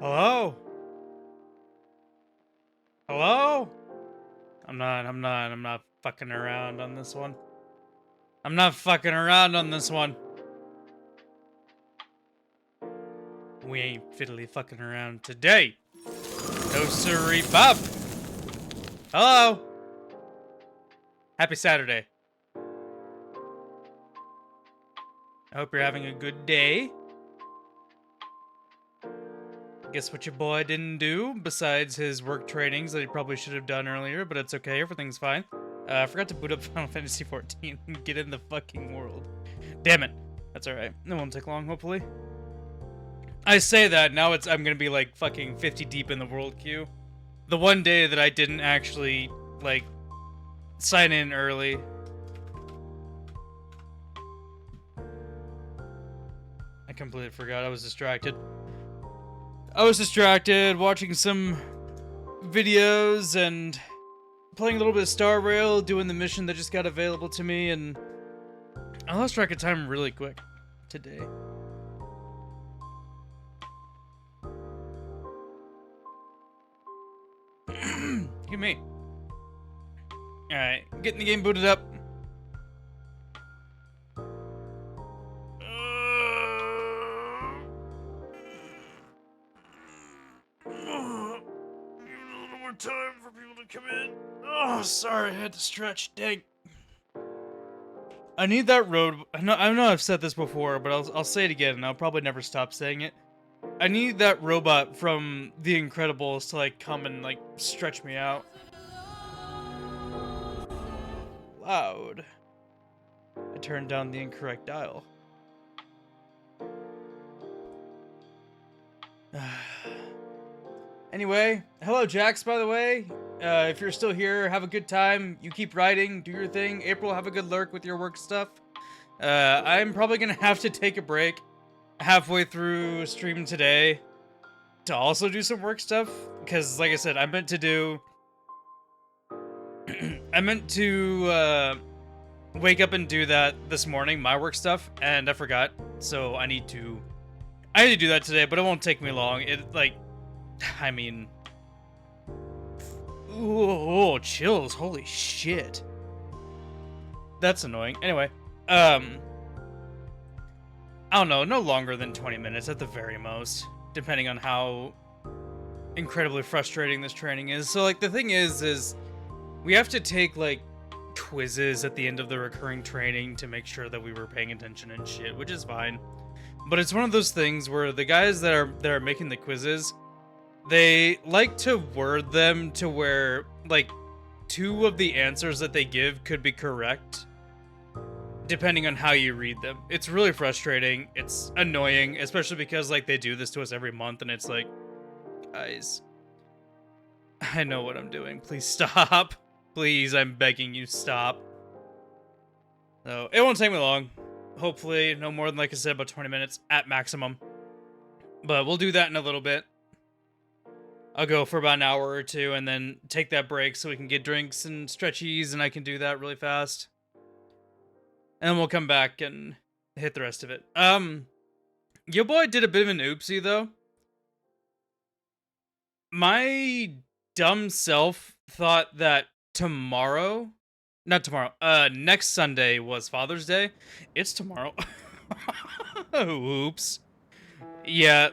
Hello? Hello? I'm not fucking around on this one. I'm not fucking around on this one. We ain't fiddly fucking around today. No siree, Bob. Hello? Happy Saturday. I hope you're having a good day. Guess what your boy didn't do, besides his work trainings that he probably should have done earlier, but it's okay, everything's fine. I forgot to boot up Final Fantasy XIV and get in the fucking world. Damn it. That's alright. It won't take long, hopefully. I say that, now I'm gonna be like fucking 50 deep in the world queue. The one day that I didn't actually, like, sign in early. I completely forgot, I was distracted. Watching some videos and playing a little bit of Star Rail, doing the mission that just got available to me, and I lost track of time really quick today. Give me. Alright, getting the game booted up. Time for people to come in. Oh, sorry, I had to stretch. Dang. I need that road. I know I've said this before, but I'll say it again, and I'll probably never stop saying it. I need that robot from The Incredibles to like come and like stretch me out. Loud. I turned down the incorrect dial. Anyway, hello Jax, by the way. If you're still here, have a good time. You keep writing, do your thing. April, have a good lurk with your work stuff. I'm probably gonna have to take a break halfway through stream today to also do some work stuff. Because, like I said, I meant to wake up and do that this morning, my work stuff, and I forgot. So I need to do that today, but it won't take me long. I mean, ooh, chills, holy shit. That's annoying. Anyway, I don't know, no longer than 20 minutes at the very most, depending on how incredibly frustrating this training is. So, like, the thing is we have to take, like, quizzes at the end of the recurring training to make sure that we were paying attention and shit, which is fine. But it's one of those things where the guys that are making the quizzes, they like to word them to where, like, 2 of the answers that they give could be correct, depending on how you read them. It's really frustrating. It's annoying, especially because, like, they do this to us every month, and it's like, guys, I know what I'm doing. Please stop. Please, I'm begging you, stop. So, it won't take me long. Hopefully, no more than, like I said, about 20 minutes at maximum. But we'll do that in a little bit. I'll go for about an hour or 2 and then take that break so we can get drinks and stretchies, and I can do that really fast. And then we'll come back and hit the rest of it. Yo boy did a bit of an oopsie though. My dumb self thought that next Sunday was Father's Day. It's tomorrow. Oops. Yeah.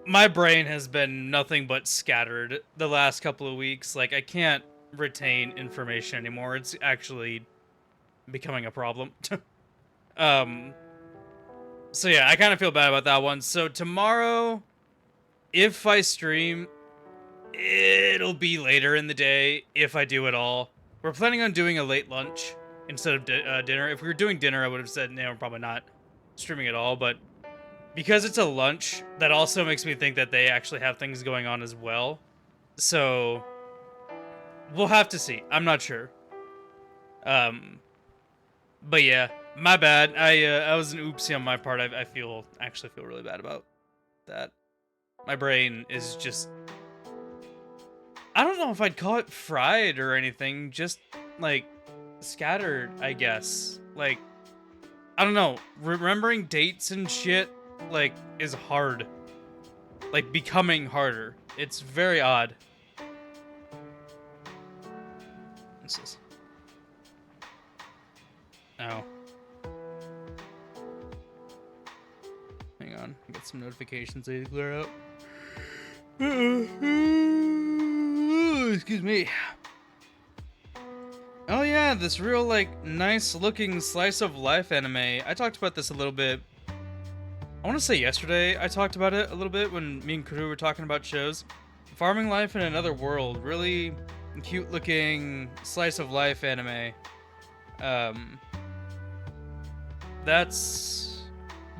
My brain has been nothing but scattered the last couple of weeks. Like, I can't retain information anymore. It's actually becoming a problem. So yeah, I kind of feel bad about that one. So tomorrow, if I stream, it'll be later in the day, if I do at all. We're planning on doing a late lunch instead of dinner. If we were doing dinner, I would have said, no, we're probably not streaming at all, but because it's a lunch, that also makes me think that they actually have things going on as well. So, we'll have to see. I'm not sure. But yeah, my bad. I was an oopsie on my part. I actually feel really bad about that. My brain is just, I don't know if I'd call it fried or anything. Just, like, scattered, I guess. Like, I don't know. Remembering dates and shit, like, is hard. like becoming harder. It's very odd. What's this? Oh. Hang on, I got some notifications I need to clear out. Excuse me. Oh yeah, this real like nice looking slice of life anime. I talked about this a little bit. I want to say yesterday I talked about it a little bit when me and Kuru were talking about shows. Farming Life in Another World, really cute looking slice of life anime. That's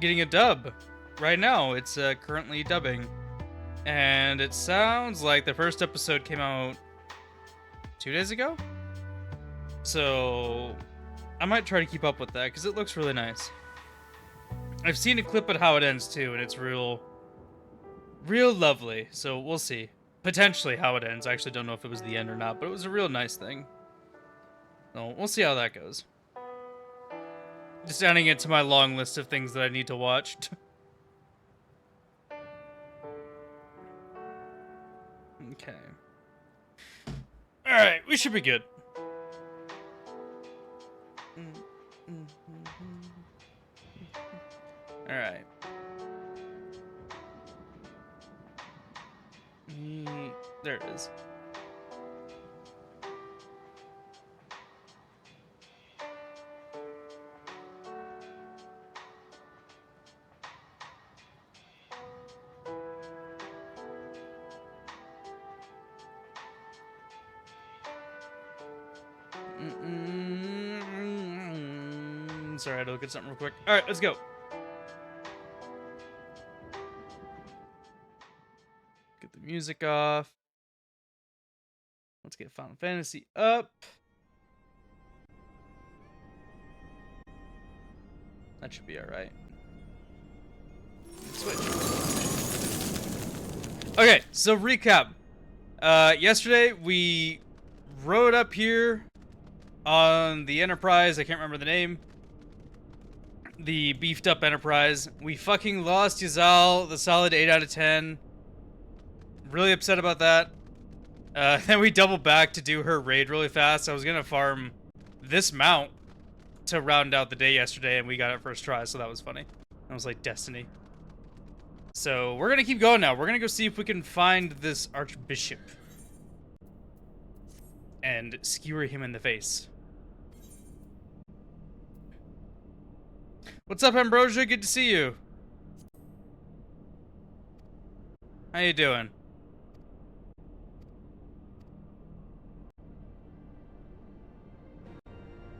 getting a dub right now. It's currently dubbing, and it sounds like the first episode came out 2 days ago. So I might try to keep up with that because it looks really nice. I've seen a clip of how it ends too, and it's real lovely. So we'll see. Potentially how it ends. I actually don't know if it was the end or not, but it was a real nice thing. So we'll see how that goes. Just adding it to my long list of things that I need to watch. Okay. Alright, we should be good. Alright. There it is. Sorry, I had to look at something real quick. Alright, let's go. Get the music off. Let's get Final Fantasy up. That should be alright. Switch. Okay, so recap. Yesterday we rode up here on the Enterprise. I can't remember the name. The beefed up Enterprise. We fucking lost Yazal, the solid 8 out of 10. Really upset about that. Then we doubled back to do her raid really fast. I was gonna farm this mount to round out the day yesterday, and we got it first try, so that was funny. That was like destiny. So we're gonna keep going now. We're gonna go see if we can find this Archbishop and skewer him in the face. What's up, Ambrosia? Good to see you. How you doing?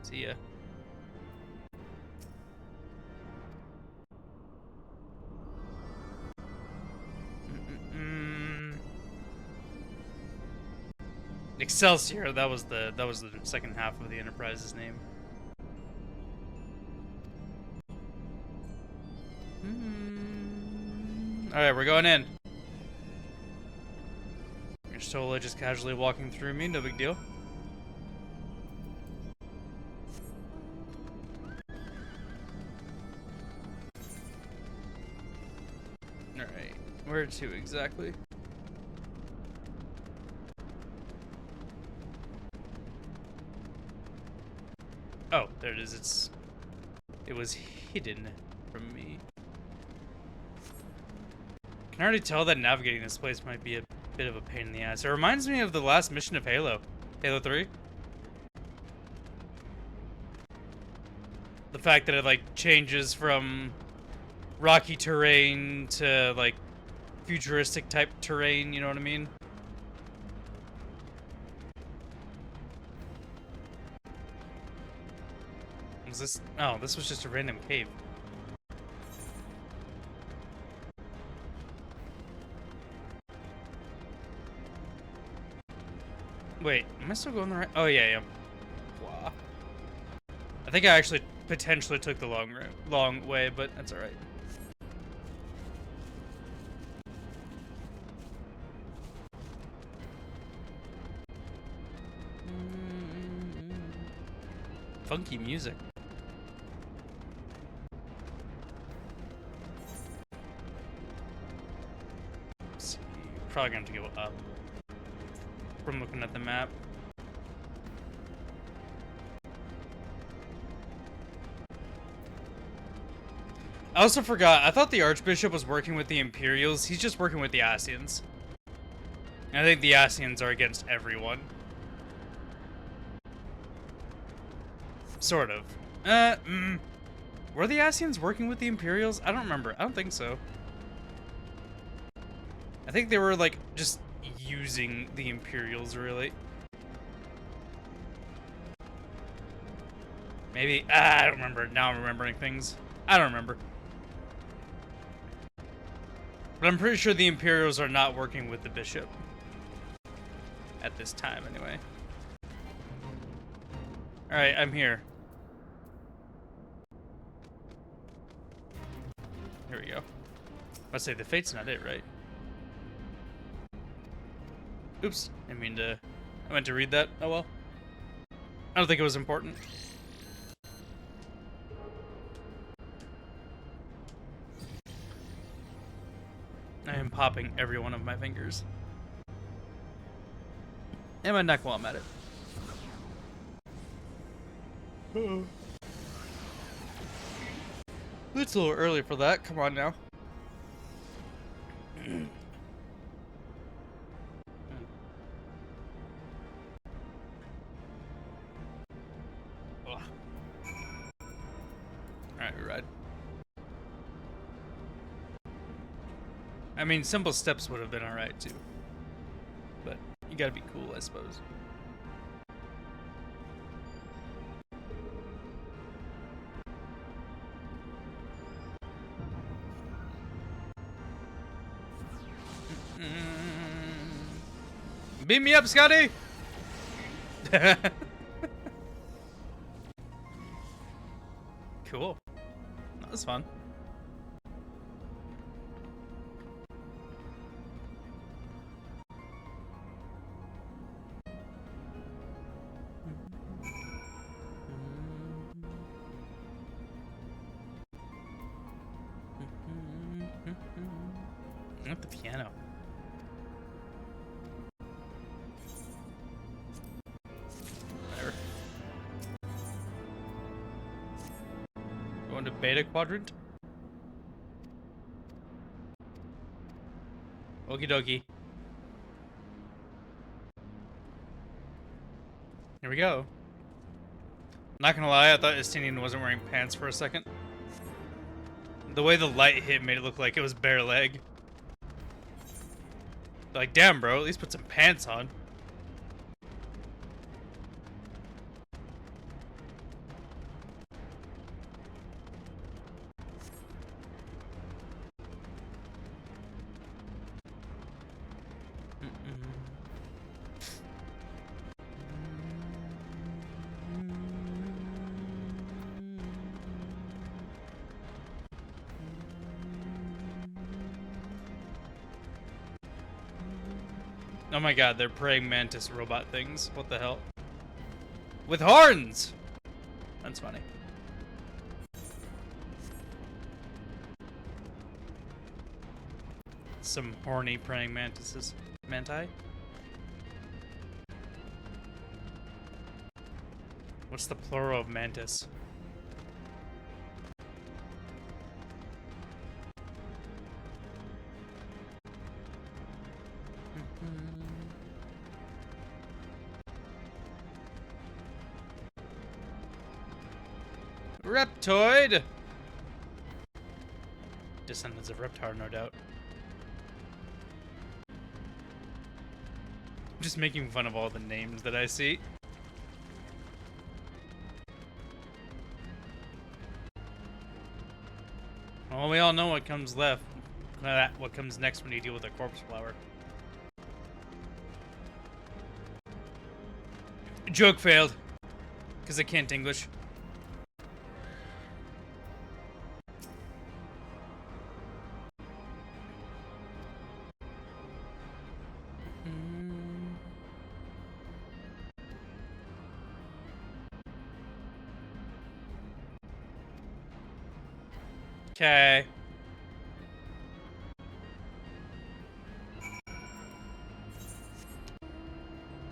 See ya. Excelsior. That was the second half of the Enterprise's name. Alright, we're going in. You're totally just casually walking through me, no big deal. Alright, where to exactly? Oh, there it is. It was hidden from me. I can already tell that navigating this place might be a bit of a pain in the ass. It reminds me of the last mission of Halo 3. The fact that it like changes from rocky terrain to like futuristic type terrain, you know what I mean? Was this? Oh, this was just a random cave. Wait, am I still going the right? Oh yeah. Wow. I think I actually potentially took the long way, but that's all right. Funky music. probably going to have to go up from looking at the map. I also forgot, I thought the Archbishop was working with the Imperials. He's just working with the Asians. And I think the Asians are against everyone. Sort of. Were the Asians working with the Imperials? I don't remember. I don't think so. I think they were, like, just using the Imperials, really. Maybe. I don't remember. Now I'm remembering things. I don't remember. But I'm pretty sure the Imperials are not working with the Bishop. At this time, anyway. Alright, I'm here. Here we go. I'd say the fate's not it, right? Oops. I meant to read that. Oh well. I don't think it was important. I am popping every one of my fingers. And my neck while I'm at it. It's a little early for that. Come on now. Alright, we ride. I mean, simple steps would have been alright too. But you gotta be cool, I suppose. Beat me up, Scotty! Cool. That was fun. Not the piano. Whatever. Going to Beta Quadrant? Okie dokie. Here we go. Not gonna lie, I thought Estinian wasn't wearing pants for a second. The way the light hit made it look like it was bare leg. Like, damn, bro, at least put some pants on. Oh my god, they're praying mantis robot things. What the hell? With horns! That's funny. Some horny praying mantises. Manti? What's the plural of mantis? Reptoid! Descendants of Reptar, no doubt. I'm just making fun of all the names that I see. Well, we all know what comes left. What comes next when you deal with a corpse flower. Joke failed. Because I can't English. Okay.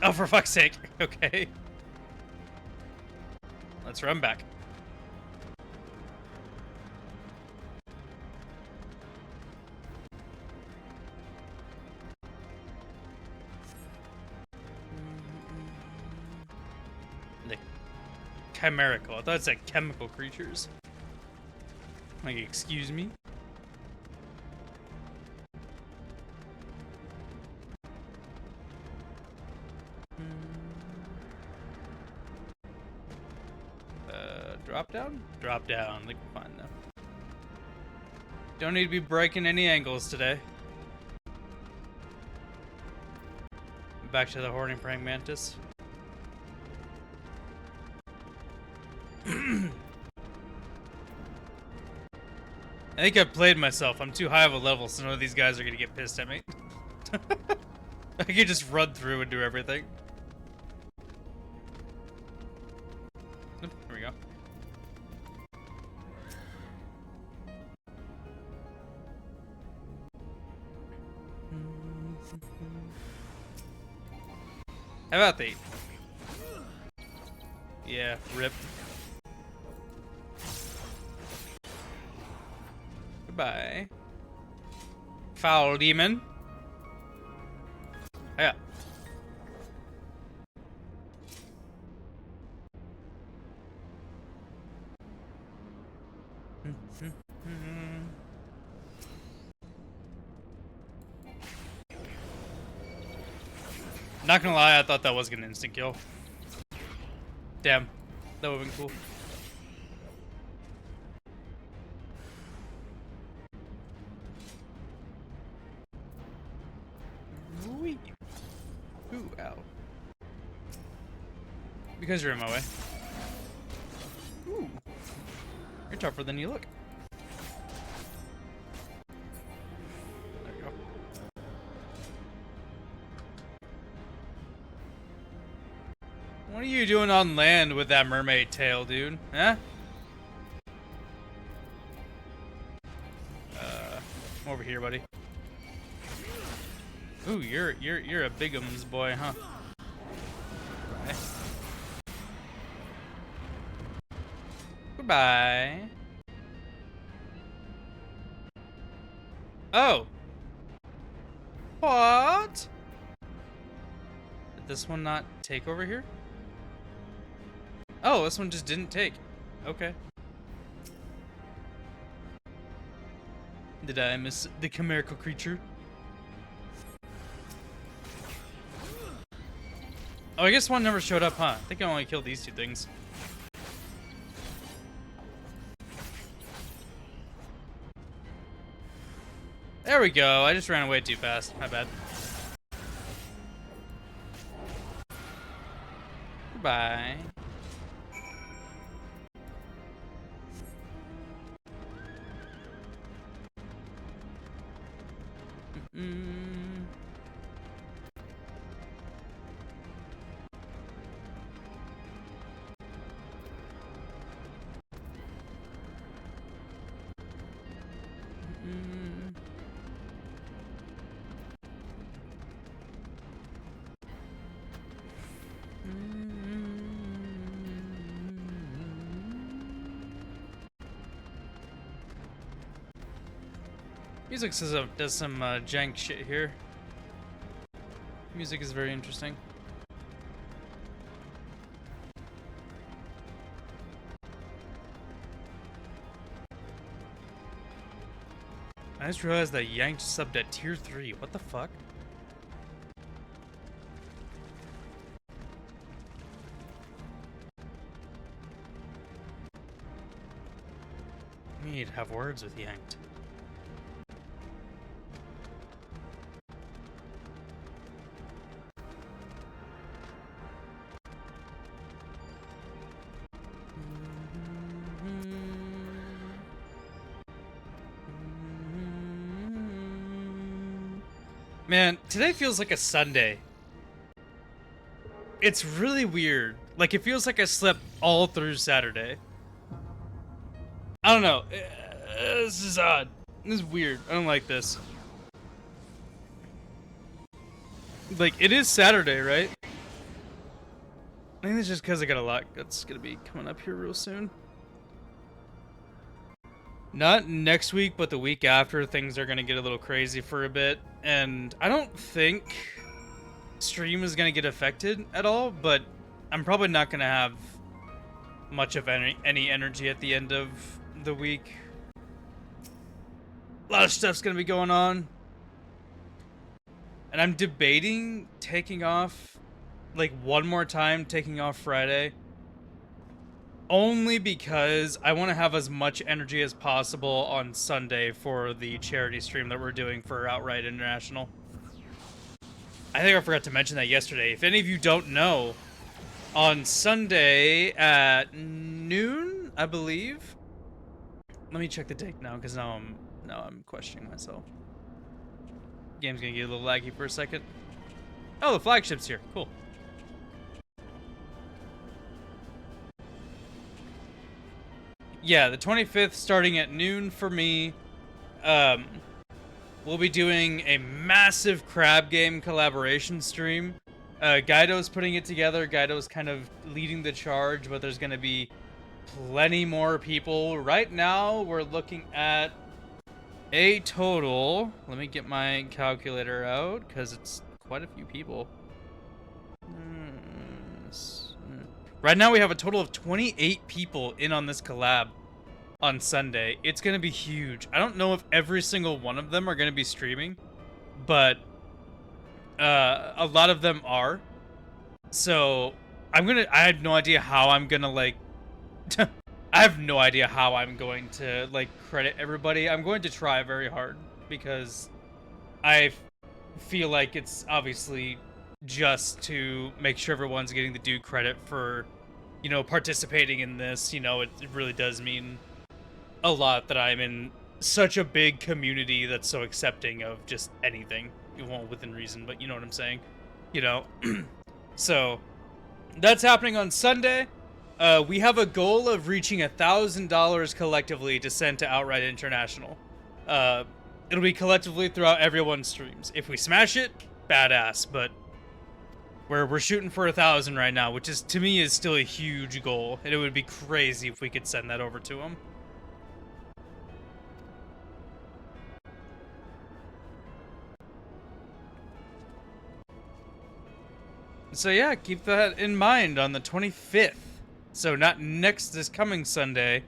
Oh, for fuck's sake. Okay. Let's run back. The chimerical. I thought it said chemical creatures. Like, excuse me? Drop down? Drop down. I think we're fine now. Don't need to be breaking any angles today. Back to the horny praying mantis. I think I've played myself. I'm too high of a level, so none of these guys are gonna get pissed at me. I can just run through and do everything. Oop, here we go. How about the... Yeah, rip. Goodbye. Foul demon. Yeah. Not gonna lie, I thought that was gonna instant kill. Damn, that would've been cool. Wee. Ooh, ow. Because you're in my way. Ooh. You're tougher than you look. There you go. What are you doing on land with that mermaid tail, dude? Huh? Over here, buddy. Ooh, you're a bigums boy, huh? Okay. Goodbye. Oh. What? Did this one not take over here? Oh, this one just didn't take. Okay. Did I miss the chimerical creature? Oh, I guess one never showed up, huh? I think I only killed these two things. There we go. I just ran away too fast. My bad. Goodbye. Music does some jank shit here. Music is very interesting. I just realized that Yanked subbed at tier 3. What the fuck? We need to have words with Yanked. Man, today feels like a Sunday. It's really weird. Like, it feels like I slept all through Saturday. I don't know. This is odd. This is weird. I don't like this. Like, it is Saturday, right? I think it's just because I got a lot that's gonna be coming up here real soon. Not next week, but the week after, things are gonna get a little crazy for a bit. And I don't think stream is gonna get affected at all, but I'm probably not gonna have much of any energy at the end of the week. A lot of stuff's gonna be going on. And I'm debating taking off, like, one more time, taking off Friday. Only because I want to have as much energy as possible on Sunday for the charity stream that we're doing for Outright International. I think I forgot to mention that yesterday. If any of you don't know, on Sunday at noon, I believe. Let me check the date now, because now I'm questioning myself. Game's gonna get a little laggy for a second. Oh, the flagship's here. Cool. Yeah, the 25th starting at noon for me. We'll be doing a massive crab game collaboration stream. Guido's putting it together. Guido's kind of leading the charge, but there's going to be plenty more people. Right now, we're looking at a total. Let me get my calculator out, because it's quite a few people. Right now, we have a total of 28 people in on this collab on Sunday. It's going to be huge. I don't know if every single one of them are going to be streaming, but a lot of them are. So I have no idea how I'm going to, like, I have no idea how I'm going to, like, credit everybody. I'm going to try very hard, because I feel like it's obviously just to make sure everyone's getting the due credit for, you know, participating in this. You know, it really does mean a lot that I'm in such a big community that's so accepting of just anything. Well, within reason, but you know what I'm saying. You know? So, that's happening on Sunday. We have a goal of reaching $1,000 collectively to send to Outright International. It'll be collectively throughout everyone's streams. If we smash it, badass, but we're shooting for 1,000 right now, which is, to me, is still a huge goal, and it would be crazy if we could send that over to them. So yeah, keep that in mind on the 25th. So not this coming Sunday,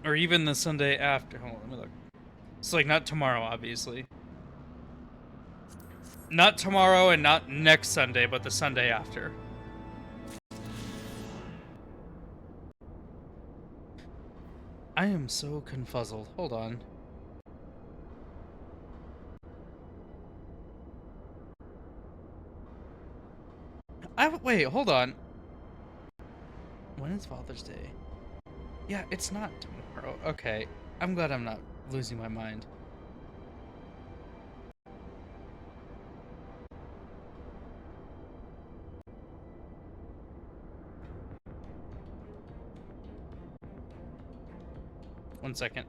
or even the Sunday after. Hold on, let me look. It's like not tomorrow, obviously. Not tomorrow and not next Sunday, but the Sunday after. I am so confuzzled. Hold on. Wait, hold on. When is Father's Day? Yeah, it's not tomorrow. Okay. I'm glad I'm not losing my mind. One second.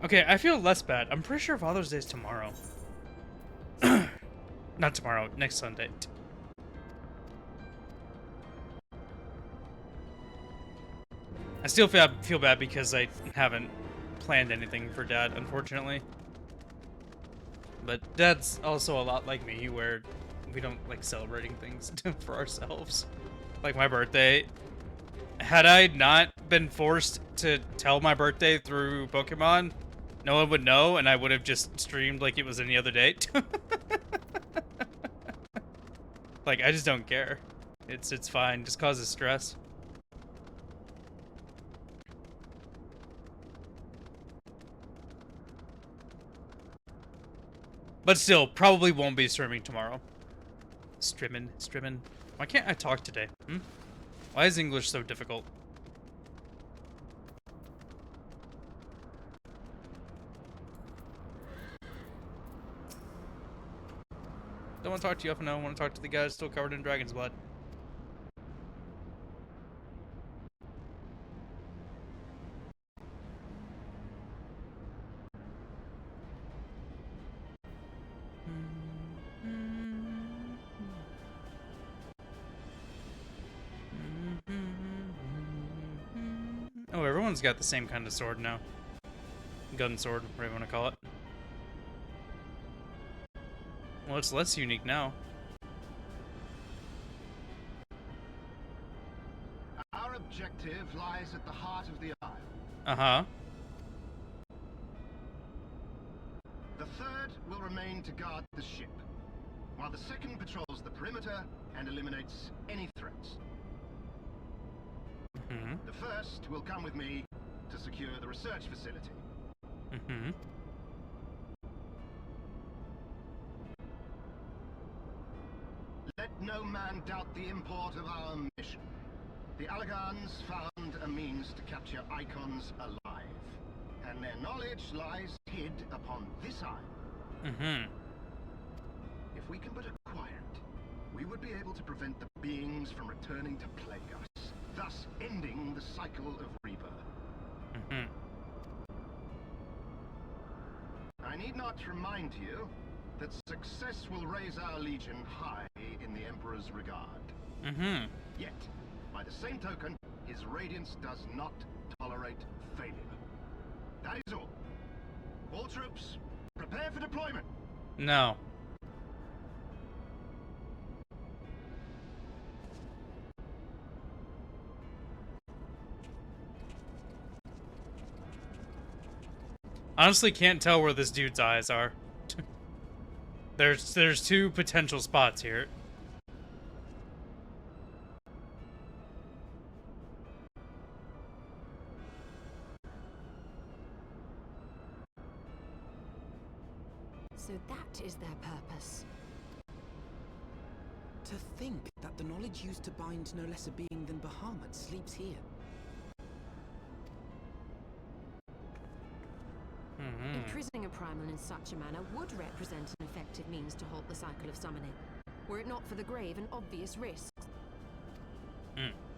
Okay, I feel less bad. I'm pretty sure Father's Day is tomorrow. Not tomorrow, next Sunday. I still feel bad because I haven't planned anything for Dad, unfortunately. But Dad's also a lot like me, where we don't like celebrating things for ourselves. Like my birthday. Had I not been forced to tell my birthday through Pokemon, no one would know, and I would have just streamed like it was any other day. Like, I just don't care. It's fine. Just causes stress. But still, probably won't be streaming tomorrow. Strimmin'. Why can't I talk today? Why is English so difficult? want to talk to you. I want to talk to the guys still covered in dragon's blood. Oh, everyone's got the same kind of sword now. Gun sword, whatever you want to call it. Well, it's less unique now. Our objective lies at the heart of the isle. Uh-huh. The third will remain to guard the ship, while the second patrols the perimeter and eliminates any threats. Mm-hmm. The first will come with me to secure the research facility. Mm-hmm. Let no man doubt the import of our mission. The Allagans found a means to capture icons alive, and their knowledge lies hid upon this isle. Mm-hmm. If we can but acquire it, we would be able to prevent the beings from returning to plague us, thus ending the cycle of rebirth. Mm-hmm. I need not remind you that success will raise our legion high in the Emperor's regard. Mm-hmm. Yet, by the same token, his radiance does not tolerate failure. That is all. All troops, prepare for deployment. No. Honestly, can't tell where this dude's eyes are. There's two potential spots here. So that is their purpose. To think that the knowledge used to bind no less a being than Bahamut sleeps here. Imprisoning a primal in such a manner would represent an effective means to halt the cycle of summoning, were it not for the grave and obvious risks.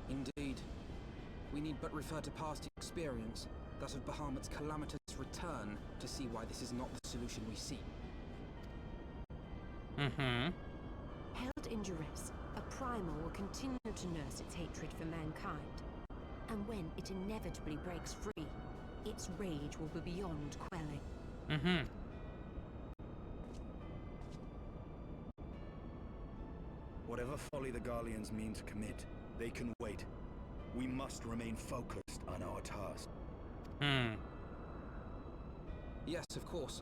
Indeed. We need but refer to past experience, that of Bahamut's calamitous return, to see why this is not the solution we seek. Held in duress, a primal will continue to nurse its hatred for mankind. And when it inevitably breaks free, its rage will be beyond quelling. Whatever folly the Garleans mean to commit, they can wait. We must remain focused on our task. Yes, of course.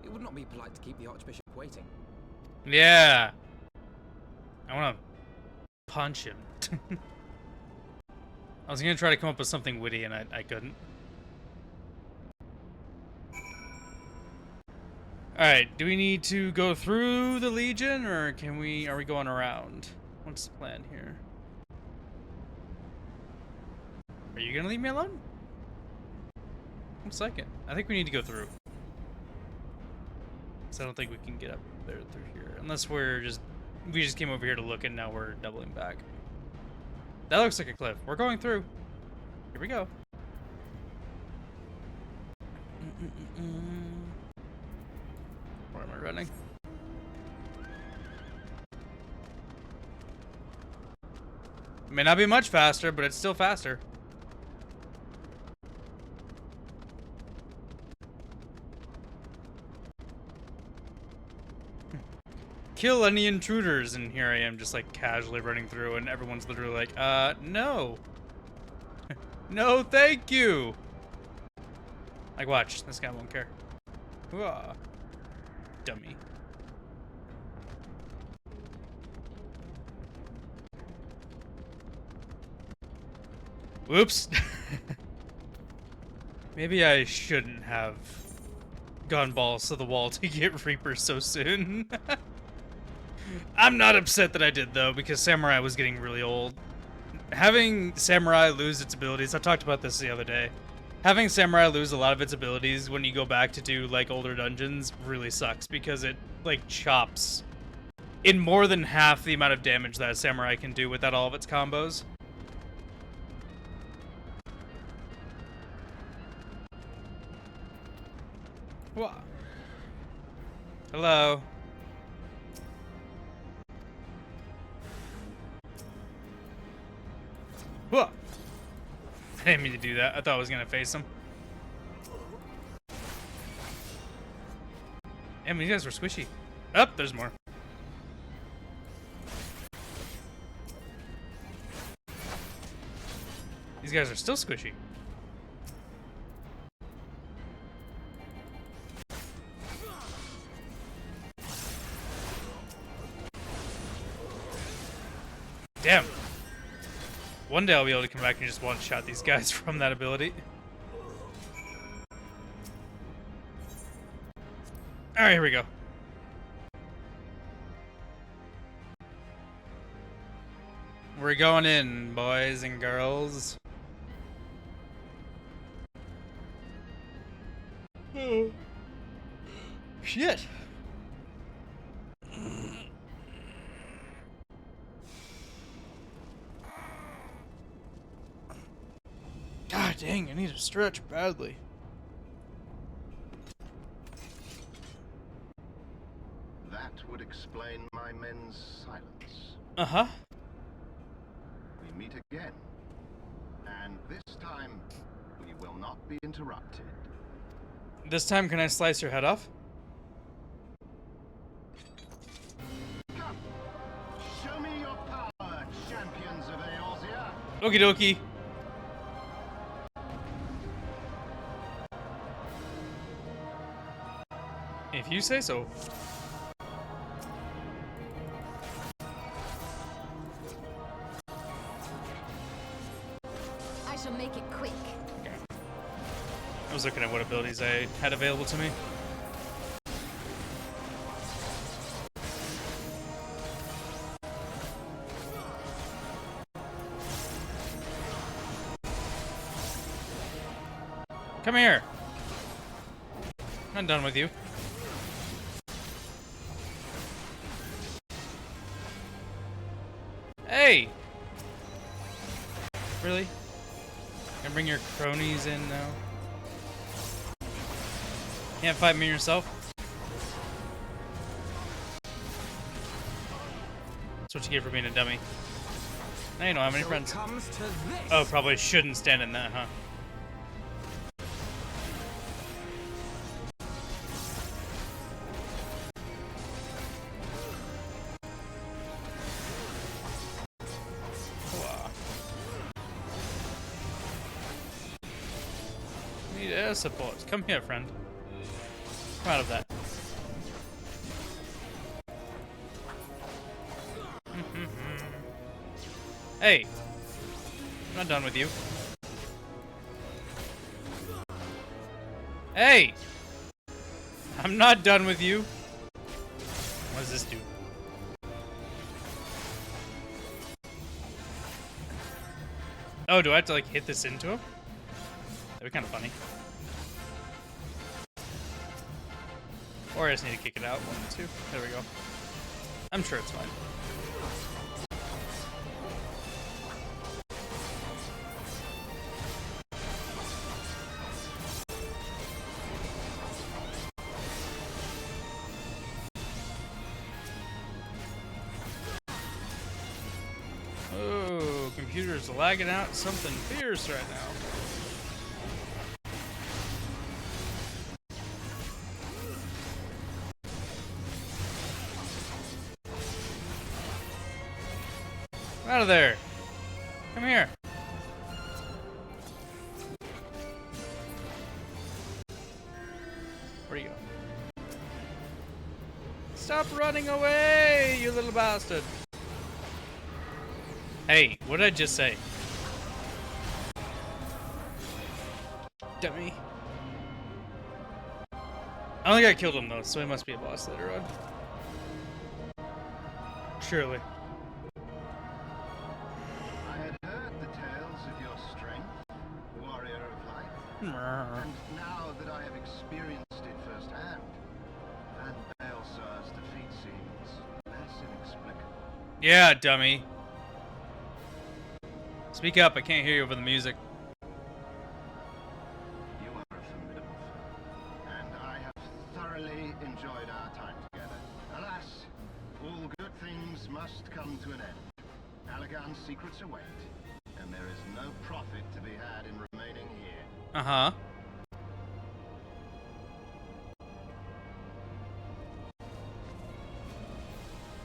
It would not be polite to keep the Archbishop waiting. Yeah. I want to punch him. I was gonna try to come up with something witty and I couldn't. Alright, do we need to go through the Legion, or are we going around? What's the plan here? Are you gonna leave me alone? 1 second. I think we need to go through. Because I don't think we can get up there through here. Unless we just came over here to look and now we're doubling back. That looks like a cliff. We're going through. Here we go. Where am I running? May not be much faster, but it's still faster. Kill any intruders, and here I am just like casually running through and everyone's literally like, no. No, thank you. Like, watch, this guy won't care. Hooah. Dummy. Whoops. Maybe I shouldn't have gone balls to the wall to get Reapers so soon. I'm not upset that I did, though, because Samurai was getting really old. Having Samurai lose its abilities, I talked about this the other day. Having Samurai lose a lot of its abilities when you go back to do, like, older dungeons really sucks, because it, like, chops in more than half the amount of damage that a samurai can do without all of its combos. What? Hello. Whoa. I didn't mean to do that. I thought I was gonna face him. Damn, these guys were squishy. Oh, there's more. These guys are still squishy. Damn. One day I'll be able to come back and just one-shot these guys from that ability. Alright, here we go. We're going in, boys and girls. Oh. Shit. God dang, I need to stretch badly. That would explain my men's silence. Uh-huh. We meet again. And this time, we will not be interrupted. This time, can I slice your head off? Come! Show me your power, champions of Eorzea! Okie dokie. If you say so. I shall make it quick. Okay. I was looking at what abilities I had available to me. Come here. I'm done with you. Hey! Really? Gonna bring your cronies in now? Can't fight me yourself? That's what you get for being a dummy. Now you don't have any friends. Comes to this. Oh, probably shouldn't stand in that, huh? Need air support. Come here, friend. Come out of that. Hey! I'm not done with you. Hey! I'm not done with you. What does this do? Oh, do I have to like hit this into him? That'd be kind of funny. Or I just need to kick it out. 1 and 2. There we go. I'm sure it's fine. Oh, computer's lagging out something fierce right now. Out of there. Come here. Where'd you go? Stop running away, you little bastard. Hey, what did I just say? Dummy. I don't think I killed him though, so he must be a boss later on. Surely. I had heard the tales of your strength, warrior of light. And now that I have experienced it firsthand, Van Baelsar's defeat seems less Yeah, dummy. Speak up, I can't hear you over the music. You are a formidable foe, and I have thoroughly enjoyed our time together. Alas, all good things must come to an end. Allagan's secrets await, and there is no profit to be had in remaining here. Uh-huh.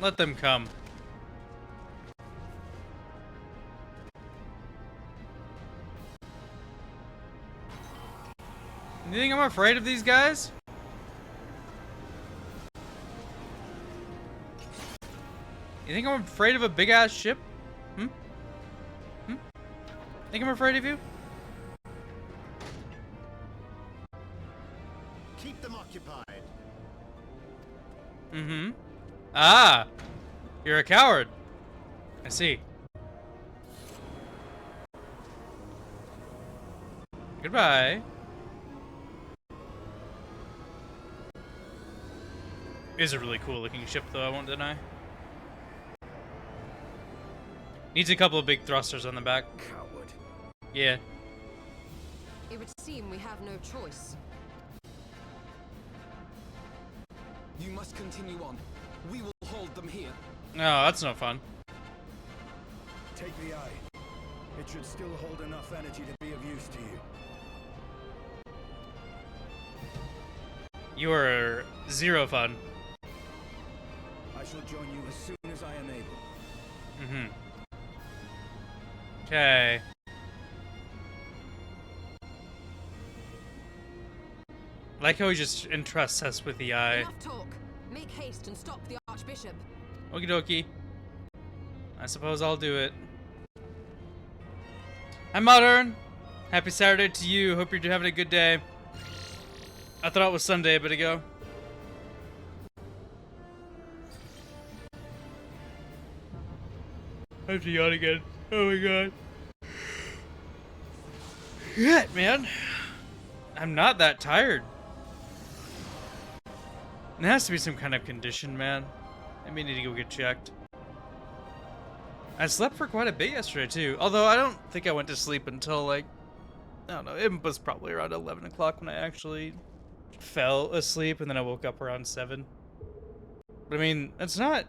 Let them come. You think I'm afraid of these guys? You think I'm afraid of a big-ass ship? Hmm? Hmm? Think I'm afraid of you? Keep them occupied. Mm-hmm. Ah! You're a coward. I see. Goodbye. It is a really cool looking ship though, I won't deny. Needs a couple of big thrusters on the back. Coward. Yeah. It would seem we have no choice. You must continue on. We will hold them here. No, that's no fun. Take the eye. It should still hold enough energy to be of use to you. You are zero fun. I shall join you as soon as I am able. Mm-hmm. Okay. Like how he just entrusts us with the eye. Enough talk. Make haste and stop the Archbishop. Okie dokie. I suppose I'll do it. Hi, Modern. Happy Saturday to you. Hope you're having a good day. I thought it was Sunday a bit ago. I have to yawn again. Oh my god. Shit, man. I'm not that tired. It has to be some kind of condition, man. I may need to go get checked. I slept for quite a bit yesterday, too. Although, I don't think I went to sleep until, like, I don't know. It was probably around 11 o'clock when I actually fell asleep, and then I woke up around 7. But, I mean, it's not...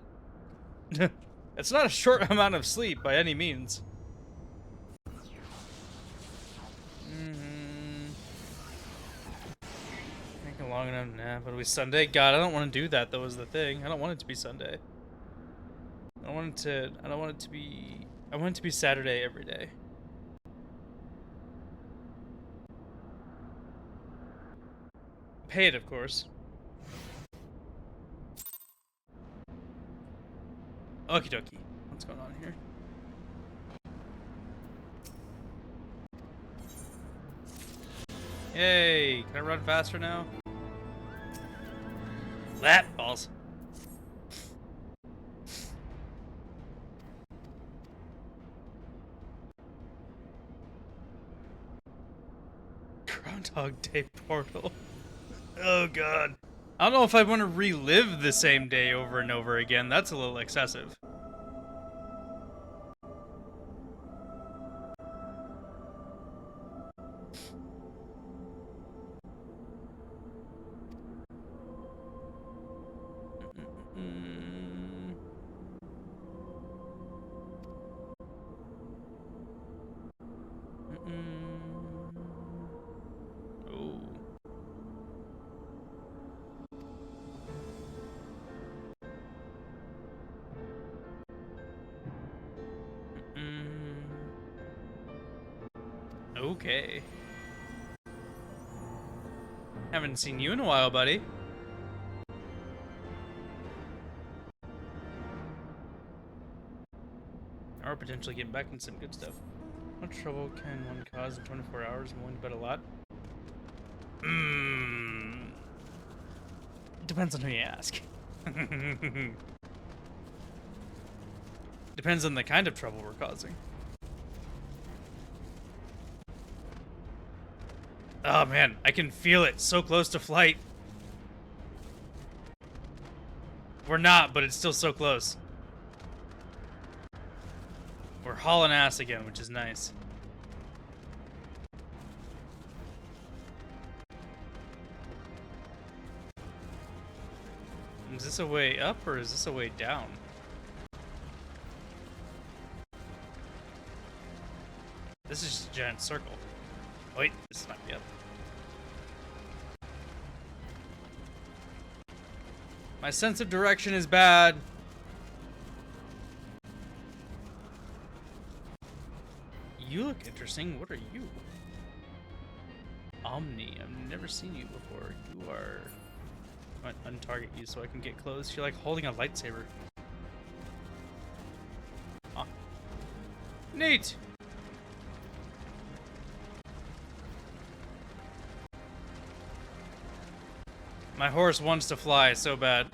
it's not a short amount of sleep by any means. Take a long enough nap. It'll be Sunday. God, I don't want to do that, though, is the thing. I don't want it to be Sunday. I want it to be Saturday every day. Paid, of course. Okie dokie. What's going on here? Yay! Can I run faster now? That balls. Groundhog Day portal. Oh god. I don't know if I want to relive the same day over and over again. That's a little excessive. Okay. Haven't seen you in a while, buddy. Or potentially getting back into some good stuff. What trouble can one cause in 24 hours and going to bed a lot? Depends on who you ask. Depends on the kind of trouble we're causing. Oh man, I can feel it so close to flight. We're not, but it's still so close. We're hauling ass again, which is nice. Is this a way up or is this a way down? This is just a giant circle. Wait, this might be up. My sense of direction is bad. You look interesting. What are you? Omni. I've never seen you before. You are... I might untarget you so I can get close. You're like holding a lightsaber. Ah. Neat! My horse wants to fly so bad.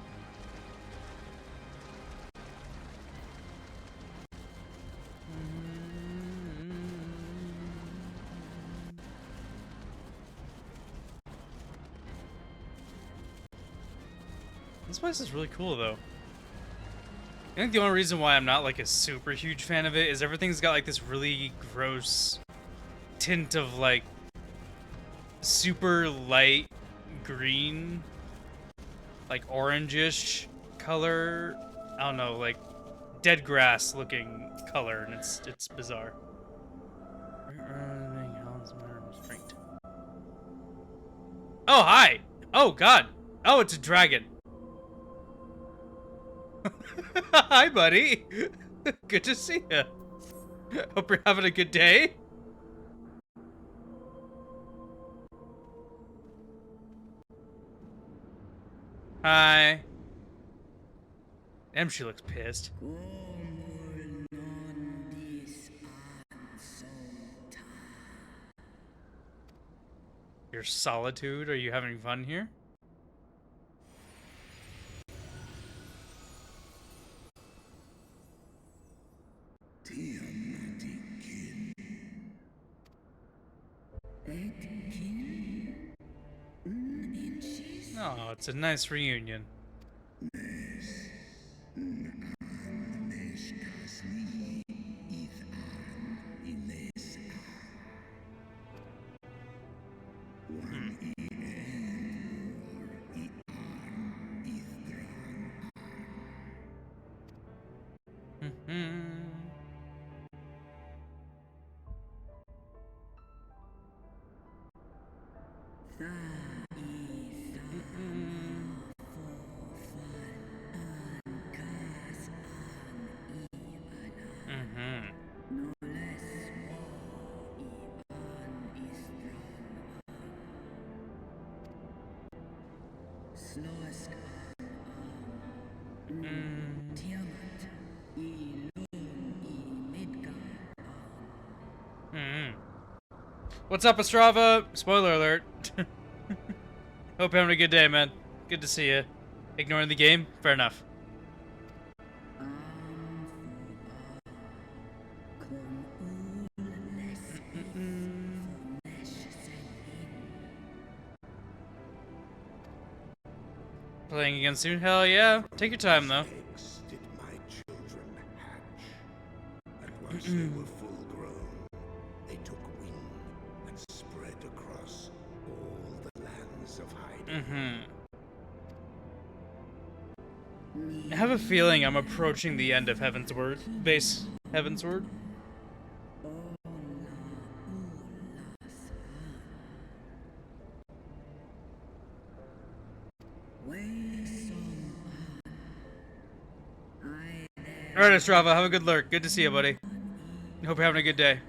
This place is really cool, though. I think the only reason why I'm not like a super huge fan of it is everything's got like this really gross tint of like super light green, like orangish color. I don't know, like dead grass looking color, and it's bizarre. Oh, hi! Oh, God! Oh, it's a dragon. Hi, buddy. Good to see you. Hope you're having a good day. Hi. Damn, she looks pissed. Your solitude? Are you having fun here? Oh, it's a nice reunion. What's up, Ostrava? Spoiler alert. Hope you're having a good day, man. Good to see you. Ignoring the game? Fair enough. Playing again soon? Hell yeah. Take your time, though. Did my children hatch? And once they were full grown, they took wing and spread across all the lands of hiding. I have a feeling I'm approaching the end of Heavensward. Base Heavensward. Alright, Ostrava, have a good lurk. Good to see you, buddy. Hope you're having a good day.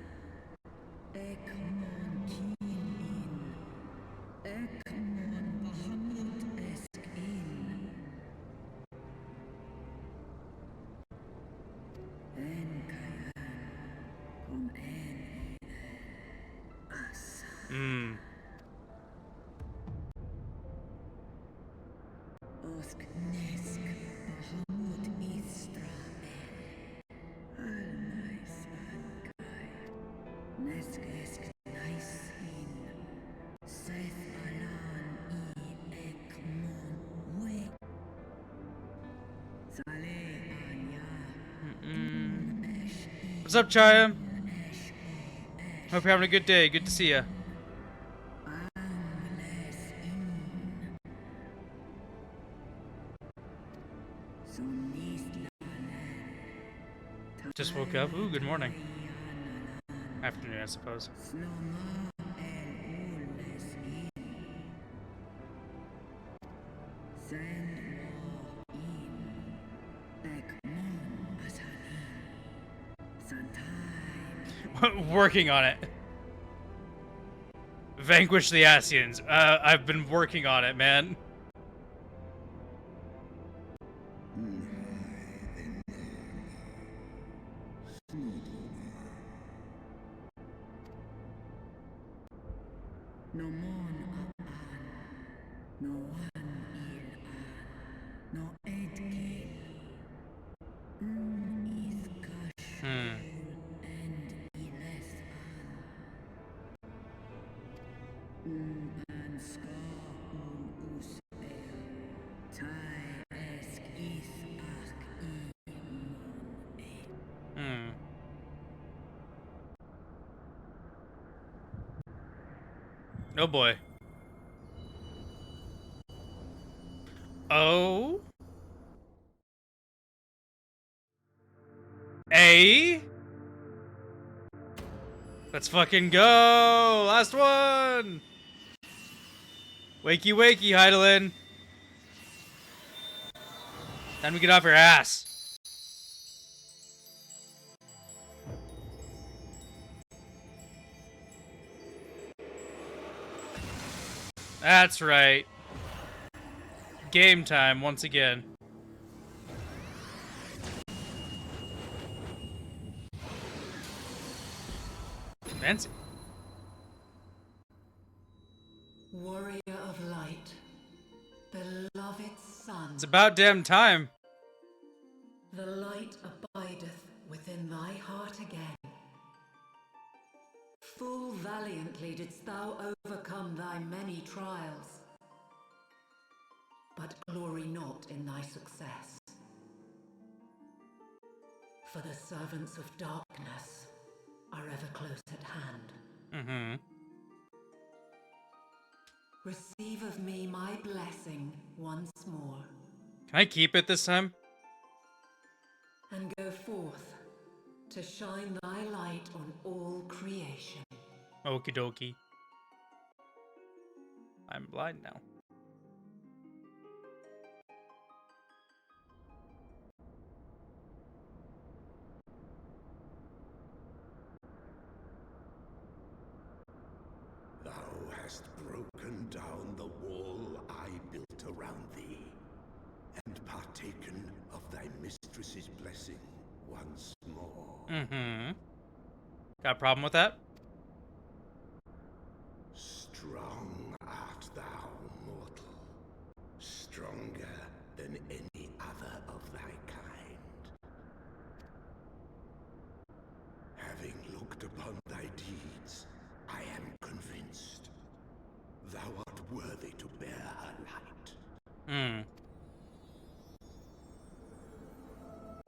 What's up, Chaya? Hope you're having a good day. Good to see ya. Just woke up. Ooh, good morning. Afternoon, I suppose. Working on it. Vanquish the Asians. I've been working on it, man. Oh boy. Oh. A. Let's fucking go. Last one. Wakey, wakey, Heidelin. Time to get off your ass. That's right. Game time once again. Fancy. Warrior of light, beloved son. It's about damn time. The light abideth within thy heart again. Full valiantly didst thou overcome thy many trials, but glory not in thy success. For the servants of darkness are ever close at hand. Receive of me my blessing once more. Can I keep it this time? And go forth to shine thy light on all creation. Okie dokie. I'm blind now. Thou hast broken down the wall I built around thee, and partaken of thy mistress's blessing once more. Got a problem with that? Strong art thou, mortal, stronger than any other of thy kind. Having looked upon thy deeds, I am convinced thou art worthy to bear her light.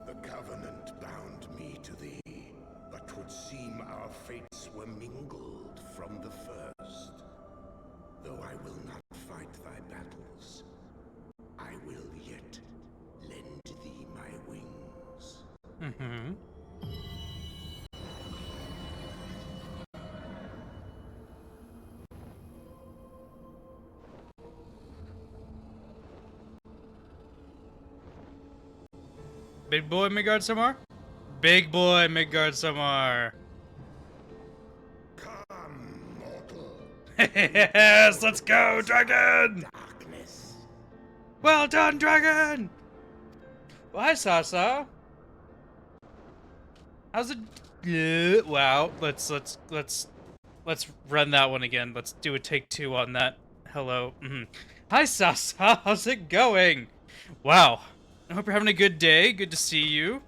The covenant bound me to thee, but 'twould seem our fates were mingled from the first. Though I will not fight thy battles, I will yet lend thee my wings. Big boy Midgard Samar? Big boy Midgard Samar. Come, mortal. Yes, let's go, dragon! Darkness. Well done, dragon! Well, hi, Sasa. How's it? Yeah, wow. Let's run that one again. Let's do a take two on that. Hello. Hi, Sasa. How's it going? Wow. I hope you're having a good day. Good to see you.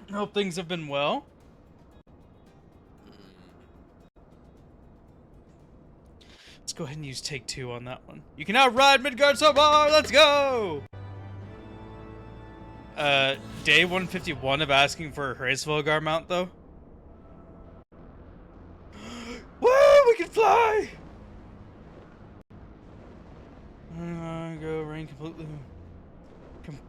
I hope things have been well. Let's go ahead and use take two on that one. You can now ride Midgard Samar. Let's go! Day 151 of asking for a Heavensward mount, though. Woo! We can fly! Go rain completely.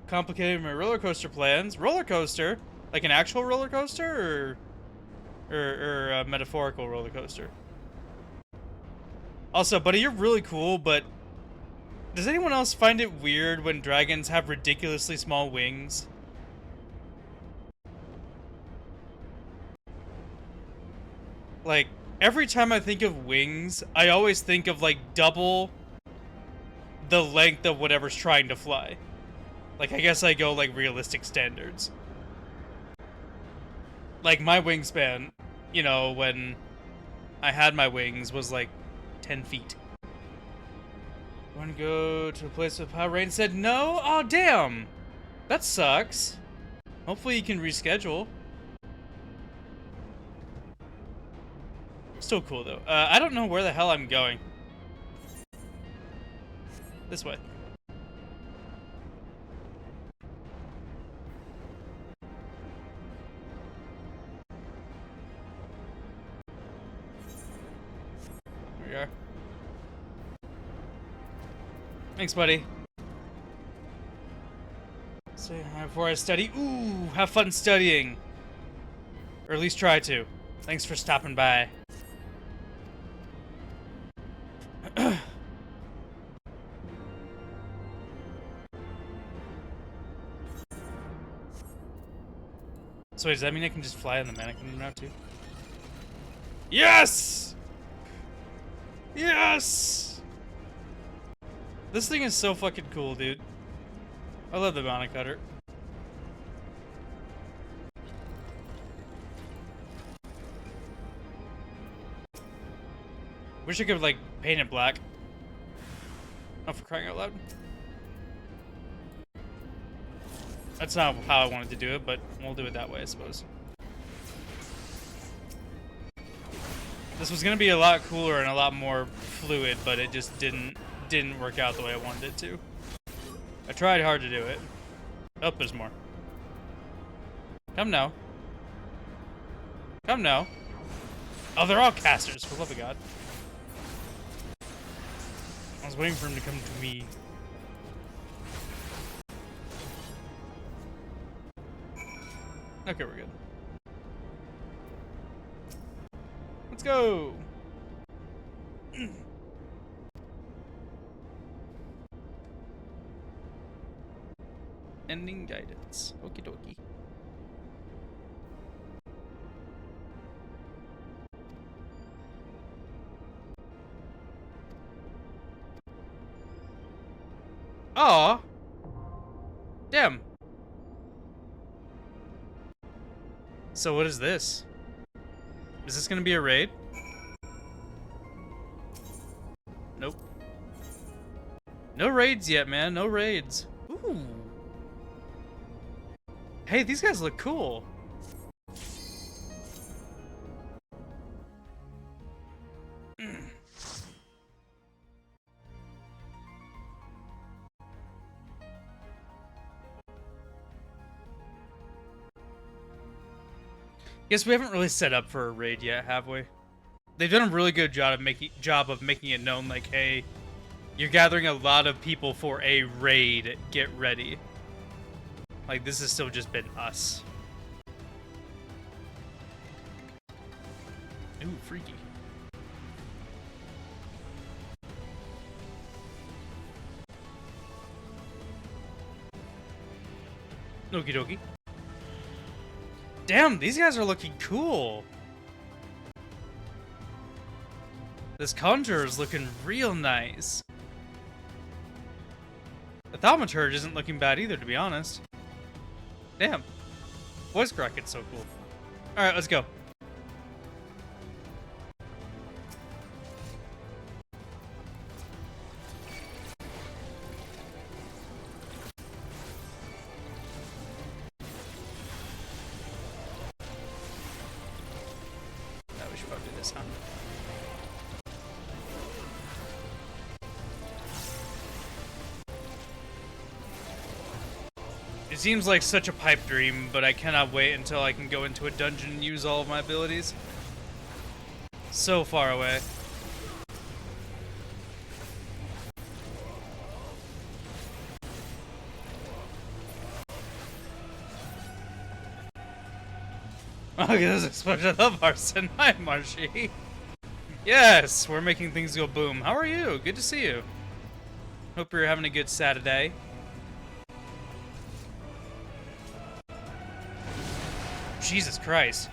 Complicated my roller coaster plans. Roller coaster? Like an actual roller coaster, or a metaphorical roller coaster? Also, buddy, you're really cool, but does anyone else find it weird when dragons have ridiculously small wings? Like, every time I think of wings, I always think of, like, double the length of whatever's trying to fly. Like, I guess I go, like, realistic standards. Like, my wingspan, you know, when I had my wings was, like, 10 feet. Want to go to a place with high rain? Said no? Oh, damn! That sucks. Hopefully you can reschedule. Still cool, though. I don't know where the hell I'm going. This way. There we are. Thanks, buddy. Say hi before I study. Ooh, have fun studying. Or at least try to. Thanks for stopping by. So wait, does that mean I can just fly on the mannequin now too? Yes! Yes! This thing is so fucking cool, dude. I love the bounty cutter. Wish I could, like, paint it black. Oh, for crying out loud. That's not how I wanted to do it, but we'll do it that way, I suppose. This was gonna be a lot cooler and a lot more fluid, but it just didn't work out the way I wanted it to. I tried hard to do it. Oh, there's more. Come now. Come now. Oh, they're all casters, for the love of God. I was waiting for him to come to me. Okay, we're good. Let's go! Ending guidance. Okie dokie. Aw! Damn. So what is this? Is this gonna be a raid? Nope. No raids yet, man. No raids. Ooh. Hey, these guys look cool. Guess we haven't really set up for a raid yet, have we? They've done a really good job of making it known, like, hey, you're gathering a lot of people for a raid. Get ready. Like, this has still just been us. Ooh, freaky. Okie dokie. Damn, these guys are looking cool. This conjurer is looking real nice. The thaumaturge isn't looking bad either, to be honest. Damn. Voice crack, it's so cool. Alright, let's go. No, we should probably do this, huh? It seems like such a pipe dream, but I cannot wait until I can go into a dungeon and use all of my abilities. So far away. Look at this explosion. I love arson. Hi, Marshy. Yes, we're making things go boom. How are you? Good to see you. Hope you're having a good Saturday. Jesus Christ.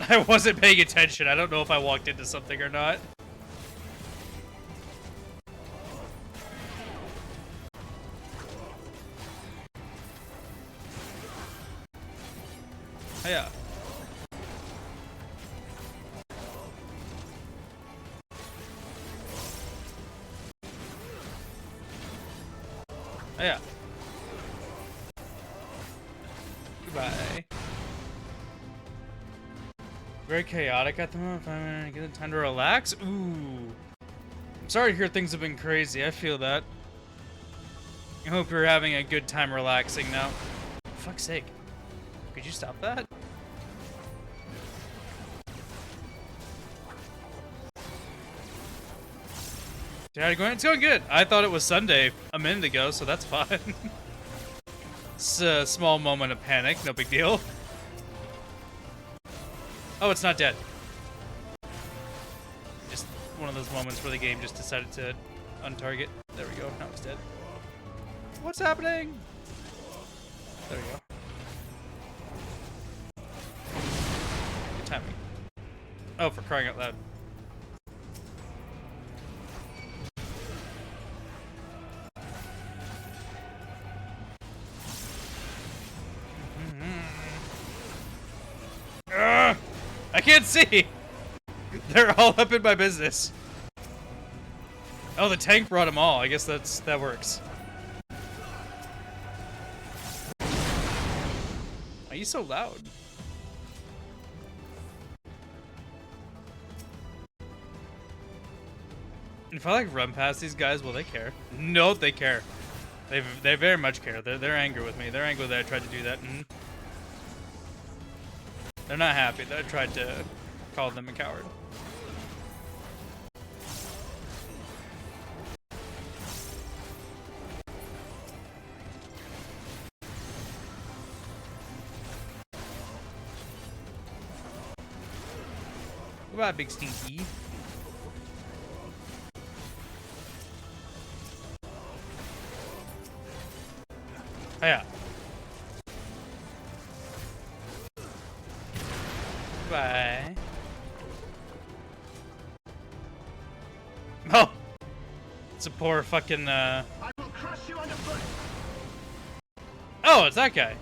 I wasn't paying attention. I don't know if I walked into something or not. Oh, yeah. Oh, yeah. Goodbye. Very chaotic at the moment. I'm gonna get time to relax. Ooh. I'm sorry to hear things have been crazy. I feel that. I hope you're having a good time relaxing now. For fuck's sake. Could you stop that? Yeah, it's going good. I thought it was Sunday a minute ago, so that's fine. It's a small moment of panic, no big deal. Oh, it's not dead. Just one of those moments where the game just decided to untarget. There we go, now it's dead. What's happening? There we go. Good timing. Oh, for crying out loud. I can't see! They're all up in my business. Oh, the tank brought them all. I guess that works. Why are you so loud? If I like run past these guys, will they care? No, they care. They very much care. They're angry with me. They're angry that I tried to do that. They're not happy that I tried to call them a coward. Goodbye, big stinky. Oh, yeah. Bye. Oh! It's a poor fucking, I will crush you underfoot. Oh, it's that guy.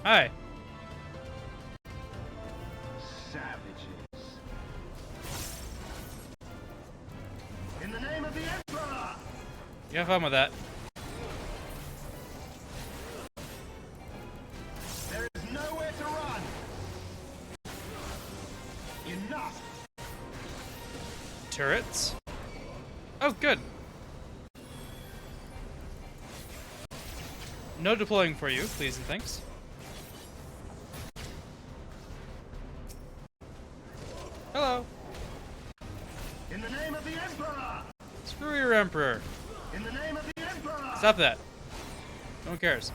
Hi. Savages. In the name of the Emperor! You have fun with that. There is nowhere to run. Enough. Turrets? Oh, good. No deploying for you, please and thanks. Hello. In the name of the Emperor! Screw your emperor. In the name of the Emperor! Stop that. No one cares.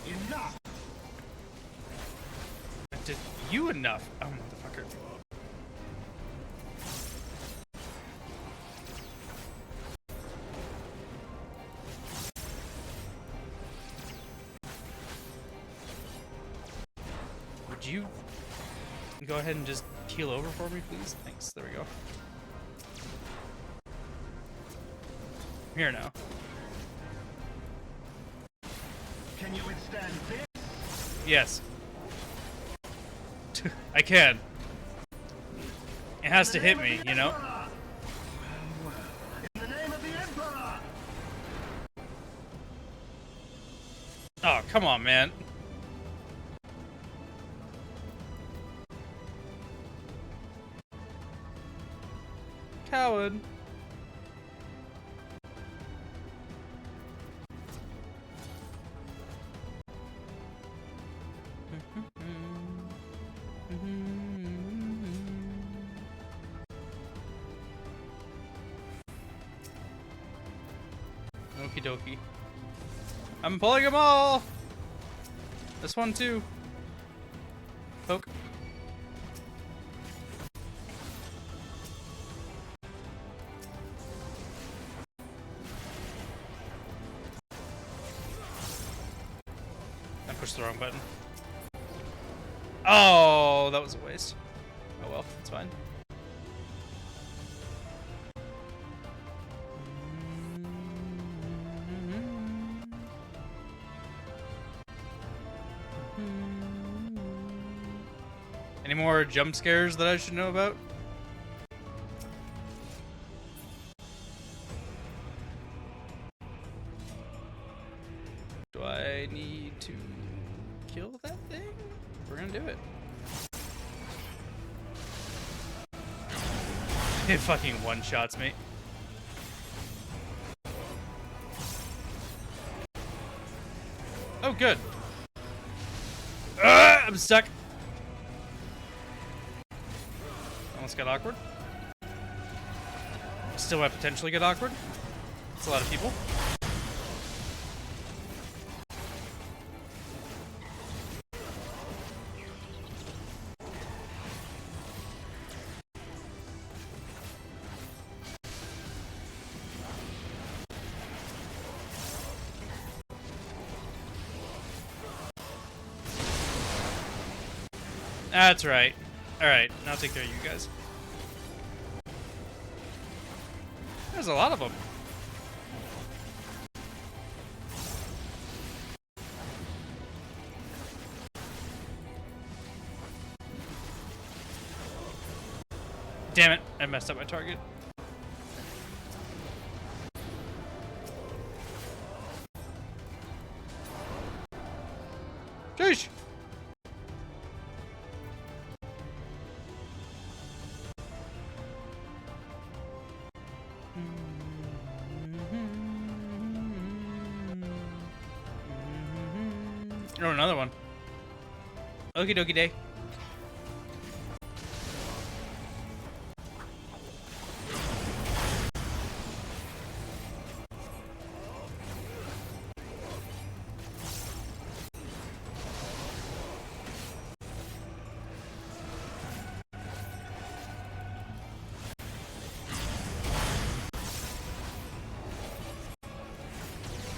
Enough! Did you enough? Oh, motherfucker. Would you go ahead and just keel over for me, please? Thanks. There we go. I'm here now. Can you withstand this? Yes. I can. It has to hit me, you know? In the name of the Emperor! Oh, come on, man. Coward. dokie. I'm pulling them all! This one too. Poke. I pushed the wrong button. Oh, that was a waste. Oh well, it's fine. Any more jump scares that I should know about? Do I need to kill that thing? We're gonna do it. It fucking one-shots me. Oh, good. I'm stuck. Almost got awkward. Still might potentially get awkward. It's a lot of people. That's right. Alright, now take care of you guys. There's a lot of them. Damn it, I messed up my target. Sheesh! Oh, another one. Okie dokie day.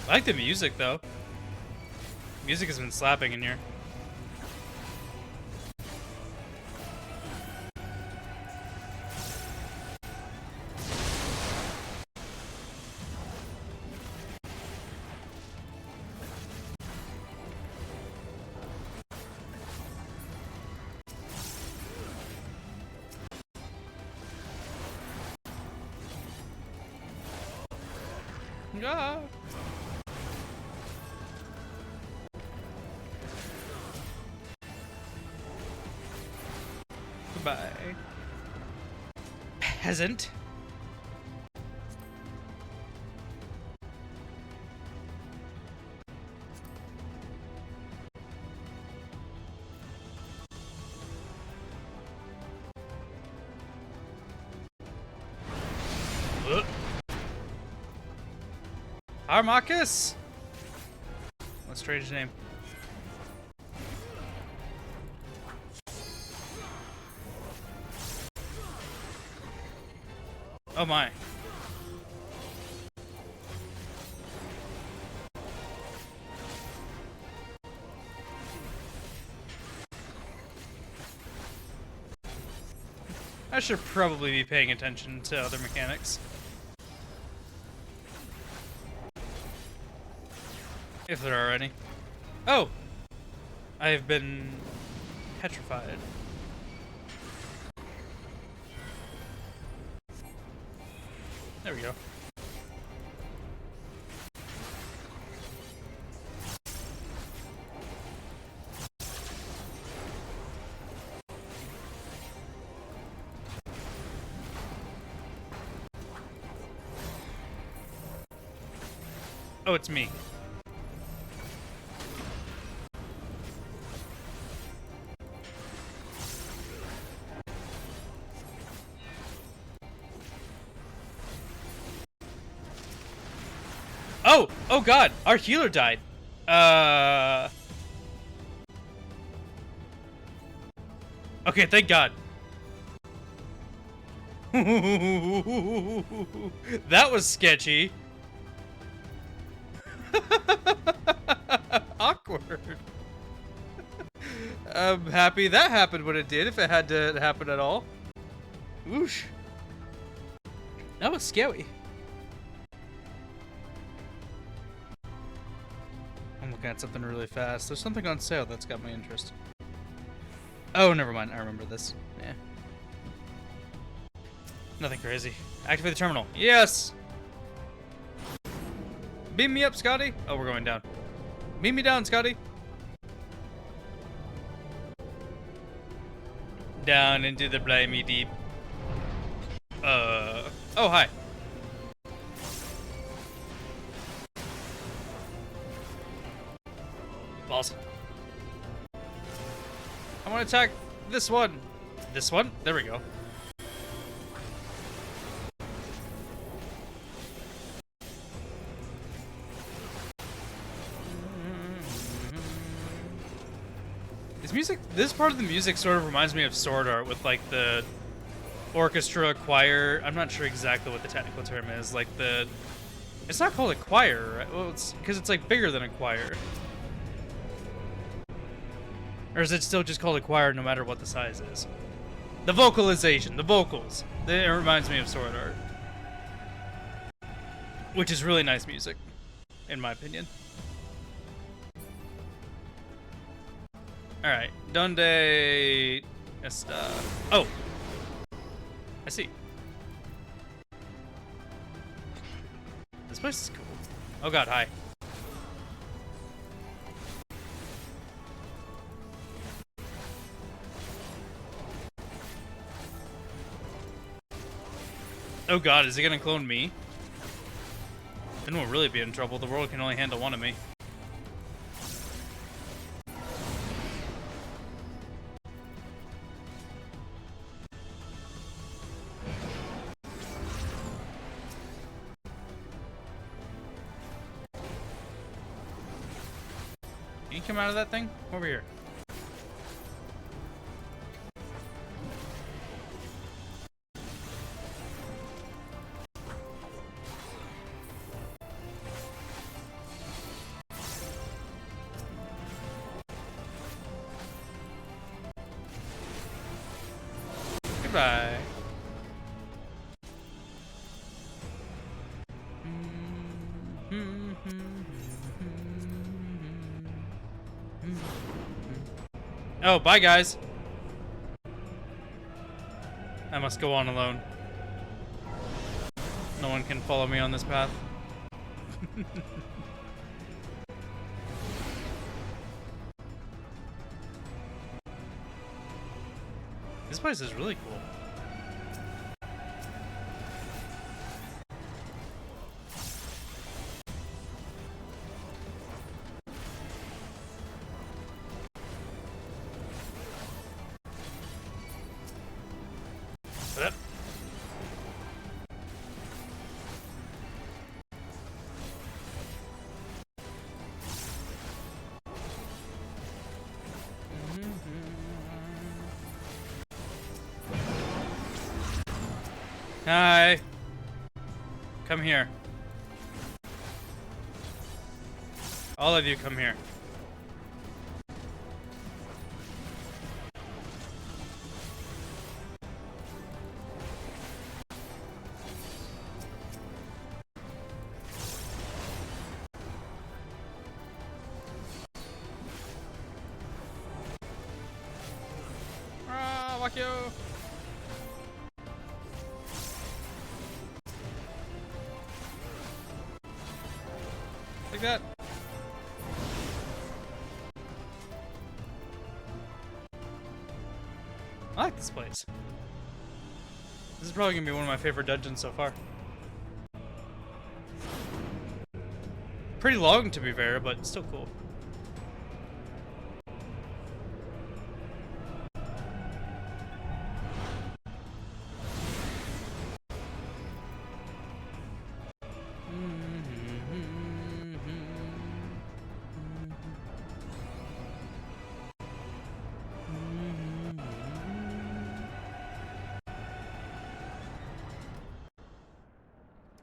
I like the music though. Music has been slapping in here. Ah. Goodbye. Peasant. Armakis? What strange name. Oh my. I should probably be paying attention to other mechanics. If there are any. Oh! I have been petrified. There we go. Oh, it's me. Oh! Oh god! Our healer died. Okay, thank god. That was sketchy. Awkward. I'm happy that happened when it did, if it had to happen at all. Whoosh. That was scary. I'm looking at something really fast. There's something on sale that's got my interest. Oh, never mind. I remember this. Yeah. Nothing crazy. Activate the terminal. Yes! Beam me up, Scotty. Oh, we're going down. Beam me down, Scotty. Down into the blimey deep. Oh, hi. Balls. I want to attack this one. This one? There we go. This part of the music sort of reminds me of Sword Art with like the orchestra, choir. I'm not sure exactly what the technical term is. Like it's not called a choir, right? Well, it's because it's like bigger than a choir. Or is it still just called a choir no matter what the size is? The vocalization, the vocals. It reminds me of Sword Art. Which is really nice music, in my opinion. Alright, donde está? Oh! I see. This place is cool. Oh god, hi. Oh god, is he gonna clone me? Then we'll really be in trouble. The world can only handle one of me. Can you come out of that thing? Over here. Goodbye. Oh, bye guys. I must go on alone. No one can follow me on this path. This place is really cool. Yep. Hi. Come here. All of you come here. Ah, fuck you. Like that. I like this place. This is probably gonna be one of my favorite dungeons so far. Pretty long to be fair, but still cool.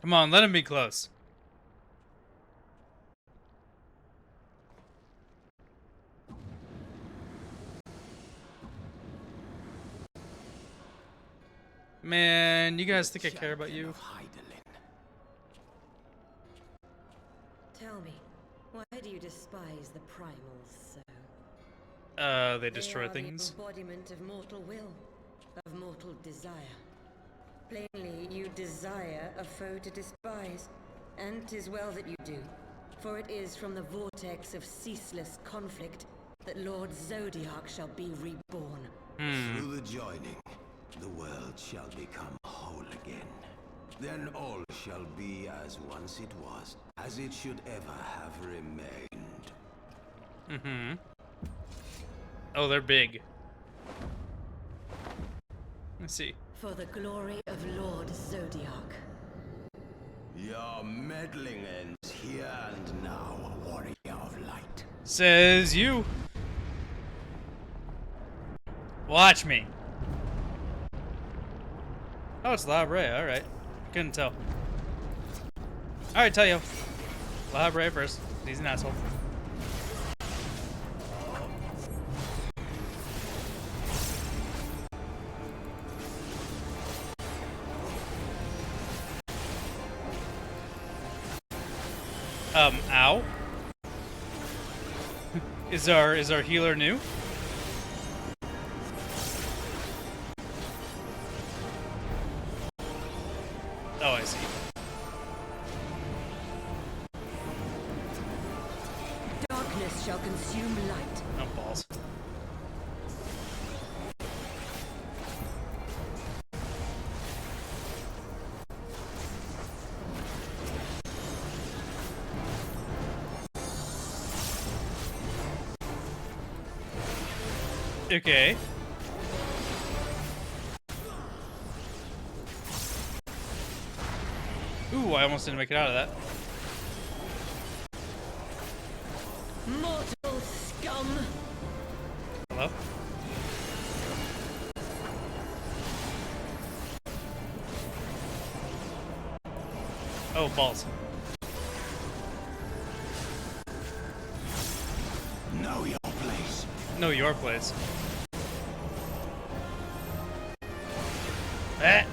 Come on, let him be close. Man, you guys think I care about you? Tell me, why do you despise the primals so? They destroy They are things. the embodiment of mortal will, of mortal desire. Plainly, you desire a foe to despise, and 'tis well that you do, for it is from the vortex of ceaseless conflict that Lord Zodiac shall be reborn. Through the joining, the world shall become whole again. Then all shall be as once it was, as it should ever have remained. Mm-hmm. Oh, they're big. Let's see. For the glory of Lord Zodiac. Your meddling ends here and now, warrior of light. Says you. Watch me. Oh, it's Labre. Alright. Couldn't tell. Alright, tell you. Labre first. He's an asshole. Ow. Is our healer new? Oh, I see. Darkness shall consume light. Oh, balls. Okay. Ooh, I almost didn't make it out of that. Mortal scum! Hello? Oh, balls. Know your place. Know your place. Eh.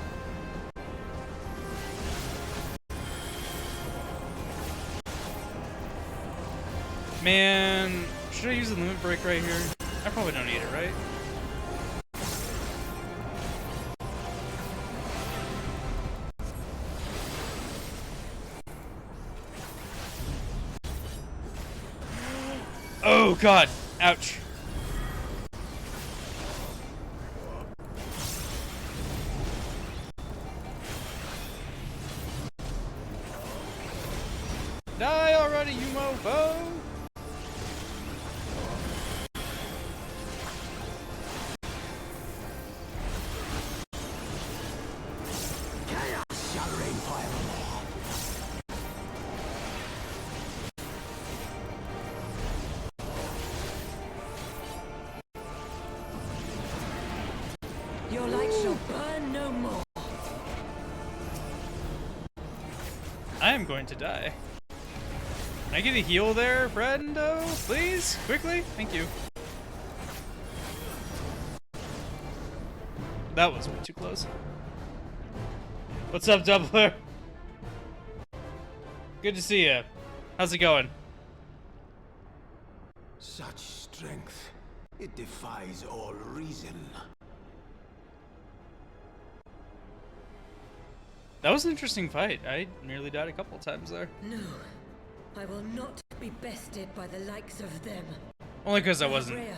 Man, should I use the limit break right here? I probably don't need it, right? Oh god! Ouch. Die already, you mofo! Chaos shall reign forevermore. Your light shall burn no more. I am going to die. Can I get a heal there, friendo? Please? Quickly? Thank you. That was way too close. What's up, Doubler? Good to see you. How's it going? Such strength, it defies all reason. That was an interesting fight. I nearly died a couple times there. No, I will not be bested by the likes of them. Only because I wasn't Rhea,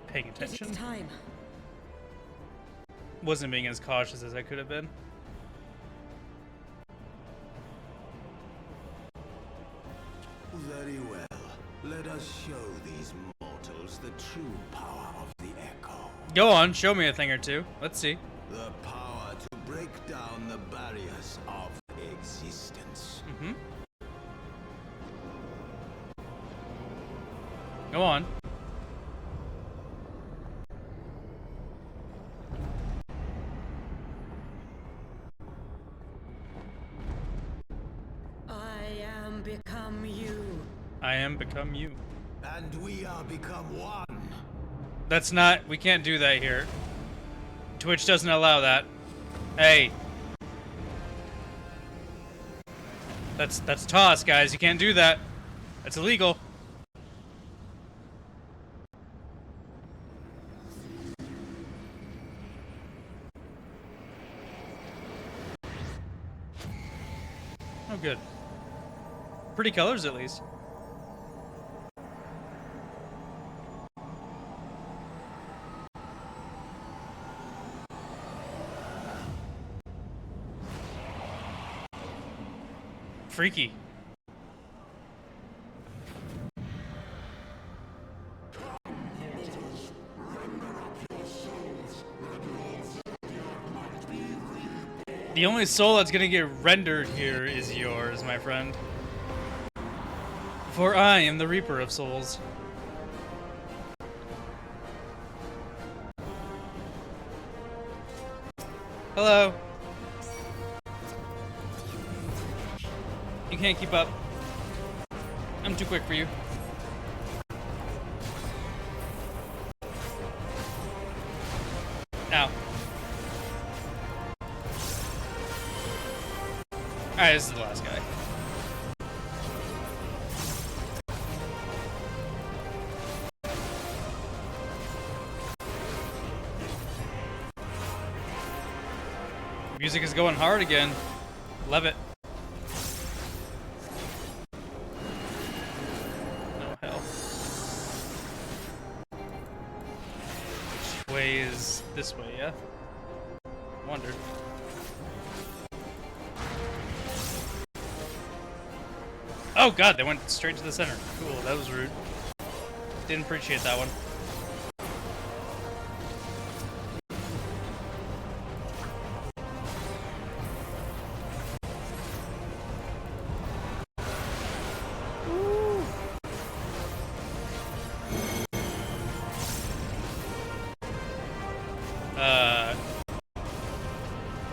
paying it attention. is time. Wasn't being as cautious as I could have been. Very well. Let us show these mortals the true power of the Echo. Go on, show me a thing or two. Let's see. The power to break down the barriers of existence. Mm-hmm. Go on. become you. I am become you. And we are become one. That's not... We can't do that here. Twitch doesn't allow that. Hey. That's toss, guys. You can't do that. That's illegal. Oh, good. Pretty colors, at least. Freaky. The only soul that's gonna get rendered here is yours, my friend. For I am the Reaper of Souls. Hello. You can't keep up. I'm too quick for you. Ow. Alright, this is the last guy. Music is going hard again. Love it. Oh, hell. Which way is this way, yeah? Wondered. Oh god, they went straight to the center. Cool, that was rude. Didn't appreciate that one.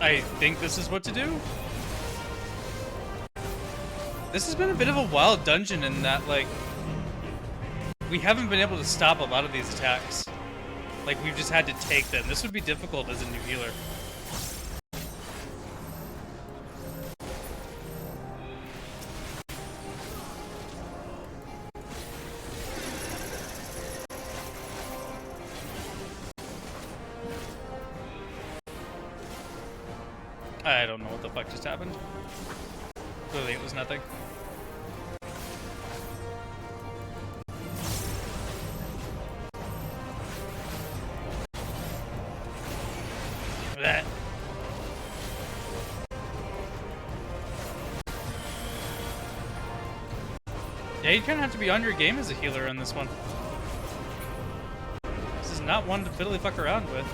I think this is what to do. This has been a bit of a wild dungeon in that, like, we haven't been able to stop a lot of these attacks. Like, we've just had to take them. This would be difficult as a new healer. I don't know what the fuck just happened. Clearly it was nothing. That. Yeah, you kind of have to be on your game as a healer in this one. This is not one to fiddly fuck around with.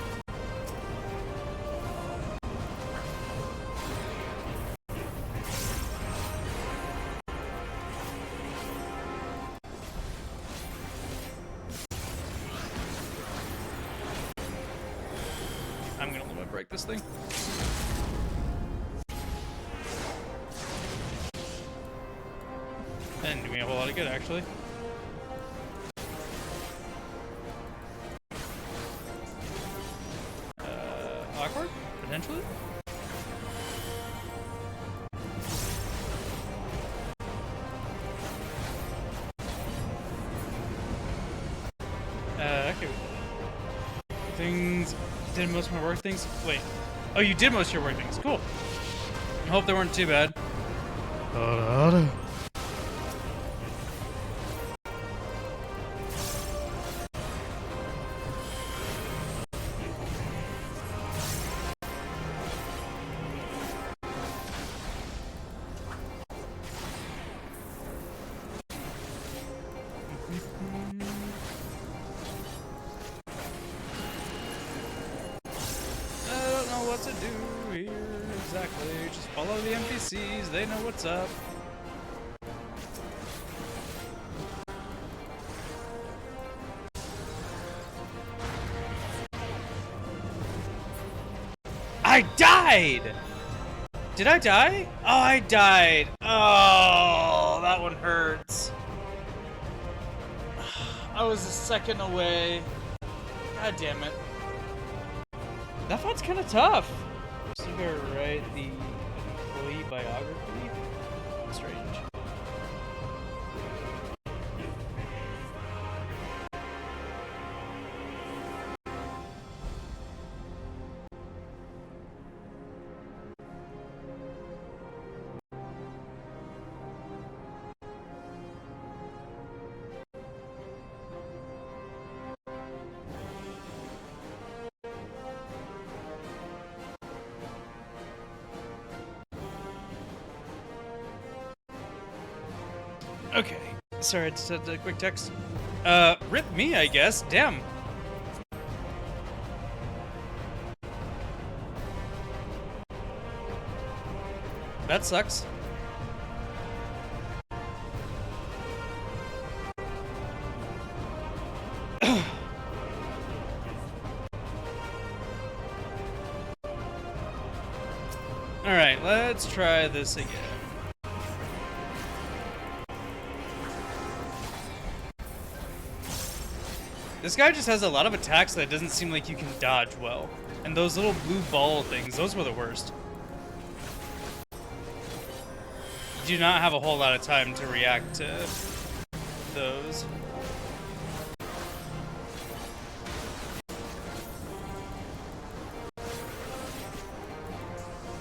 I'm gonna limit break this thing. And do me a whole lot of good, actually. Awkward? Potentially? Okay. Things... Did most of my work things? Wait. Oh, you did most of your work things. Cool. I hope they weren't too bad. What to do here exactly. Just follow the NPCs, they know what's up. I died! Did I die? Oh, I died. Oh, that one hurts. I was a second away. God damn it. That fight's kind of tough. So you gotta write the employee biography? Strange. Okay. Sorry, I just had a quick text. Rip me, I guess. Damn. That sucks. Alright, let's try this again. This guy just has a lot of attacks that doesn't seem like you can dodge well. And those little blue ball things, those were the worst. You do not have a whole lot of time to react to those. I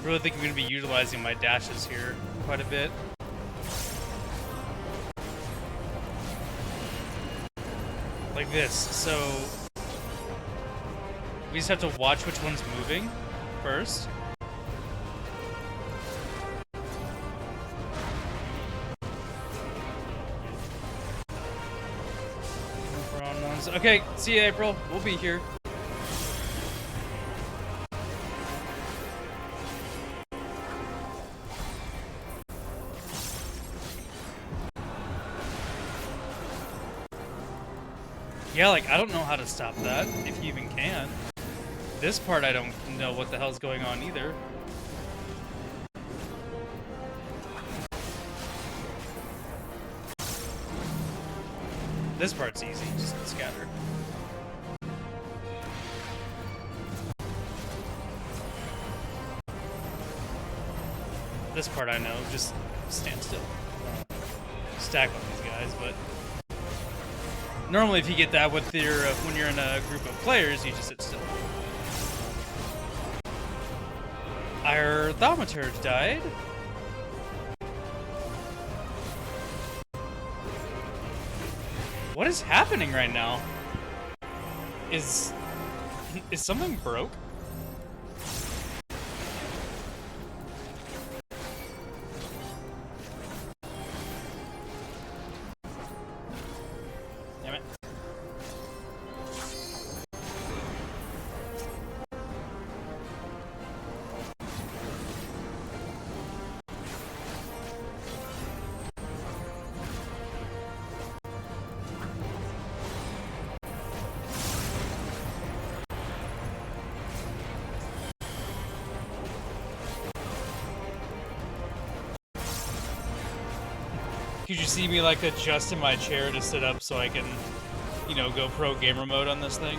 really think I'm going to be utilizing my dashes here quite a bit. Like this, so we just have to watch which one's moving first. Okay, see you, April. We'll be here. Yeah, like, I don't know how to stop that, if you even can. This part, I don't know what the hell's going on either. This part's easy, just scatter. This part I know, just stand still. Stack on these guys, but normally if you get that with your when you're in a group of players, you just sit still. Our thaumaturge died. What is happening right now? Is something broke? Damn it. Could you see me like adjust in my chair to sit up so I can, you know, go pro gamer mode on this thing?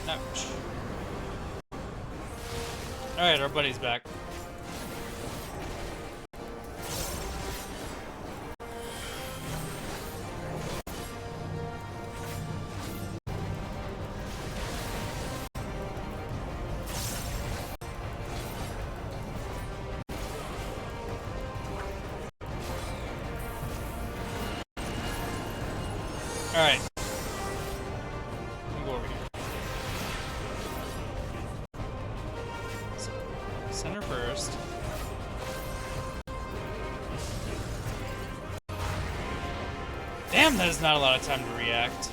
Ouch. Alright, our buddy's back. Alright. Go over here. So, center first. Damn, that is not a lot of time to react.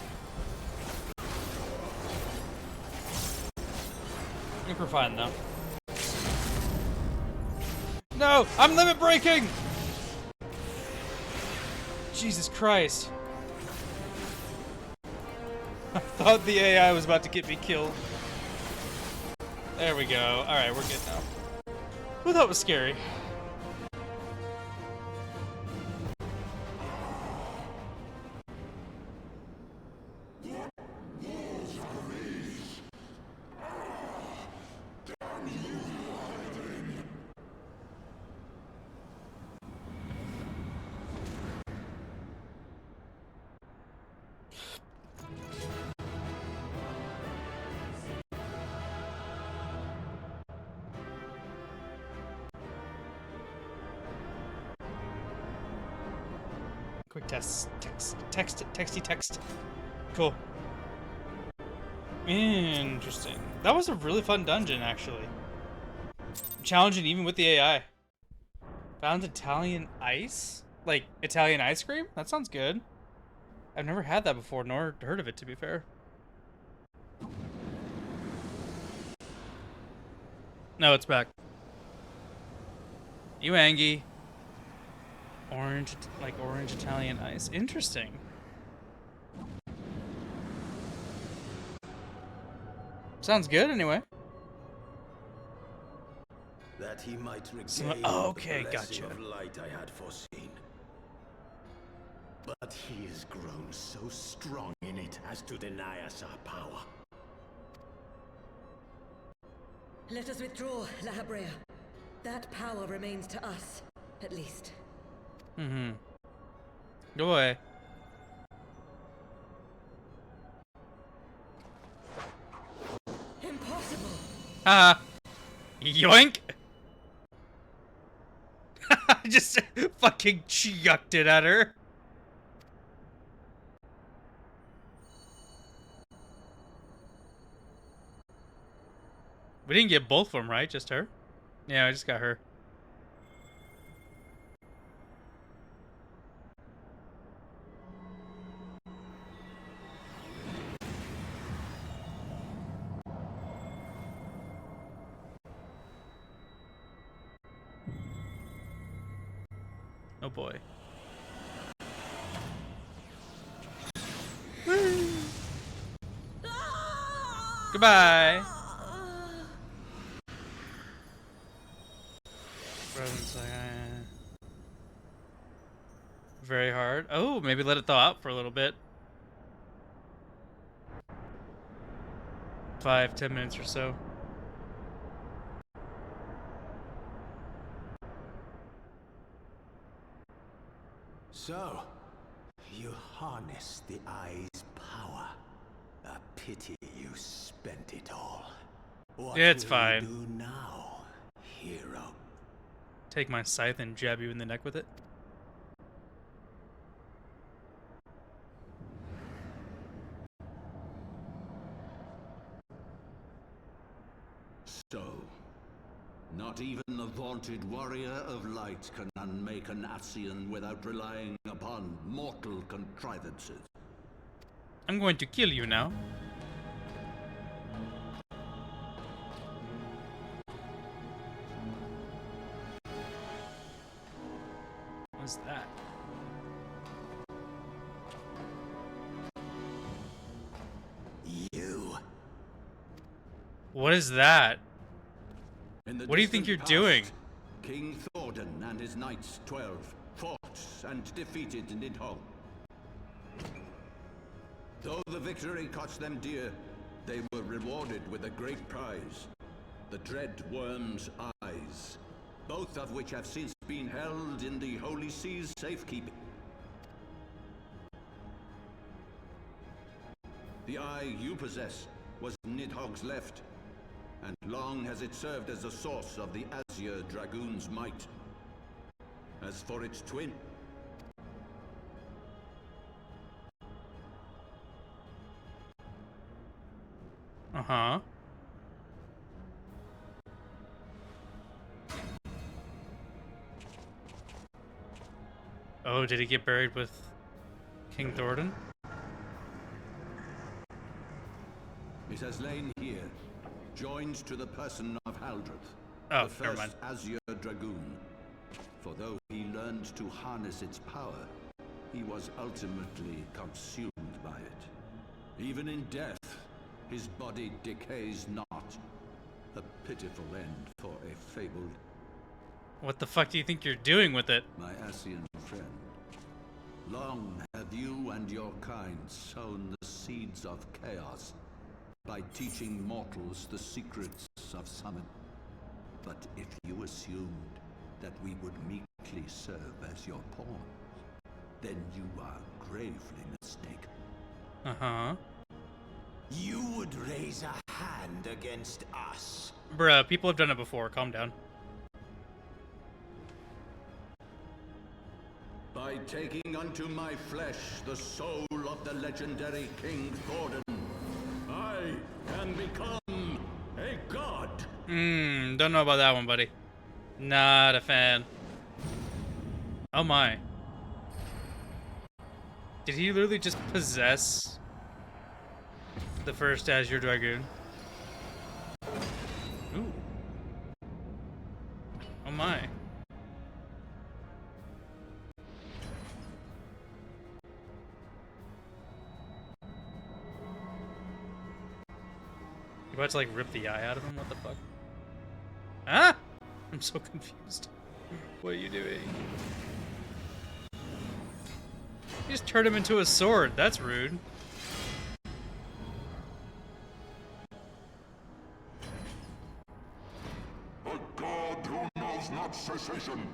We're fine though. No, I'm limit breaking. Jesus Christ. I thought the AI was about to get me killed. There we go. Alright, we're good now. Well, that was scary. Quick texty text. Cool. Interesting. That was a really fun dungeon, actually. Challenging even with the AI. Found Italian ice? Like, Italian ice cream? That sounds good. I've never had that before, nor heard of it, to be fair. No, it's back. Yuangi. Orange, like orange Italian ice. Interesting. Sounds good, anyway. That he might regain okay, the blessing gotcha. of light I had foreseen. But he has grown so strong in it as to deny us our power. Let us withdraw, La Habrea. That power remains to us, at least. Mm-hmm. Go away. Impossible! Ah. Yoink! Just fucking chucked it at her. We didn't get both of them, right? Just her? Yeah, I just got her. Oh boy. Goodbye. Very hard. Oh, maybe let it thaw out for a little bit. 5-10 minutes or so. So, you harnessed the eye's power. A pity you spent it all. What It's will fine. you do now, hero? Take my scythe and jab you in the neck with it. So, not even the vaunted warrior of light can unmake an Ascian without relying upon mortal contrivances. I'm going to kill you now. What's that? You. What is that? In the What do you think distant you're doing? past, King Thordan and his knights 12 fought and defeated Nidhogg. Though the victory cost them dear, they were rewarded with a great prize, the Dread Worm's Eyes, both of which have since been held in the Holy Sea's safekeeping. The eye you possess was Nidhogg's left, and long has it served as a source of the Azure Dragoon's might. As for its twin, Uh-huh. Oh, did he get buried with King Thordan? it has lain here, joined to the person of Haldreth, Oh, the never first mind. Azure Dragoon. For though he learned to harness its power, he was ultimately consumed by it. Even in death, his body decays not. A pitiful end for a fabled... What the fuck do you think you're doing with it? My Ascian friend, long have you and your kind sown the seeds of chaos by teaching mortals the secrets of summon. But if you assumed that we would meekly serve as your pawns, then you are gravely mistaken. Uh-huh. You would raise a hand against us. Bruh, people have done it before. Calm down. By taking unto my flesh the soul of the legendary King Thordan, I can become a god. Don't know about that one, buddy. Not a fan. Oh my. Did he literally just possess the first Azure Dragoon? Ooh. Oh my. You about to like rip the eye out of him? What the fuck? Ah! I'm so confused. What are you doing? You just turned him into a sword. That's rude. A god who knows not cessation,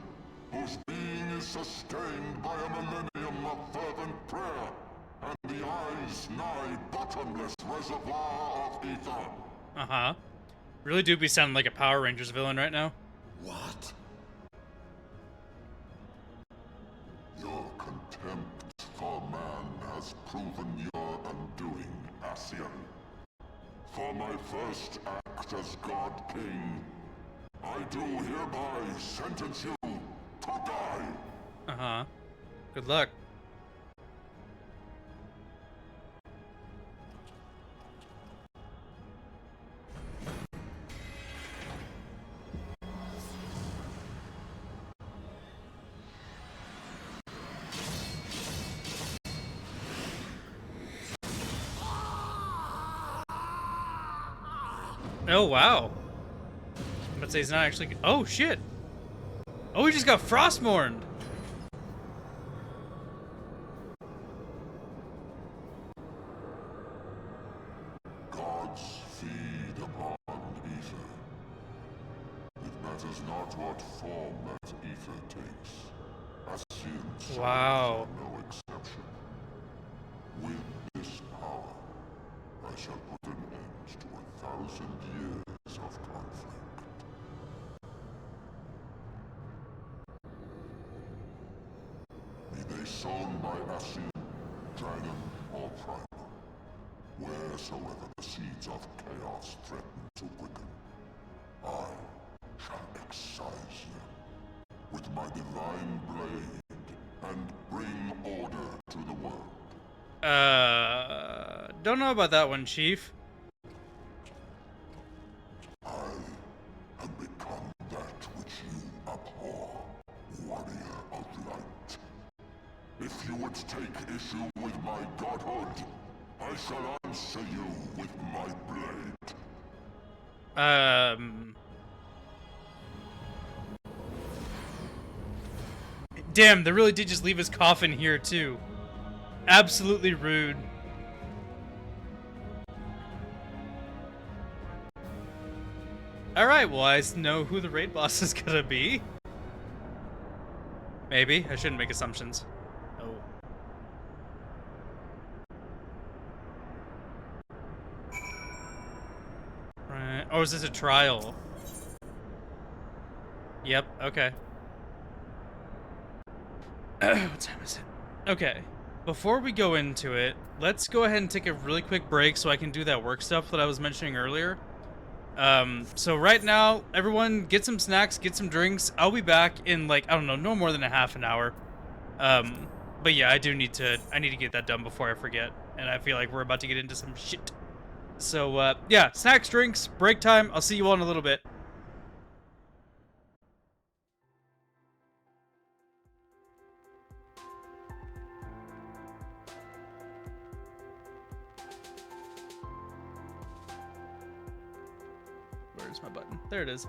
whose being is sustained by a millennium of fervent prayer, and the eyes nigh bottomless reservoir of ether. Uh-huh. Really do be sounding like a Power Rangers villain right now. What? Your contempt for man has proven your undoing, Ascian. For my first act as God King, I do hereby sentence you to die. Uh-huh. Good luck. Oh, wow. But say he's not actually... Oh, shit. Oh, he just got Frostmourned. Gods feed upon ether. It matters not what form that ether takes. Ascians Wow. are no exception. With this power, I shall put an end to 1,000 years of conflict. Be they sown by Ascian, dragon, or primal, wheresoever the seeds of chaos threaten to quicken, I shall excise them with my divine blade and bring order to the world. Don't know about that one, Chief. I have become that which you abhor, warrior of light. If you would take issue with my godhood, I shall answer you with my blade. Damn, they really did just leave his coffin here, too. Absolutely rude. Alright, well, I know who the raid boss is gonna be. Maybe. I shouldn't make assumptions. Oh. Right. Oh, is this a trial? Yep, okay. What time is it? Okay. Before we go into it, let's go ahead and take a really quick break so I can do that work stuff that I was mentioning earlier. So right now, everyone get some snacks, get some drinks. I'll be back in like, I don't know, no more than a half an hour. But yeah, I need to get that done before I forget. And I feel like we're about to get into some shit. So, yeah, snacks, drinks, break time. I'll see you all in a little bit. Where's my button? There it is.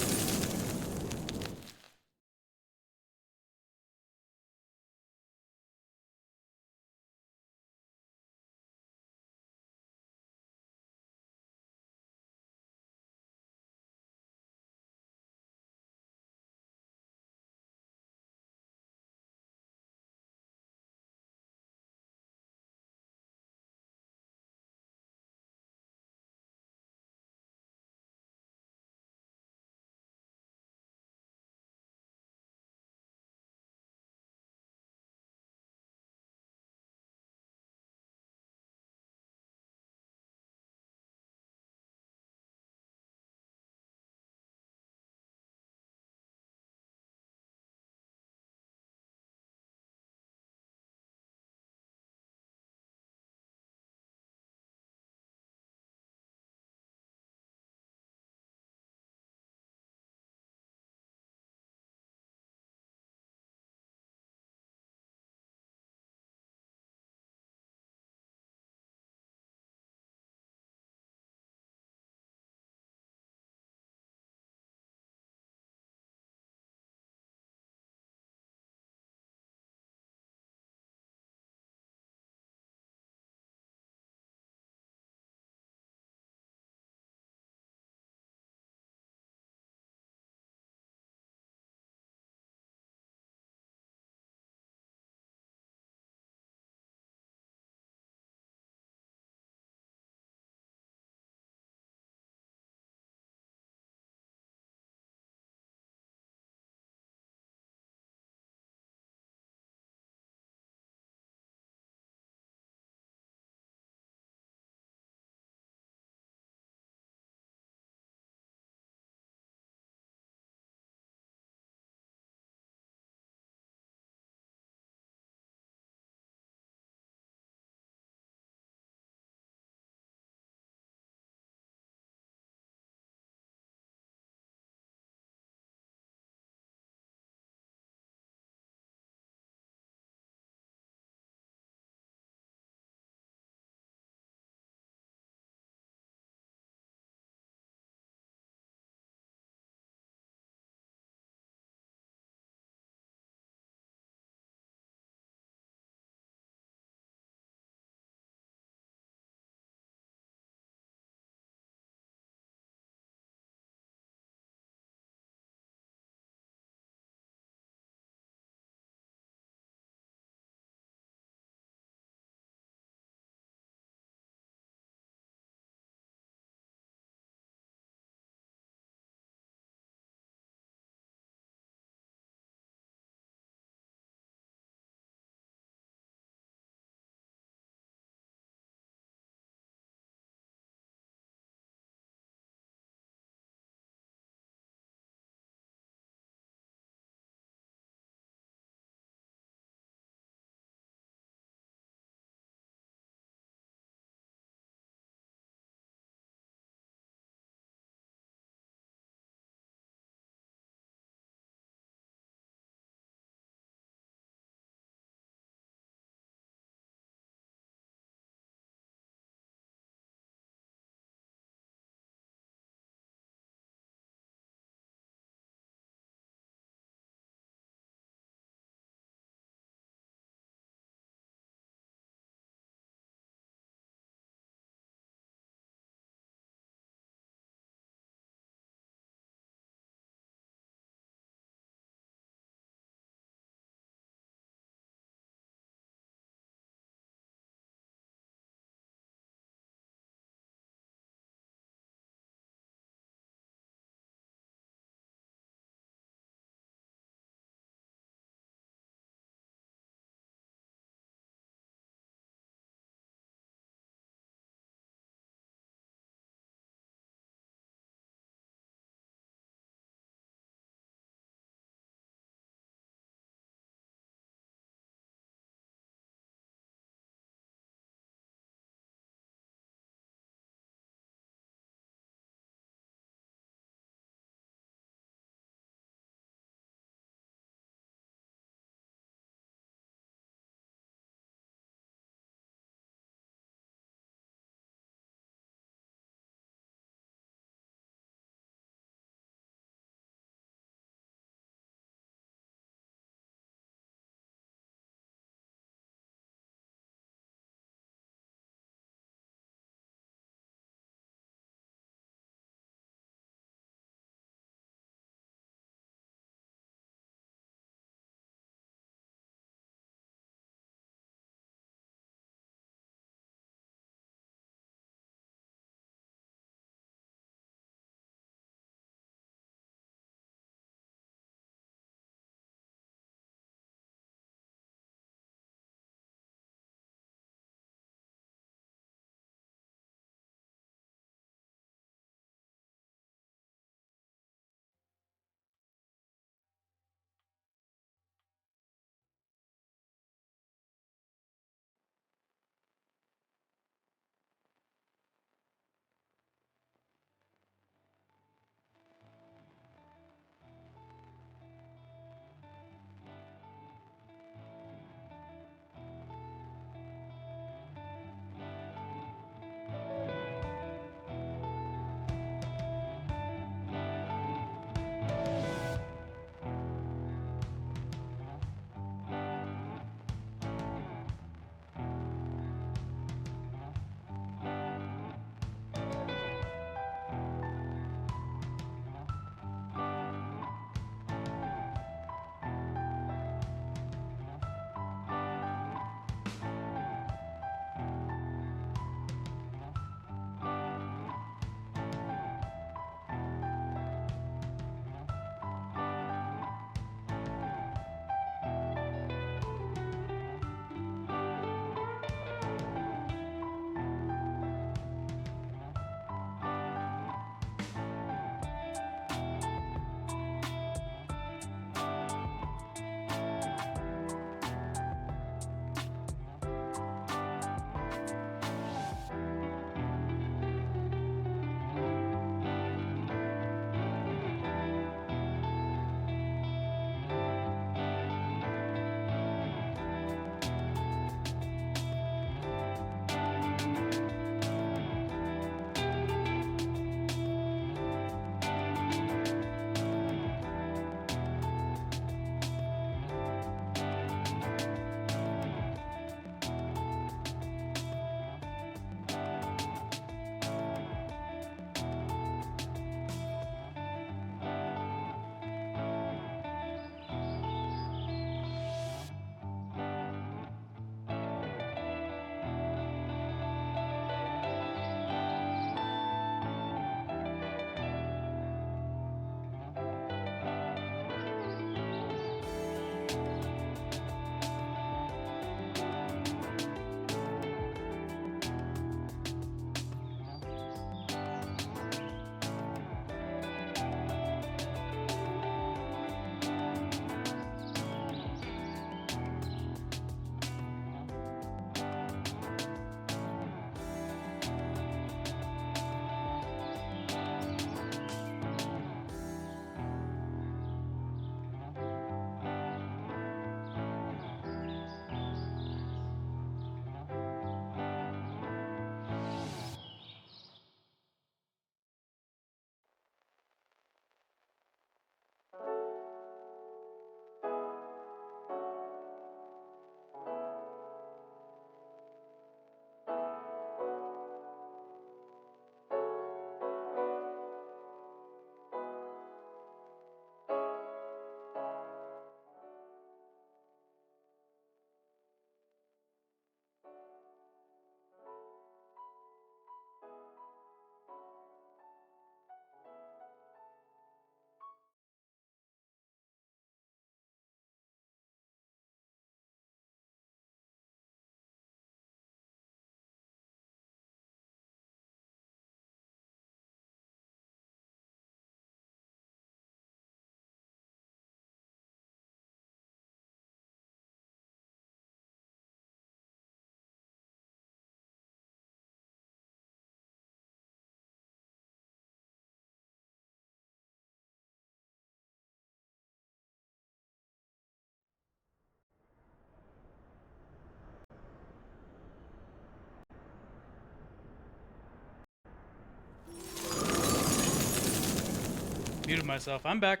myself. I'm back.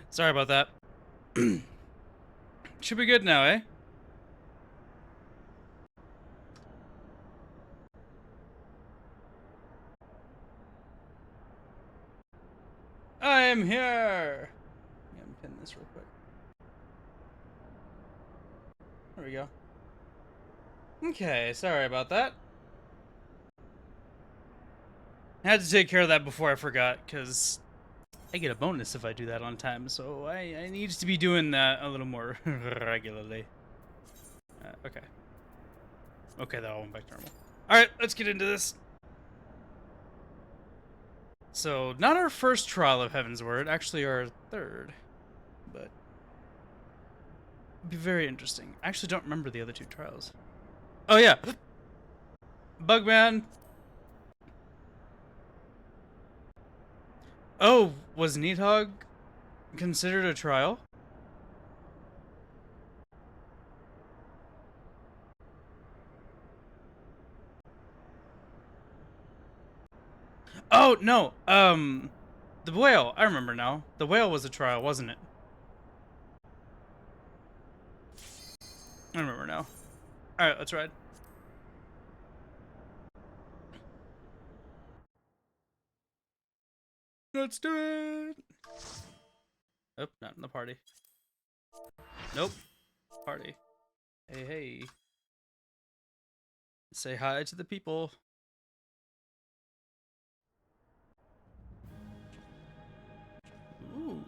Sorry about that. Should be good now, eh? I am here. I'm gonna pin this real quick. There we go. Okay, sorry about that. I had to take care of that before I forgot, because I get a bonus if I do that on time, so I need to be doing that a little more regularly. Okay. Okay, that all went back to normal. Alright, let's get into this. So, not our first trial of Heavensward, actually our third, but it'd be very interesting. I actually don't remember the other two trials. Oh yeah! Bugman! Oh, was Needhog considered a trial? Oh, no, the whale, I remember now. The whale was a trial, wasn't it? I remember now. Alright, let's ride. Let's do it! Oh, not in the party. Nope. Party. Hey, hey. Say hi to the people. Ooh.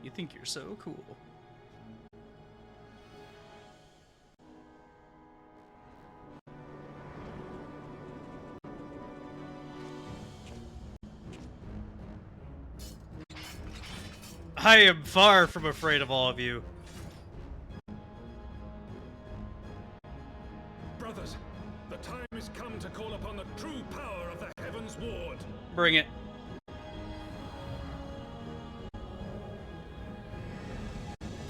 You think you're so cool. I am far from afraid of all of you. Brothers, the time has come to call upon the true power of the Heavensward. Bring it.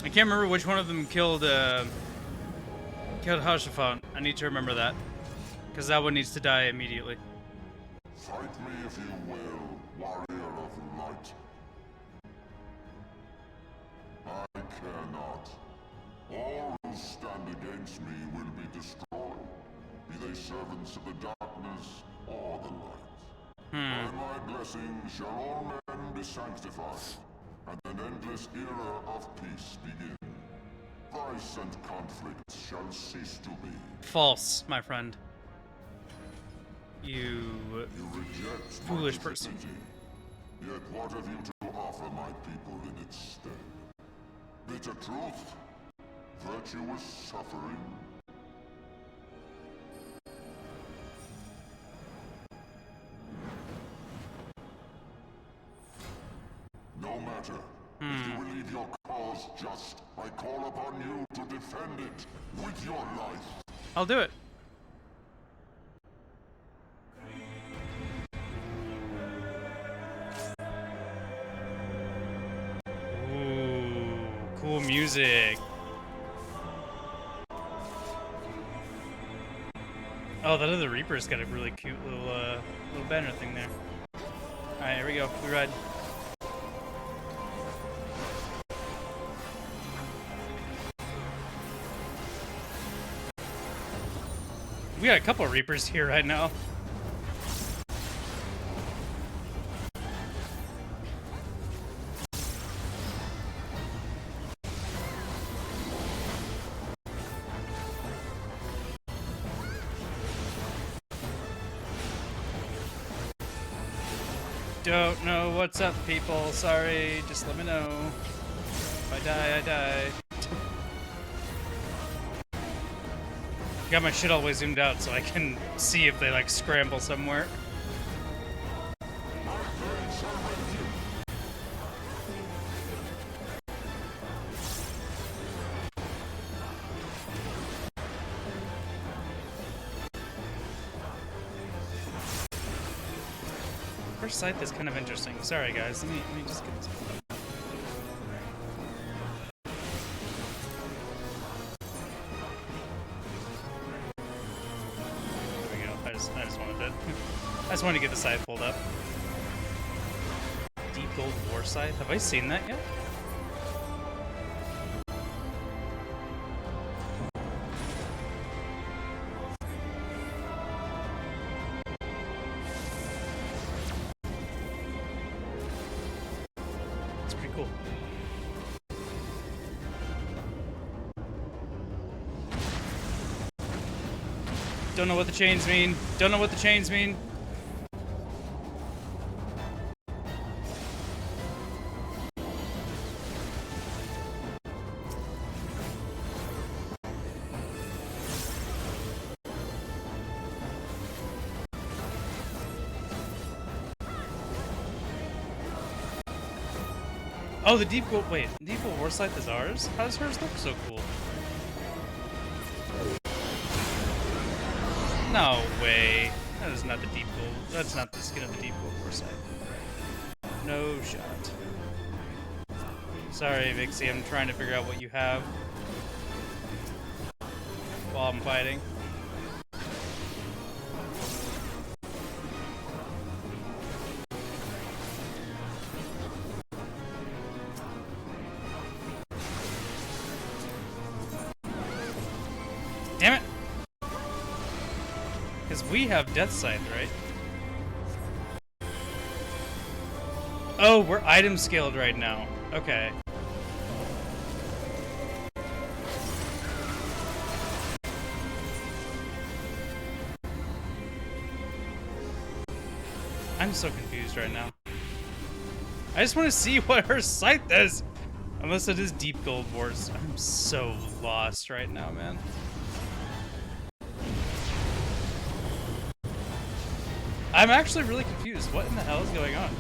I can't remember which one of them killed Hashafant. I need to remember that, because that one needs to die immediately. Fight me if you will, warrior of light. I care not. All who stand against me will be destroyed, be they servants of the darkness or the light. By my blessing shall all men be sanctified, and an endless era of peace begin. Vice and conflict shall cease to be. False, my friend. You reject foolish person. Yet what have you to offer my people in its stead? Bitter truth? Virtuous suffering? No matter. If you believe your cause just, I call upon you to defend it with your life. I'll do it. Ooh, cool music. Oh, that other Reaper's got a really cute little banner thing there. Alright, here we go. We ride. We got a couple of Reapers here right now. Don't know what's up, people. Sorry, just let me know. If I die, I die. Got my shit all the way zoomed out so I can see if they like scramble somewhere. First sight is kind of interesting. Sorry guys, let me just get this. I just wanted to get the side pulled up. Gold War Scythe? Have I seen that yet? It's pretty cool. Don't know what the chains mean. Don't know what the chains mean. Oh, the Deep Gold. Wait, Deep Gold War Scythe is ours? How does hers look so cool? No way. That is not the Deep Gold. That's not the skin of the Deep Gold War Scythe. No shot. Sorry, Vixie. I'm trying to figure out what you have while I'm fighting. Damn it! Because we have Death Scythe, right? Oh, we're item scaled right now. Okay. I'm so confused right now. I just want to see what her scythe is! Unless it is Deep Gold Wars. I'm so lost right now, man. I'm actually really confused. What in the hell is going on?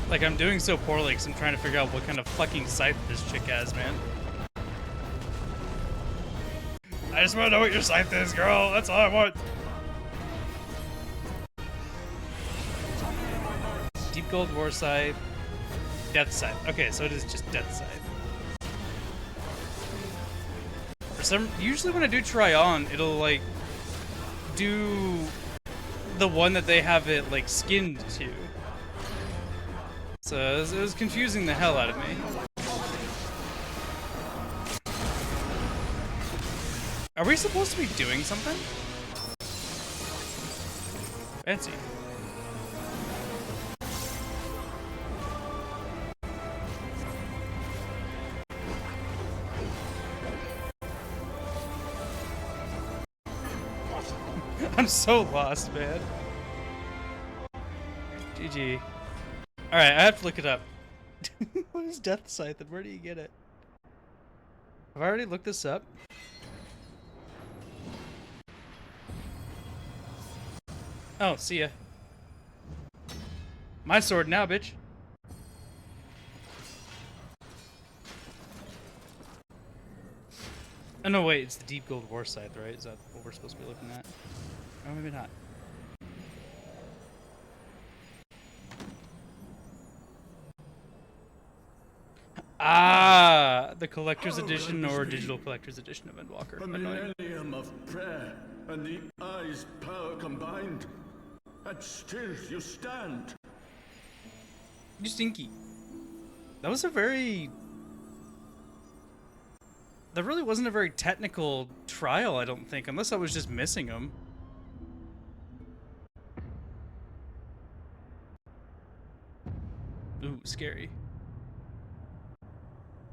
Like, I'm doing so poorly because I'm trying to figure out what kind of fucking scythe this chick has, man. I just want to know what your scythe is, girl. That's all I want. Deep Gold War Scythe. Death Scythe. Okay, so it is just Death Scythe. Usually when I do try on, it'll like do the one that they have it like skinned to. So it was confusing the hell out of me. Are we supposed to be doing something? Fancy. I'm so lost, man. GG. Alright, I have to look it up. What is Death Scythe and where do you get it? Have I already looked this up? Oh, see ya. My sword now, bitch. Oh no, wait, it's the Deep Gold War Scythe, right? Is that what we're supposed to be looking at? Oh, maybe not. Ah, the collector's edition or digital collector's edition of Endwalker. A millennium of prayer and the eye's power combined, and still you stand. You stinky. That was a very... That really wasn't a very technical trial, I don't think, unless I was just missing them. Ooh, scary.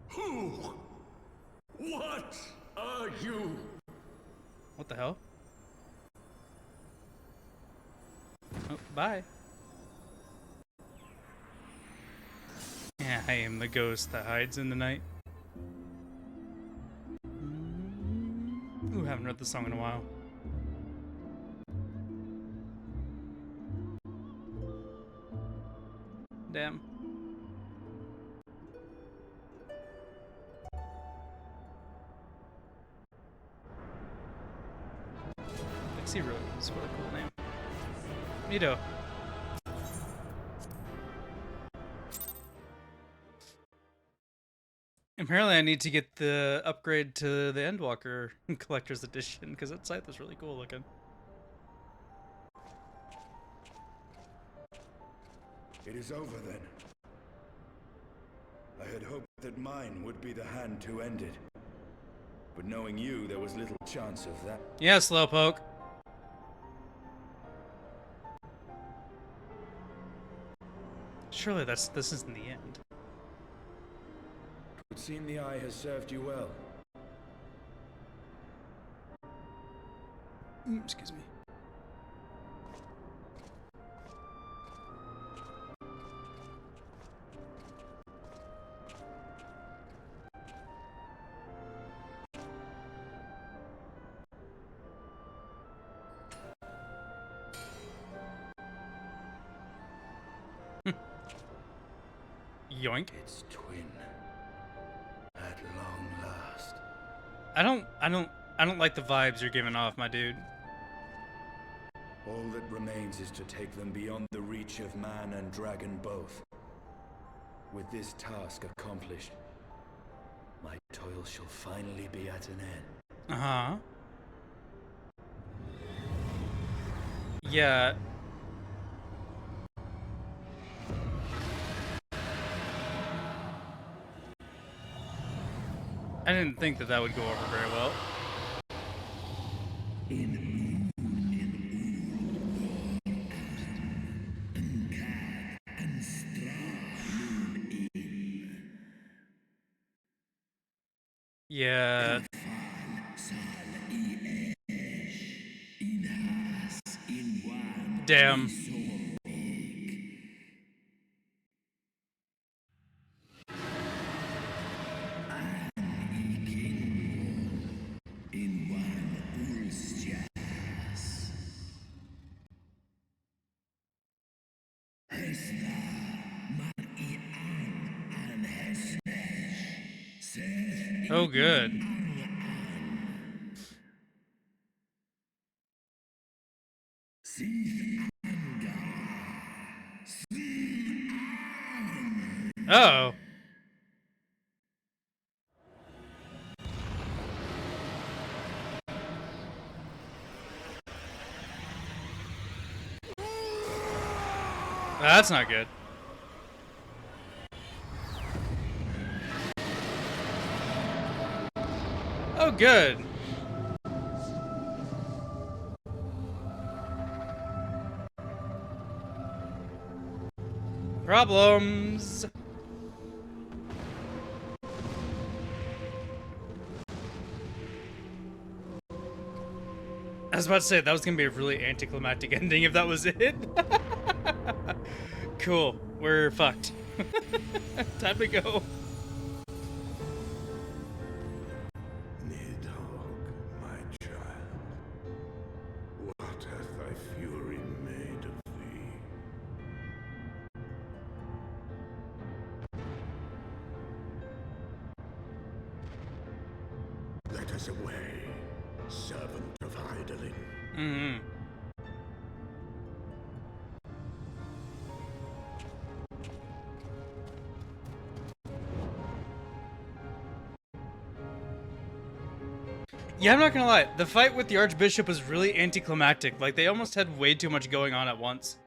Who? What are you? What the hell? Oh, bye. Yeah, I am the ghost that hides in the night. Ooh, haven't heard the song in a while. Damn. Pixie Rose, what a cool name. Neato. Apparently I need to get the upgrade to the Endwalker Collector's Edition, because that scythe was really cool looking. It is over then. I had hoped that mine would be the hand to end it. But knowing you, there was little chance of that. Yeah, Slowpoke. Surely this isn't the end. It would seem the eye has served you well. Excuse me. Yoink. Its twin. At long last. I don't like the vibes you're giving off, my dude. All that remains is to take them beyond the reach of man and dragon both. With this task accomplished, my toil shall finally be at an end. Uh-huh. Yeah. I didn't think that would go over very well. Yeah. Damn. Oh, good. Oh. That's not good. Oh, good. Problems. I was about to say, that was going to be a really anticlimactic ending if that was it. Cool. We're fucked. Time to go. Nidhogg, my child, what hath thy fury made of thee? Let us away, servant of Hydaelyn. Mm-hmm. Yeah, I'm not gonna lie. The fight with the Archbishop was really anticlimactic. Like, they almost had way too much going on at once.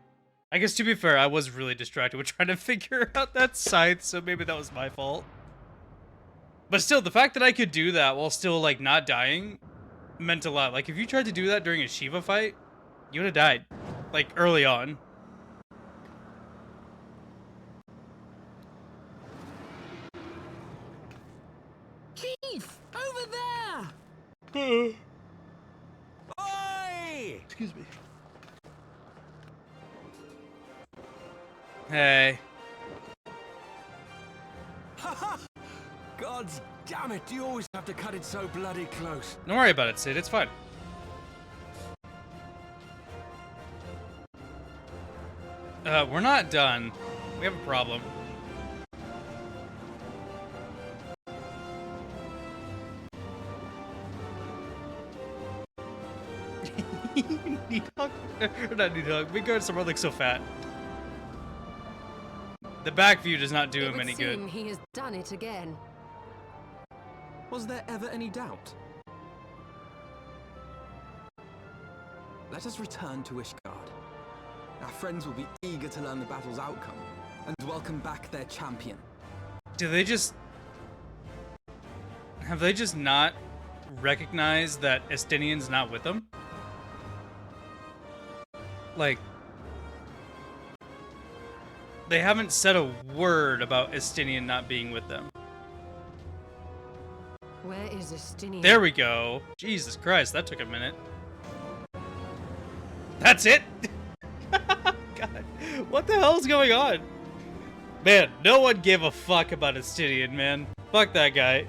I guess, to be fair, I was really distracted with trying to figure out that scythe, so maybe that was my fault. But still, the fact that I could do that while still, like, not dying meant a lot. Like, if you tried to do that during a Shiva fight, you would have died. Like, early on. Chief! Over there! Oi! Excuse me. Hey. God damn it, you always have to cut it so bloody close. Don't worry about it, Sid. It's fine. We're not done. We have a problem. Nidhogg? Not Nidhogg. Midgard's someone looks so fat. The back view does not do him any good. He has done it again. Was there ever any doubt? Let us return to Ishgard. Our friends will be eager to learn the battle's outcome and welcome back their champion. Do they just... Have they just not recognized that Estinian's not with them? Like... They haven't said a word about Estinian not being with them. Where is Estinian? There we go. Jesus Christ, that took a minute. That's it? God, what the hell's going on? Man, no one gave a fuck about Estinian, man. Fuck that guy.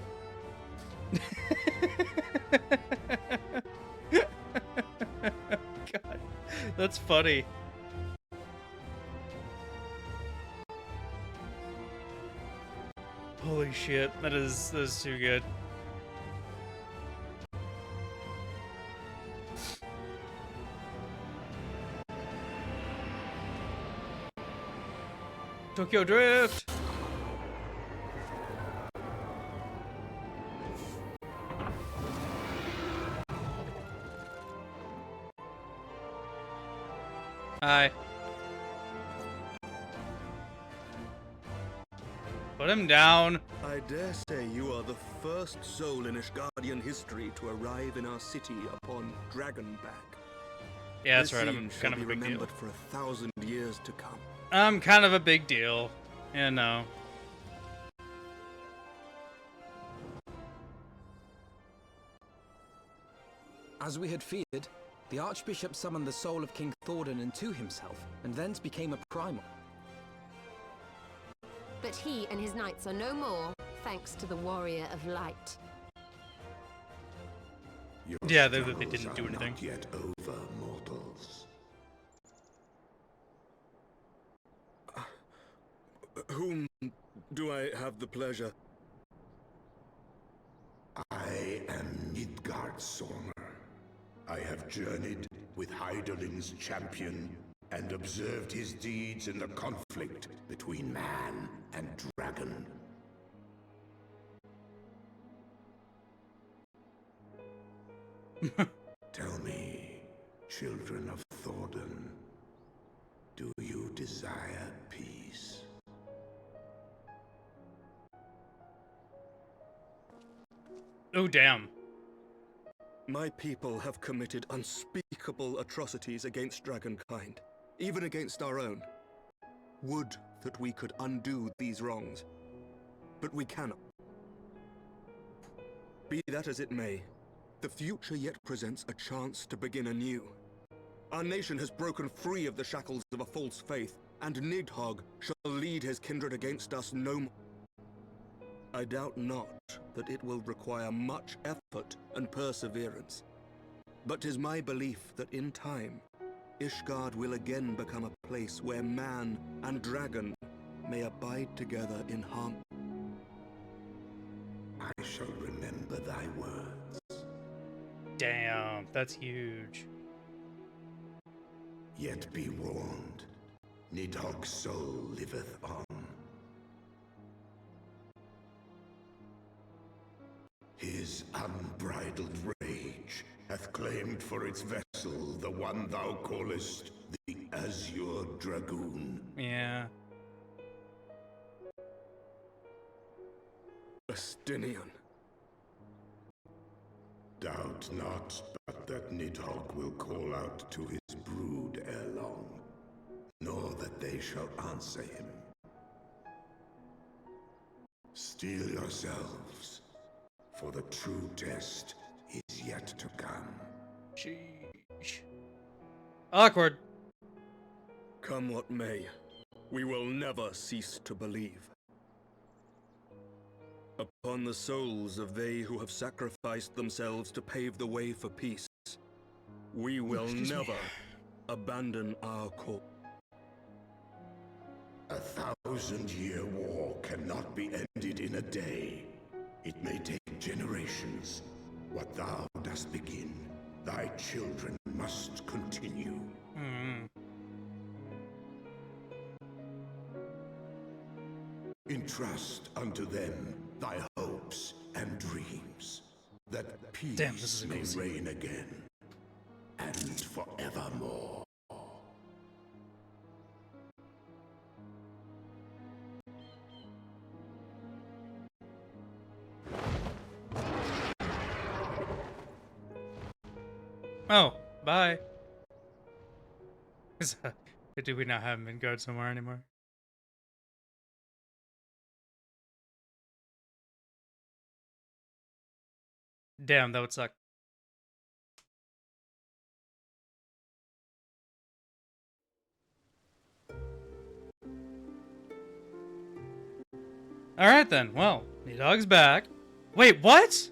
God, that's funny. Holy shit, that is too good. Tokyo Drift! Hi. Put him down. I dare say you are the first soul in Ishgardian history to arrive in our city upon Dragonback. Yeah, that's This right. I'm scene kind of shall a be big deal. remembered for 1,000 years to come. I'm kind of a big deal. Yeah, no. As we had feared, the Archbishop summoned the soul of King Thordan into himself, and thence became a primal. But he and his knights are no more, thanks to the Warrior of Light. Yeah, they didn't do anything. Not yet over, mortals. Whom do I have the pleasure? I am Midgard Sormer. I have journeyed with Hydalin's champion and observed his deeds in the conflict between man and dragon. Tell me, children of Thordan, do you desire peace? Oh, damn. My people have committed unspeakable atrocities against dragonkind, even against our own. Would that we could undo these wrongs, but we cannot. Be that as it may, the future yet presents a chance to begin anew. Our nation has broken free of the shackles of a false faith, and Nidhogg shall lead his kindred against us no more. I doubt not that it will require much effort and perseverance. But 'tis my belief that in time, Ishgard will again become a place where man and dragon may abide together in harmony. I shall remember thy words. Damn, that's huge. Yet be warned, Nidhogg's soul liveth on. His unbridled rage hath claimed for its vessel the one thou callest the Azure Dragoon. Yeah. Estinian. Doubt not but that Nidhogg will call out to his brood ere long, nor that they shall answer him. Steel yourselves, for the true test is yet to come. Sheesh. Awkward. Come what may, we will never cease to believe. Upon the souls of they who have sacrificed themselves to pave the way for peace, we will never abandon our cause. 1,000-year war cannot be ended in a day. It may take generations. What thou dost begin, thy children must continue. Entrust unto them thy hopes and dreams, that peace may reign again, and forevermore. Oh, bye. Do we not have him in guard somewhere anymore? Damn, that would suck. Alright then, well, Nidog's back. Wait, what?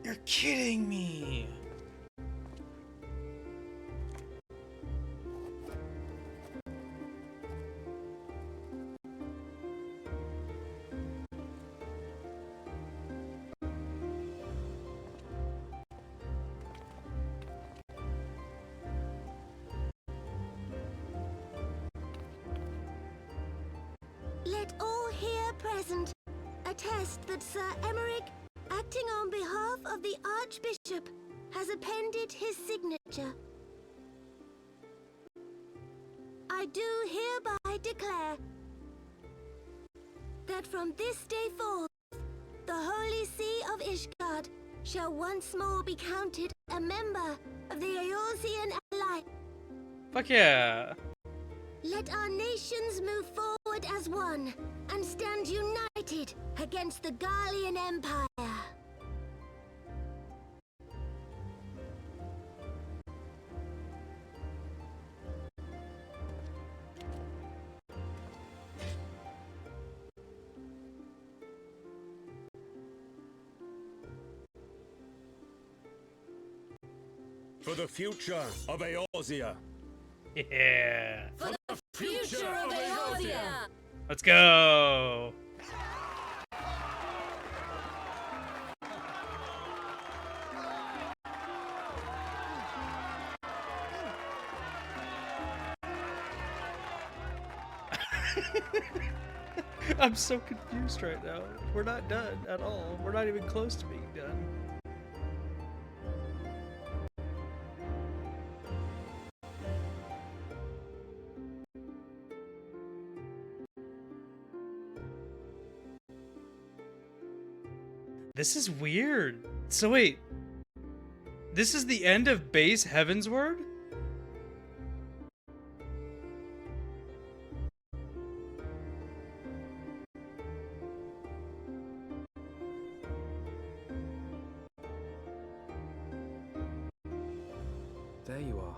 You're kidding me. Let all here present attest that Sir Emmerich, acting on behalf of the Archbishop, has appended his signature. I do hereby declare that from this day forth, the Holy See of Ishgard shall once more be counted a member of the Eorzean Alliance. Fuck yeah. Let our nations move forward as one and stand united against the Garlean Empire. For the future of Eorzea. Yeah. For the future of Eorzea! Let's go. I'm so confused right now. We're not done at all. We're not even close to being done. This is weird. So wait, this is the end of base Heavensward? There you are.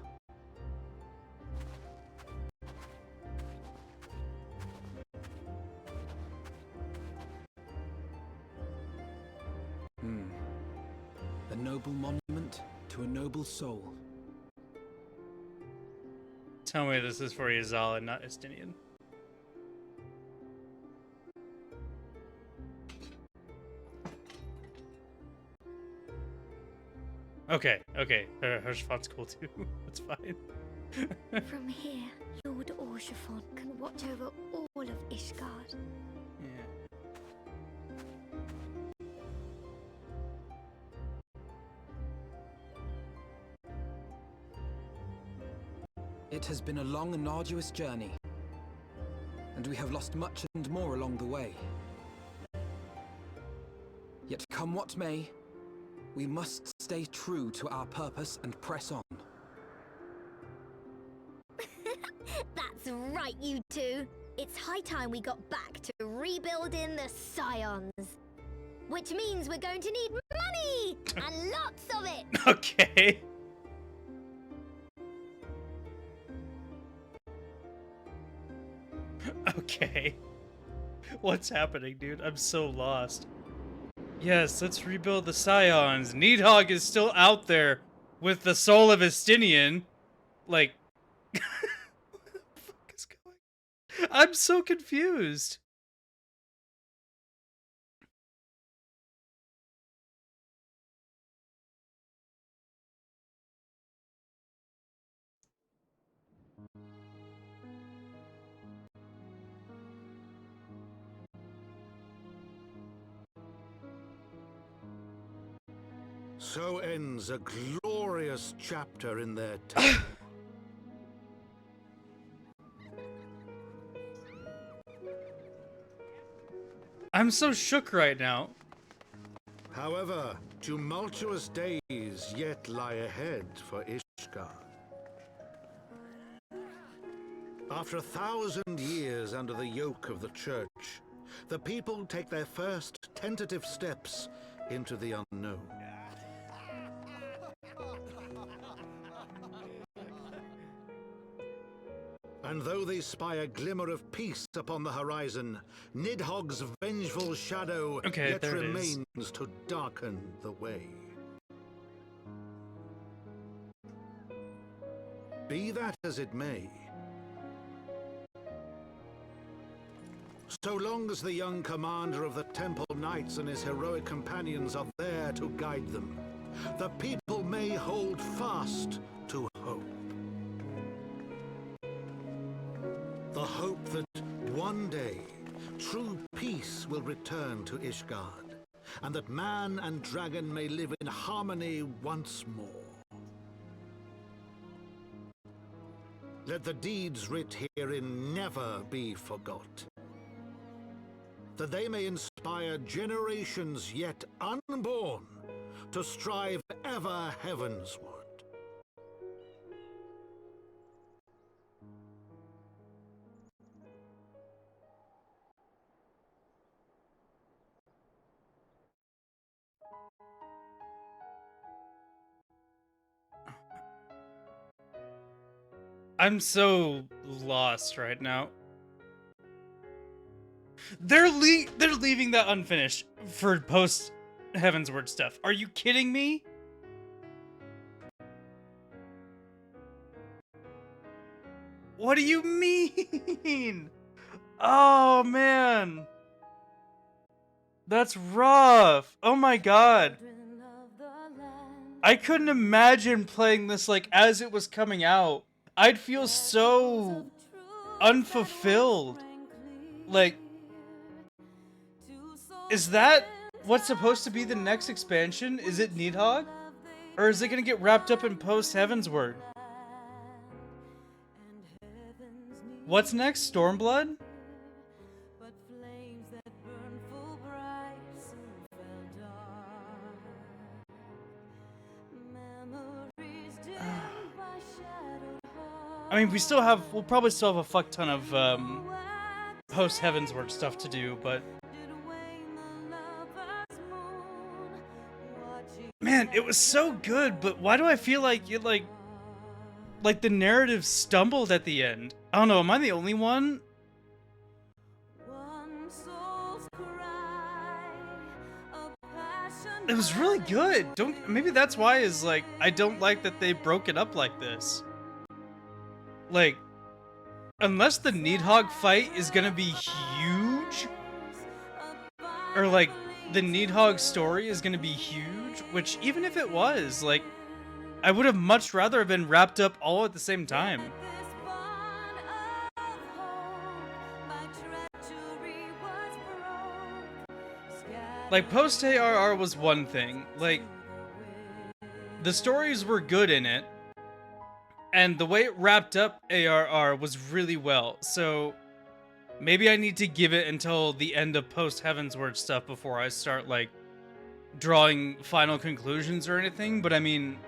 A noble monument to a noble soul. Tell me this is for Yazala, not Estinian. Okay, okay. Her font's cool too. That's fine. From here, Lord Orshafon can watch over all of Ishgard. Yeah. It has been a long and arduous journey, and we have lost much and more along the way. Yet come what may, we must stay true to our purpose and press on. That's right, you two. It's high time we got back to rebuilding the Scions. Which means we're going to need money! And lots of it! Okay. Okay. What's happening, dude? I'm so lost. Yes, let's rebuild the Scions. Needhog is still out there with the soul of Estinian. Like, what the fuck is going on? I'm so confused. So ends a glorious chapter in their tale. I'm so shook right now. However, tumultuous days yet lie ahead for Ishgard. After 1,000 years under the yoke of the Church, the people take their first tentative steps into the unknown. And though they spy a glimmer of peace upon the horizon, Nidhogg's vengeful shadow yet remains to darken the way. Be that as it may, so long as the young commander of the Temple Knights and his heroic companions are there to guide them, the people may hold fast to hope. The hope that one day true peace will return to Ishgard, and that man and dragon may live in harmony once more. Let the deeds writ herein never be forgot, that they may inspire generations yet unborn to strive ever heavensward. I'm so lost right now. They're leaving that unfinished for post Heavensward stuff. Are you kidding me? What do you mean? Oh man. That's rough. Oh my god. I couldn't imagine playing this like as it was coming out. I'd feel so unfulfilled. Like, is that what's supposed to be the next expansion? Is it Nidhogg? Or is it gonna get wrapped up in post Heavensward? What's next? Stormblood? I mean, we'll probably still have a fuck ton of post Heavensward stuff to do, but man, it was so good. But why do I feel like it like the narrative stumbled at the end? I don't know. Am I the only one? It was really good. Maybe that's why is like I don't like that they broke it up like this. Like, unless the Nidhogg fight is gonna be huge, or like the Nidhogg story is gonna be huge, which even if it was, like, I would have much rather have been wrapped up all at the same time. Like, post ARR was one thing, like, the stories were good in it, and the way it wrapped up ARR was really well, so maybe I need to give it until the end of post Heavensward stuff before I start, like, drawing final conclusions or anything, but I mean,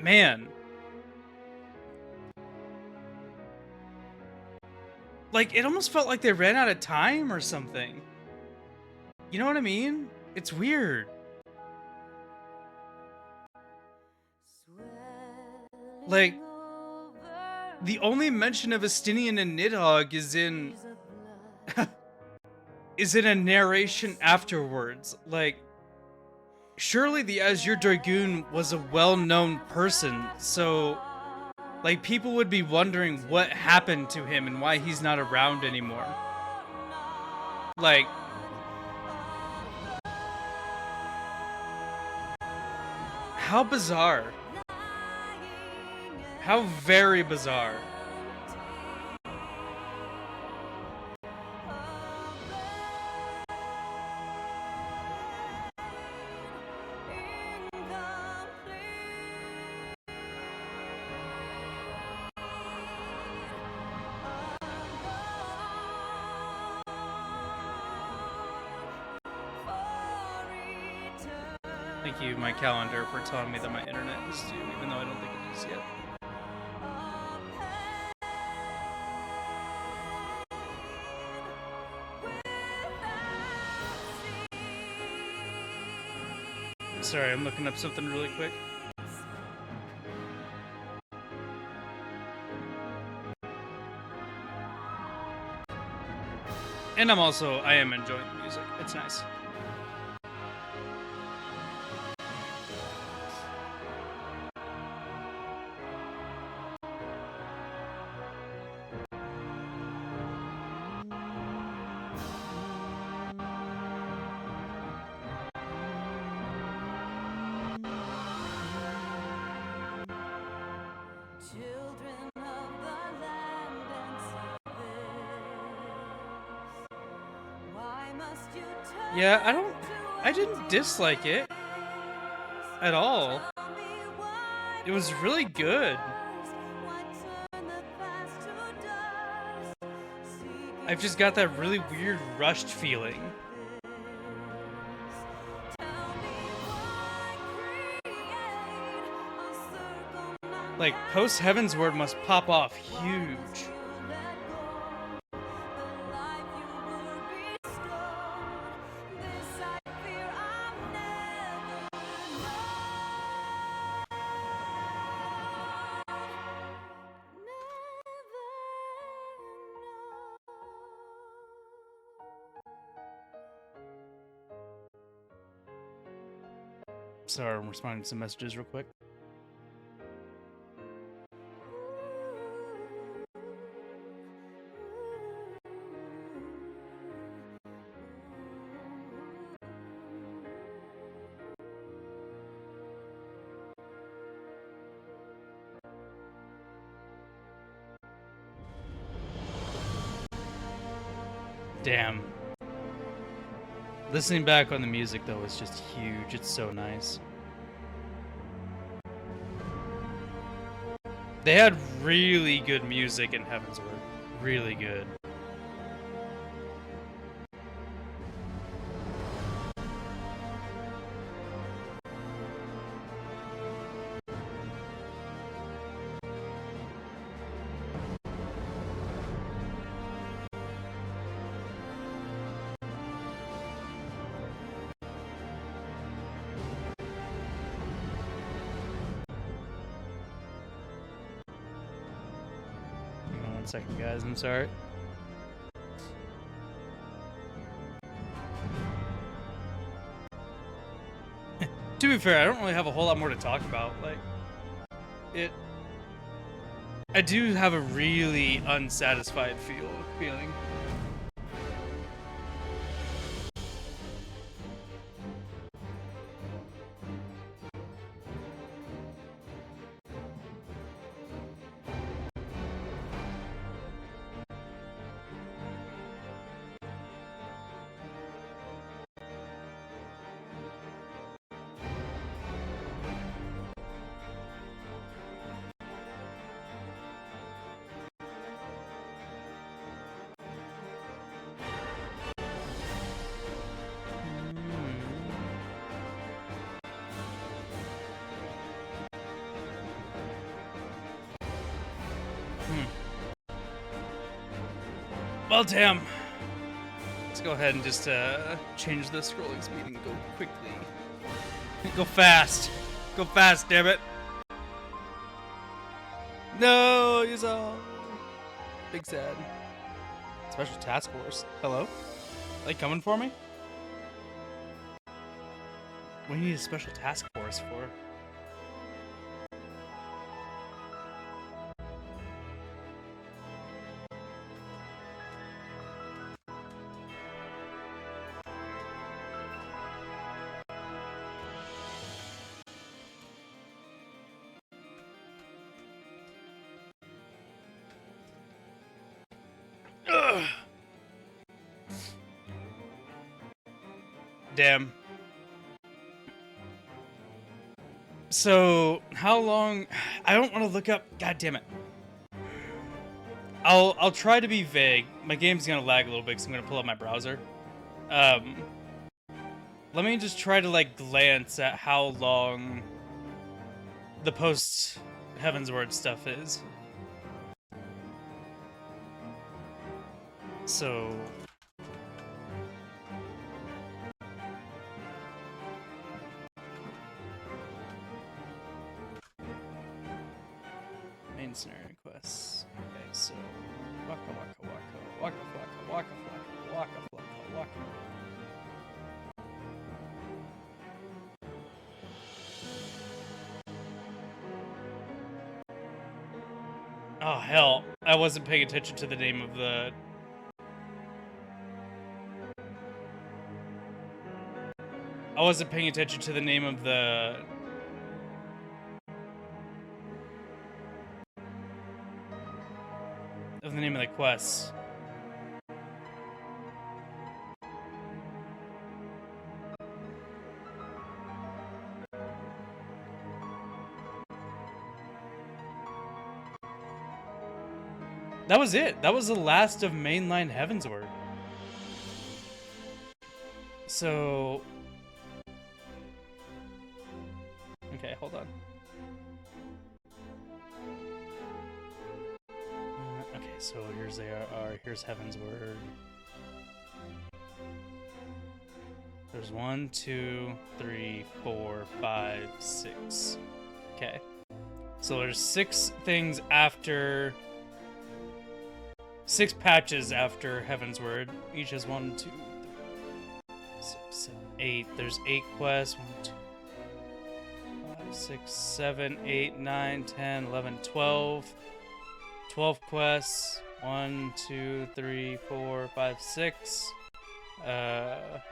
man. Like, it almost felt like they ran out of time or something. You know what I mean? It's weird. Like, the only mention of Estinian and Nidhogg is in a narration afterwards. Like, surely the Azure Dragoon was a well-known person, so like people would be wondering what happened to him and why he's not around anymore. Like, how bizarre. How very bizarre. Thank you, my calendar, for telling me that my internet is due, even though I don't think it is yet. Sorry, I'm looking up something really quick. And I am enjoying the music. It's nice. Yeah, I didn't dislike it at all. It was really good. I've just got that really weird rushed feeling. Like, post Heavensward must pop off huge. Sorry, I'm responding to some messages real quick. Damn. Listening back on the music, though, is just huge. It's so nice. They had really good music in Heavensward. Really good. Second, guys, I'm sorry. To be fair, I don't really have a whole lot more to talk about. Like, I do have a really unsatisfied feeling. Well, damn. Let's go ahead and just change the scrolling speed and go quickly. Go fast. Go fast, damn it. No, he's all big sad. Special task force. Hello? Are they coming for me? What do you need a special task force for? Ugh. Damn. So, how long? I don't want to look up. God damn it. I'll try to be vague. My game's gonna lag a little bit because I'm gonna pull up my browser. let me just try to like glance at how long the post Heavensward stuff is. So main scenario quests. Okay, so waka waka waka waka waka waka waka waka waka waka. Oh hell, I wasn't paying attention to the name of the name of the quests. That was it. That was the last of mainline Heavensward. So okay, hold on. Okay, so here's here's Heavensward. There's 1, 2, 3, 4, 5, 6. Okay. So there's 6 things after 6 patches after Heavensward. Each has 1, 2, 3, 6, 7, 8. There's 8 quests. 1, 2, 5, 6, 7, 8, 9, 10, 11, 12. 12 quests. 1, 2, 3, 4, 5, 6. A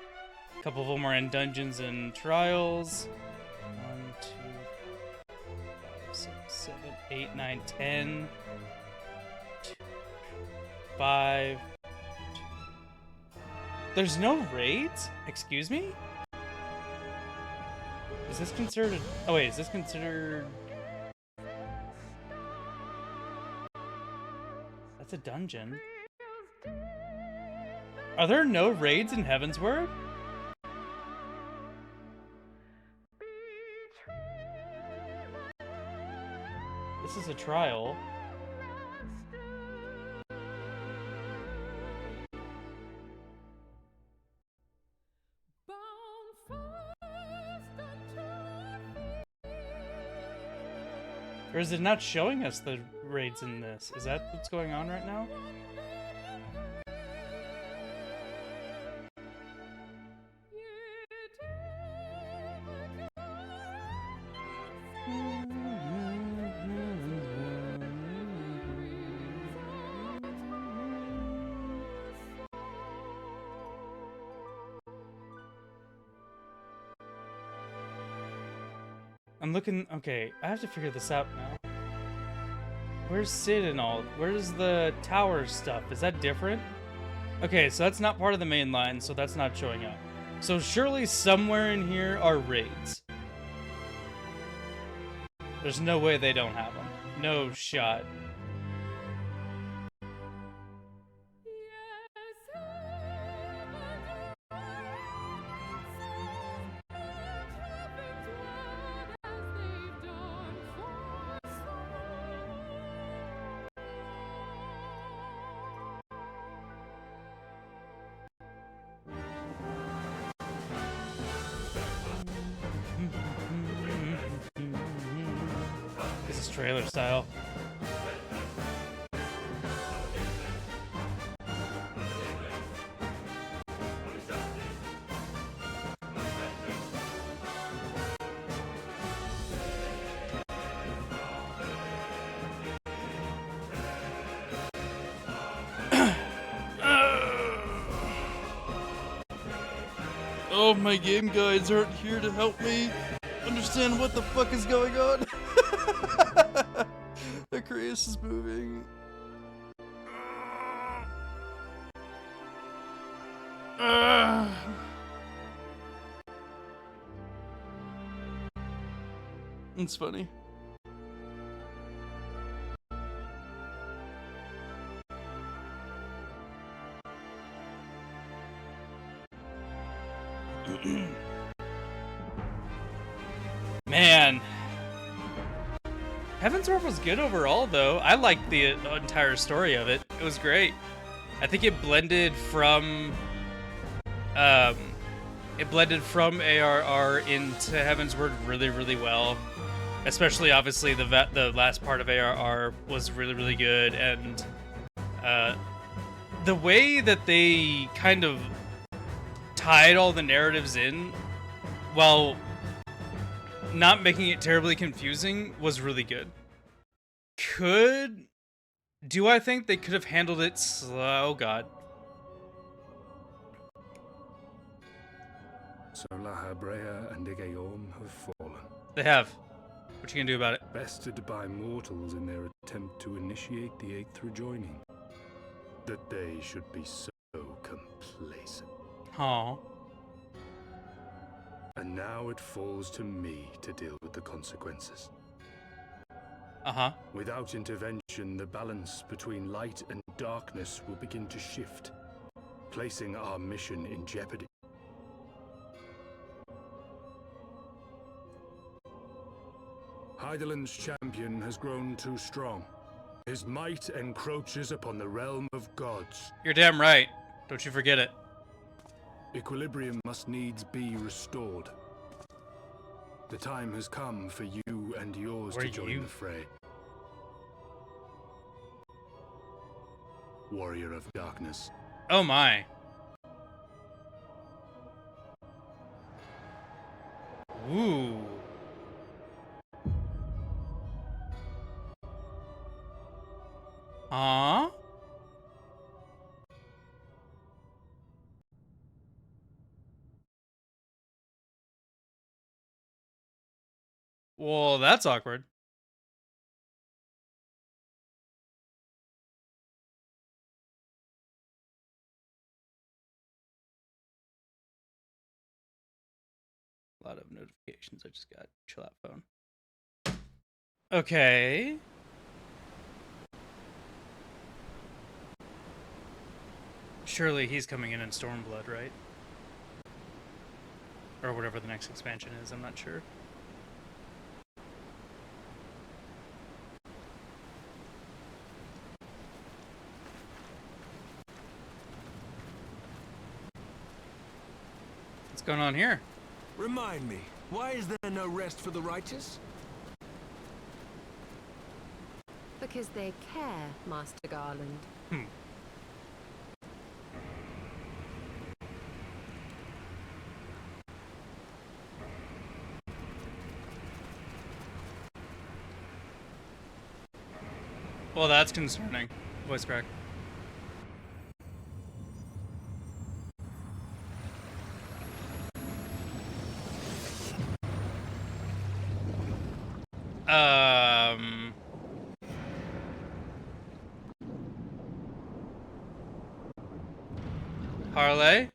couple of them are in dungeons and trials. 1, 2, 5, 6, 7, 8, 9, 10. 5. There's no raids? Excuse me? Is this considered... Oh wait, is this considered... That's a dungeon. Are there no raids in Heavensward? This is a trial. Or is it not showing us the raids in this? Is that what's going on right now? I'm looking... Okay, I have to figure this out now. Where's Sid and all? Where's the tower stuff? Is that different? Okay, so that's not part of the main line, so that's not showing up. So surely somewhere in here are raids. There's no way they don't have them. No shot. This is trailer style. Oh, my game guides aren't here to help me understand what the fuck is going on. The Creus is moving. It's funny. Heavensward was good overall, though. I liked the entire story of it. It was great. I think it blended from ARR into Heavensward really, really well. Especially, obviously, the last part of ARR was really, really good, and the way that they kind of tied all the narratives in, while not making it terribly confusing, was really good. Do I think they could have handled it slow? Oh god. So Lahabrea and Igaeorm have fallen. They have. What you gonna do about it? Bested by mortals in their attempt to initiate the Eighth rejoining. That they should be so complacent. Aww. And now it falls to me to deal with the consequences. Uh-huh. Without intervention, the balance between light and darkness will begin to shift, placing our mission in jeopardy. Hydaelyn's champion has grown too strong. His might encroaches upon the realm of gods. You're damn right. Don't you forget it. Equilibrium must needs be restored. The time has come for you and yours to join the fray. Warrior of Darkness. Oh my. Ooh. Huh? Well, that's awkward. A lot of notifications I just got. Chill out, phone. Okay. Surely he's coming in Stormblood, right? Or whatever the next expansion is, I'm not sure. What's going on here? Remind me, why is there no rest for the righteous? Because they care, Master Garland. Well, that's concerning. Voice crack. Parlay?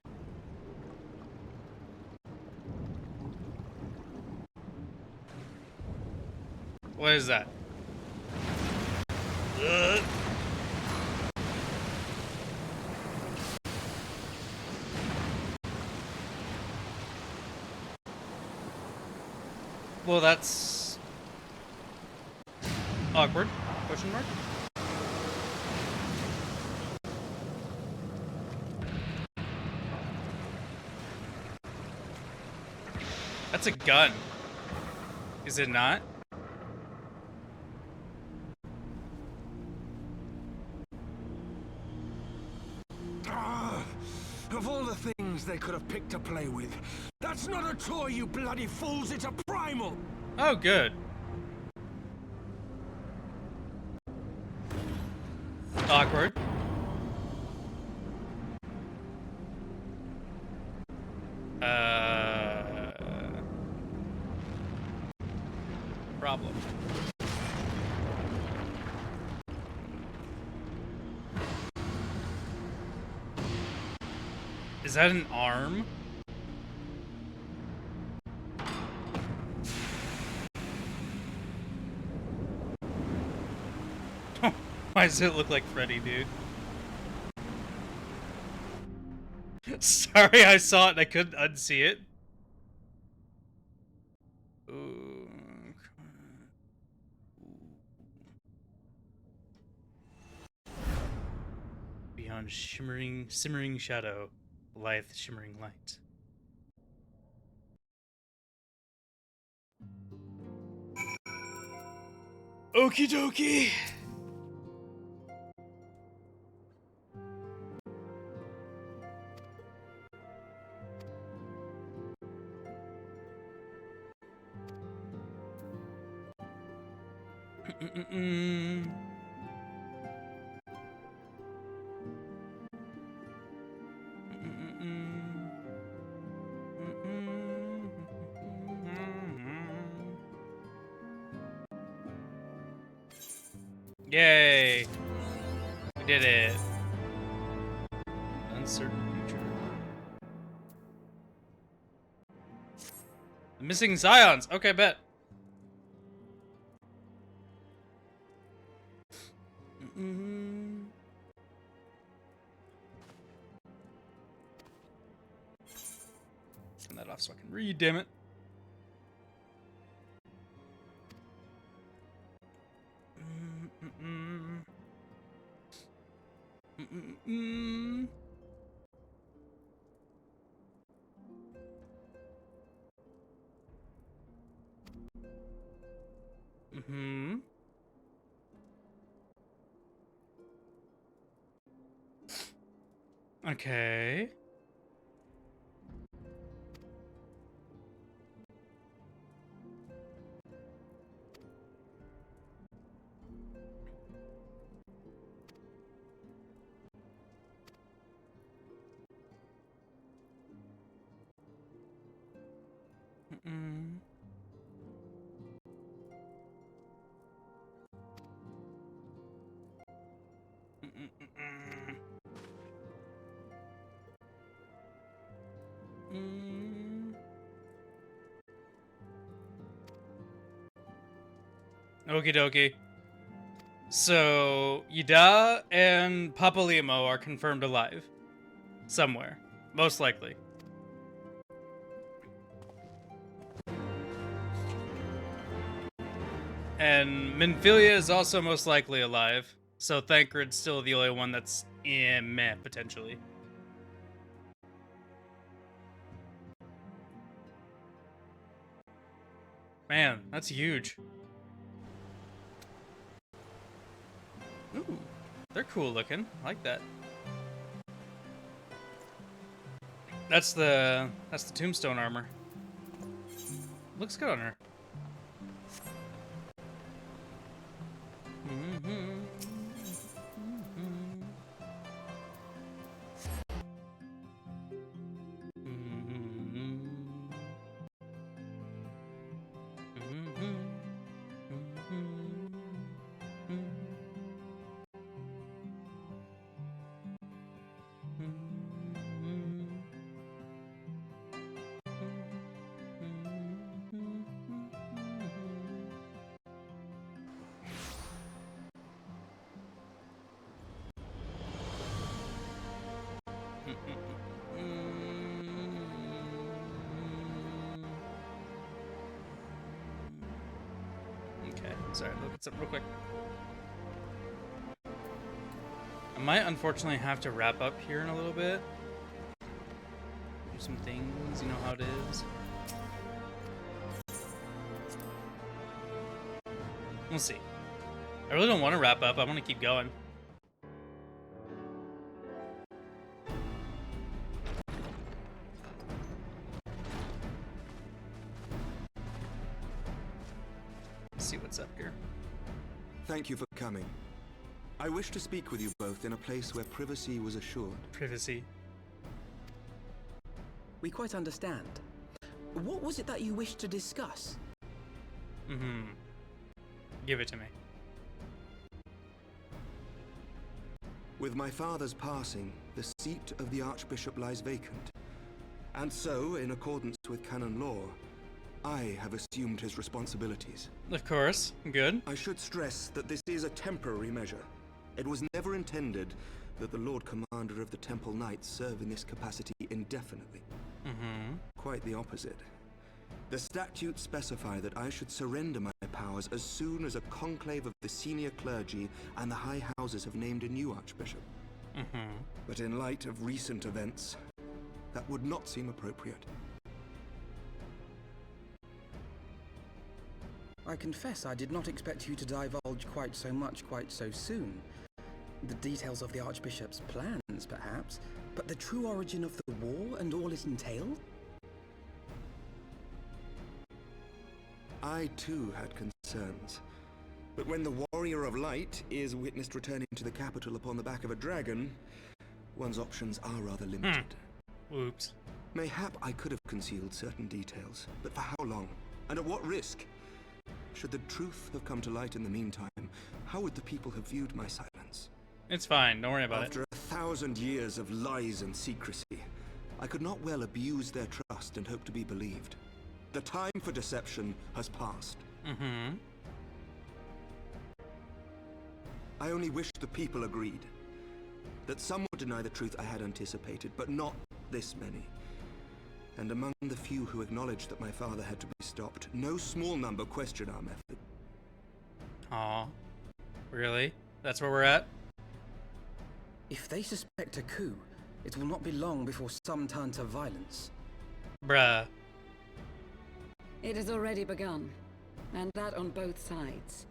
What is that? Well, that's awkward. Question mark? That's a gun. Is it not? Of all the things they could have picked to play with, that's not a toy, you bloody fools, it's a primal! Oh, good. Awkward. Problem. Is that an arm? Why does it look like Freddy, dude? Sorry, I saw it and I couldn't unsee it. Ooh. beyond simmering shadow, lithe shimmering light. Okie dokie. Yay! We did it. Uncertain future. The missing Scions. Okay, bet. Turn that off so I can read, damn it. Okay. Okie dokie. So, Yida and Papa Limo are confirmed alive. Somewhere. Most likely. And Minfilia is also most likely alive. So Thancred's still the only one that's meh, potentially. Man, that's huge. Ooh, they're cool looking. I like that. That's the tombstone armor. Looks good on her. Okay, sorry, look at something real quick. I might unfortunately have to wrap up here in a little bit. Do some things, you know how it is. We'll see. I really don't want to wrap up, I want to keep going. See what's up here. Thank you for coming. I wish to speak with you both in a place where privacy was assured. Privacy. We quite understand. What was it that you wished to discuss? Give it to me. With my father's passing, the seat of the Archbishop lies vacant. And so, in accordance with canon law, I have assumed his responsibilities. Of course. Good. I should stress that this is a temporary measure. It was never intended that the Lord Commander of the Temple Knights serve in this capacity indefinitely. Quite the opposite. The statutes specify that I should surrender my powers as soon as a conclave of the senior clergy and the high houses have named a new archbishop. But in light of recent events, that would not seem appropriate. I confess I did not expect you to divulge quite so much quite so soon. The details of the Archbishop's plans, perhaps, but the true origin of the war and all it entailed? I too had concerns. But when the Warrior of Light is witnessed returning to the capital upon the back of a dragon, one's options are rather limited. Oops. Mayhap I could have concealed certain details, but for how long? And at what risk? Should the truth have come to light in the meantime, how would the people have viewed my silence? It's fine, don't worry about After 1,000 years of lies and secrecy, I could not well abuse their trust and hope to be believed. The time for deception has passed. I only wish the people agreed. That some would deny the truth I had anticipated, but not this many. And among the few who acknowledged that my father had to be stopped, no small number questioned our method. Aw. Really? That's where we're at? If they suspect a coup, it will not be long before some turn to violence. Bruh. It has already begun, and that on both sides.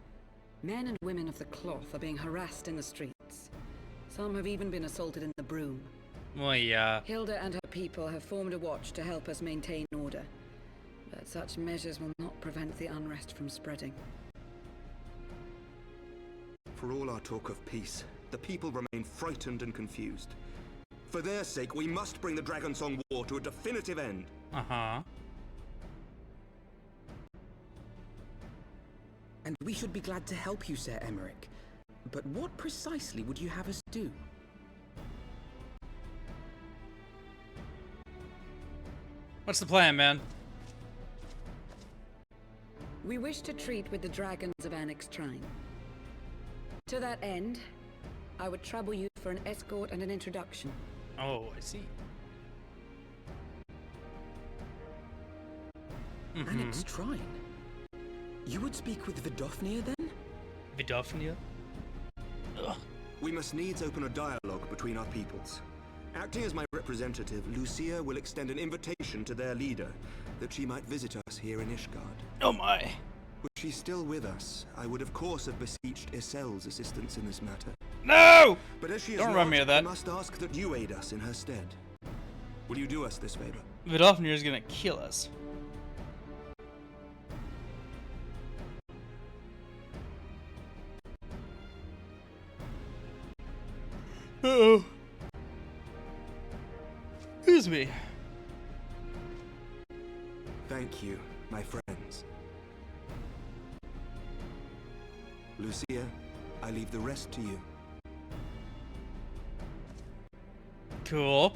Men and women of the cloth are being harassed in the streets. Some have even been assaulted in the Broom. Well, yeah. Hilda and her people have formed a watch to help us maintain order. But such measures will not prevent the unrest from spreading. For all our talk of peace, the people remain frightened and confused. For their sake, we must bring the Dragonsong War to a definitive end. And we should be glad to help you, Sir Emmerich. But what precisely would you have us do? What's the plan, man? We wish to treat with the dragons of Annex Shrine. To that end, I would trouble you for an escort and an introduction. Oh, I see. Annex Shrine? You would speak with Vidofnir then? Vidofnir? Ugh. We must needs open a dialogue between our peoples. Acting as my representative, Lucia will extend an invitation to their leader, that she might visit us here in Ishgard. Oh my! Were she still with us, I would of course have beseeched Isel's assistance in this matter. No! But as she is Don't not, remind me of that. I must ask that you aid us in her stead. Will you do us this favor? Vidofnir is gonna kill us. Uh-oh. Excuse me. Thank you, my friends. Lucia, I leave the rest to you. Cool.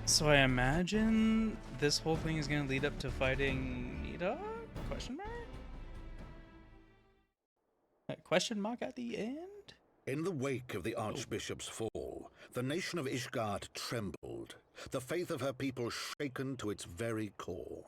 So I imagine this whole thing is gonna lead up to fighting Nita? Question mark? Question mark at the end? In the wake of the Archbishop's fall, the nation of Ishgard trembled, the faith of her people shaken to its very core.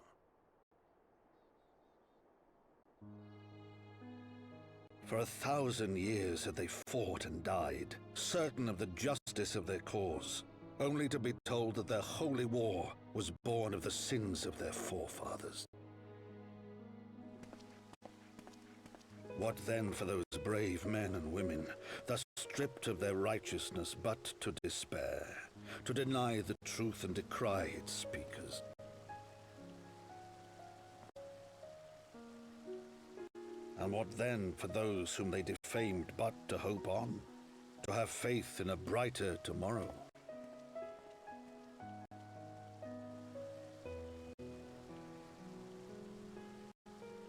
For 1,000 years had they fought and died, certain of the justice of their cause, only to be told that their holy war was born of the sins of their forefathers. What then for those brave men and women, thus stripped of their righteousness but to despair, to deny the truth and decry its speakers? And what then for those whom they defamed but to hope on, to have faith in a brighter tomorrow?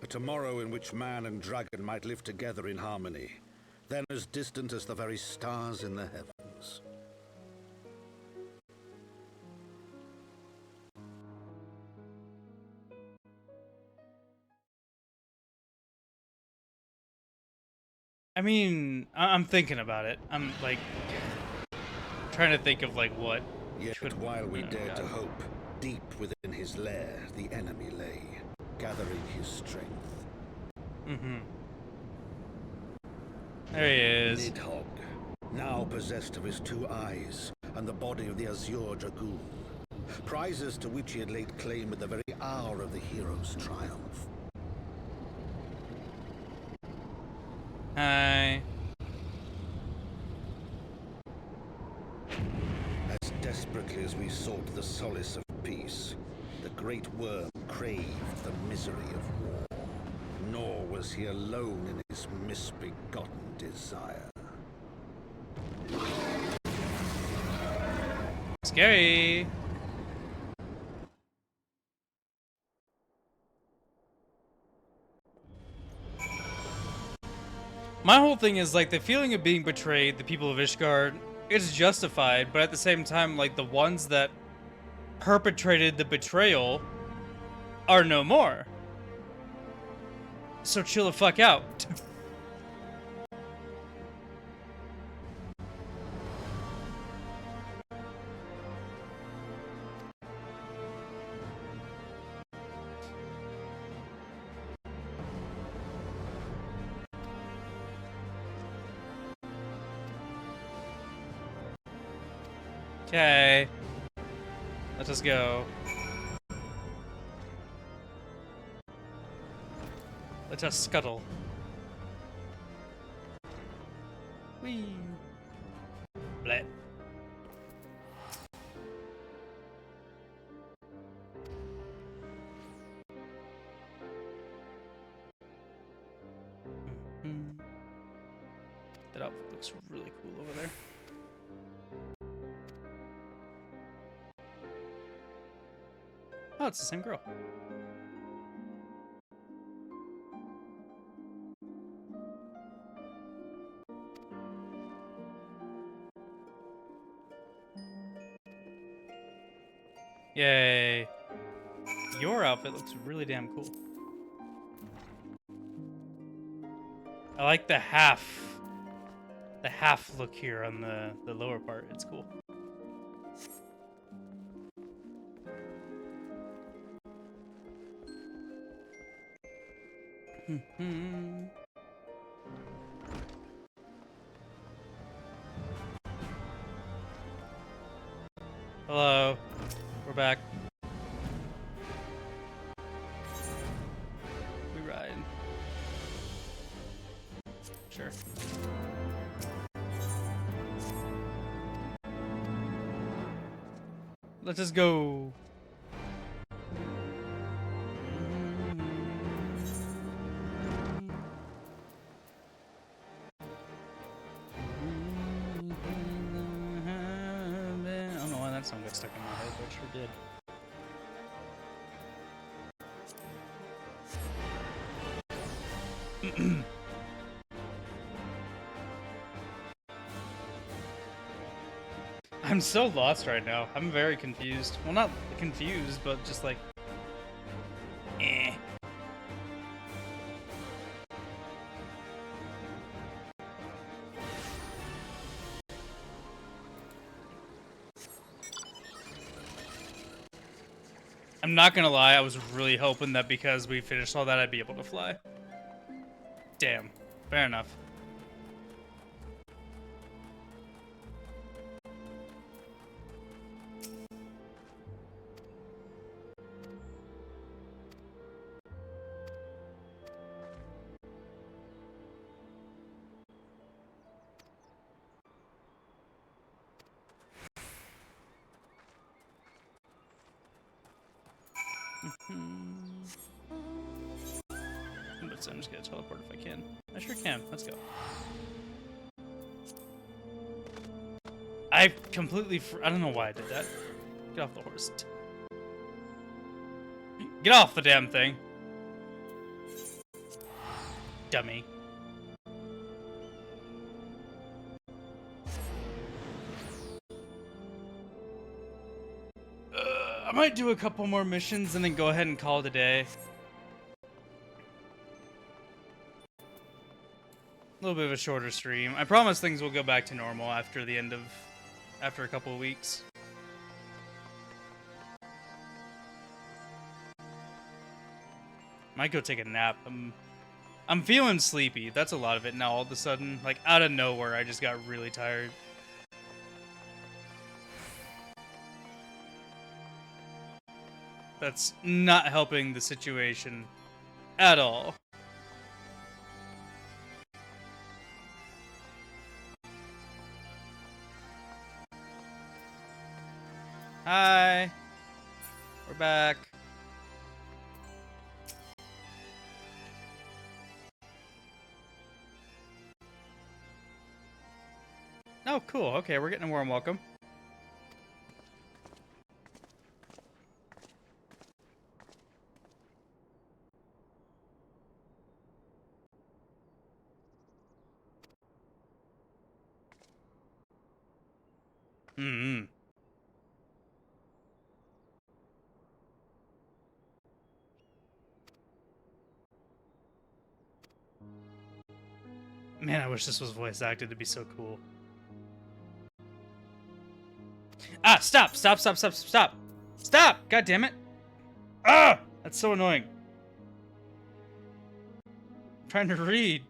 A tomorrow in which man and dragon might live together in harmony, then as distant as the very stars in the heavens. I mean, I'm thinking about it. I'm like trying to think of like what. Yet while we dared to hope, deep within his lair the enemy lay, gathering his strength. There he is. Nidhogg, now possessed of his 2 eyes and the body of the Azure Dragoon. Prizes to which he had laid claim at the very hour of the hero's triumph. Hi. As desperately as we sought the solace of peace, the great worm craved the misery of war. Nor was he alone in his misbegotten desire. Scary. My whole thing is like the feeling of being betrayed, the people of Ishgard, it's justified, but at the same time, like the ones that perpetrated the betrayal are no more. So chill the fuck out. Okay. Let us go. Let us scuttle. Whee! Bleh. That outfit looks really cool over there. Oh, it's the same girl. Yay. Your outfit looks really damn cool. I like the half look here on the lower part. It's cool. Hello. We're back. We ride. Sure. Let us go. I don't know why that song got stuck in my head, but it sure did. I'm so lost right now. I'm very confused. Well, not confused, but just like, eh. I'm not gonna lie, I was really hoping that because we finished all that, I'd be able to fly. Damn. Fair enough. But I'm just gonna teleport if I can. I sure can. Let's go. I completely I don't know why I did that. Get off the horse. Get off the damn thing. Dummy. I might do a couple more missions and then go ahead and call it a day. A little bit of a shorter stream. I promise things will go back to normal after a couple of weeks. Might go take a nap. I'm I'm feeling sleepy. That's a lot of it now all of a sudden. Like, out of nowhere, I just got really tired. That's not helping the situation at all. Hi. We're back. Oh, cool. Okay, we're getting a warm welcome. Mm-hmm. Man, I wish this was voice acted. It'd be so cool. Ah, stop! Stop, stop, stop, stop! Stop! God damn it! Ah! That's so annoying. I'm trying to read.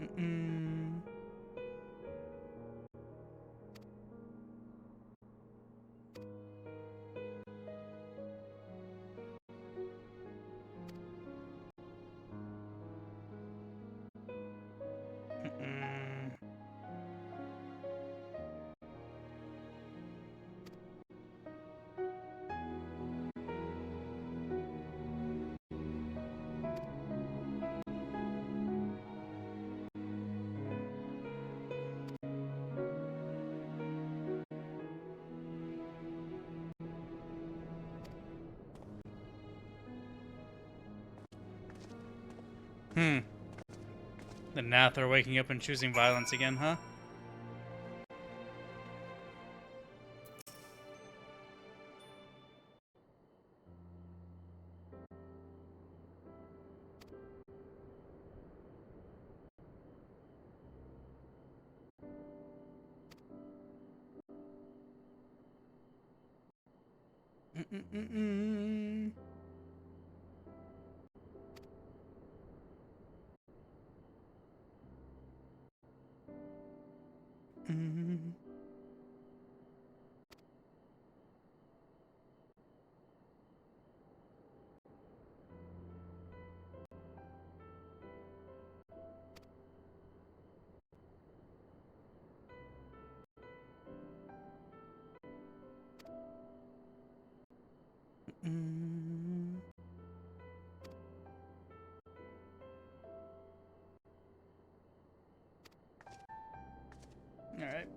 Mm-mm. Mm-mm. The Nath are waking up and choosing violence again, huh? Mm-mm-mm-mm. Mm-mm. Mm. Alright.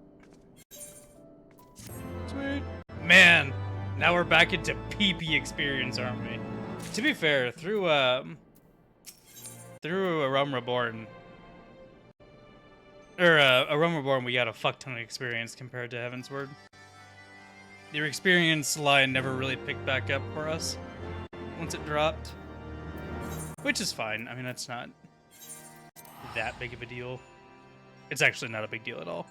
Sweet. Man, now we're back into PP experience, aren't we? To be fair, through A Realm Reborn, A Realm Reborn, we got a fuck ton of experience compared to Heavensward. The experience line never really picked back up for us once it dropped. Which is fine. I mean, that's not that big of a deal. It's actually not a big deal at all.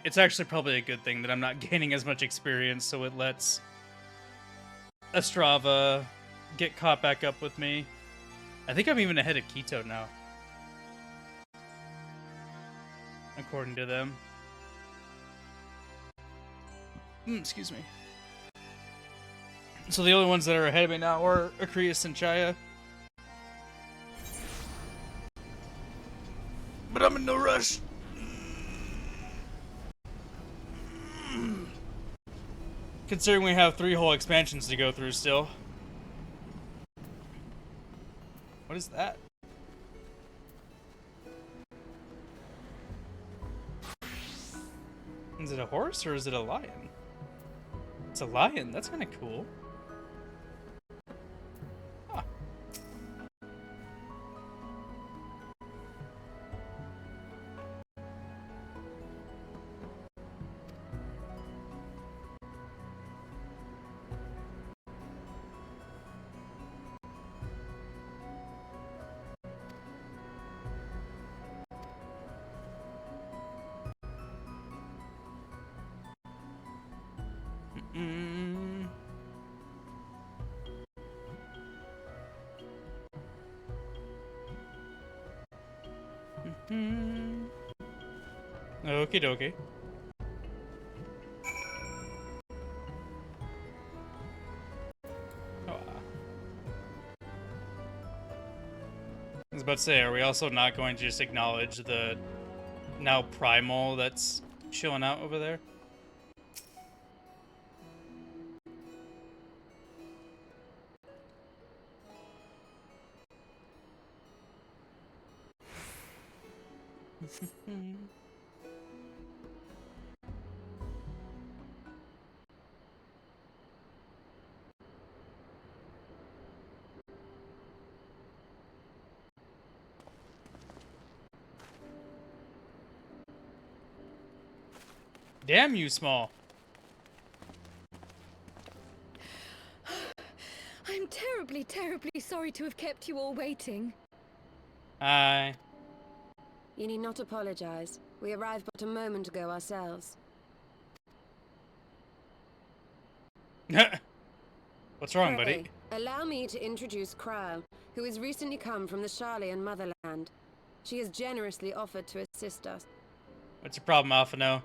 It's actually probably a good thing that I'm not gaining as much experience, so it lets Astrava get caught back up with me. I think I'm even ahead of Keto now, according to them. Excuse me. So the only ones that are ahead of me now are Acreus and Chaya. But I'm in no rush. Considering we have 3 whole expansions to go through still. What is that? Is it a horse or is it a lion? It's a lion. That's kind of cool. Okie dokie. Oh, I was about to say, are we also not going to just acknowledge the now primal that's chilling out over there? Damn you, small. I'm terribly, terribly sorry to have kept you all waiting. Hi. You need not apologize. We arrived but a moment ago ourselves. What's wrong, buddy? Allow me to introduce Kryle, who has recently come from the Sharlayan motherland. She has generously offered to assist us. What's your problem, Alphino?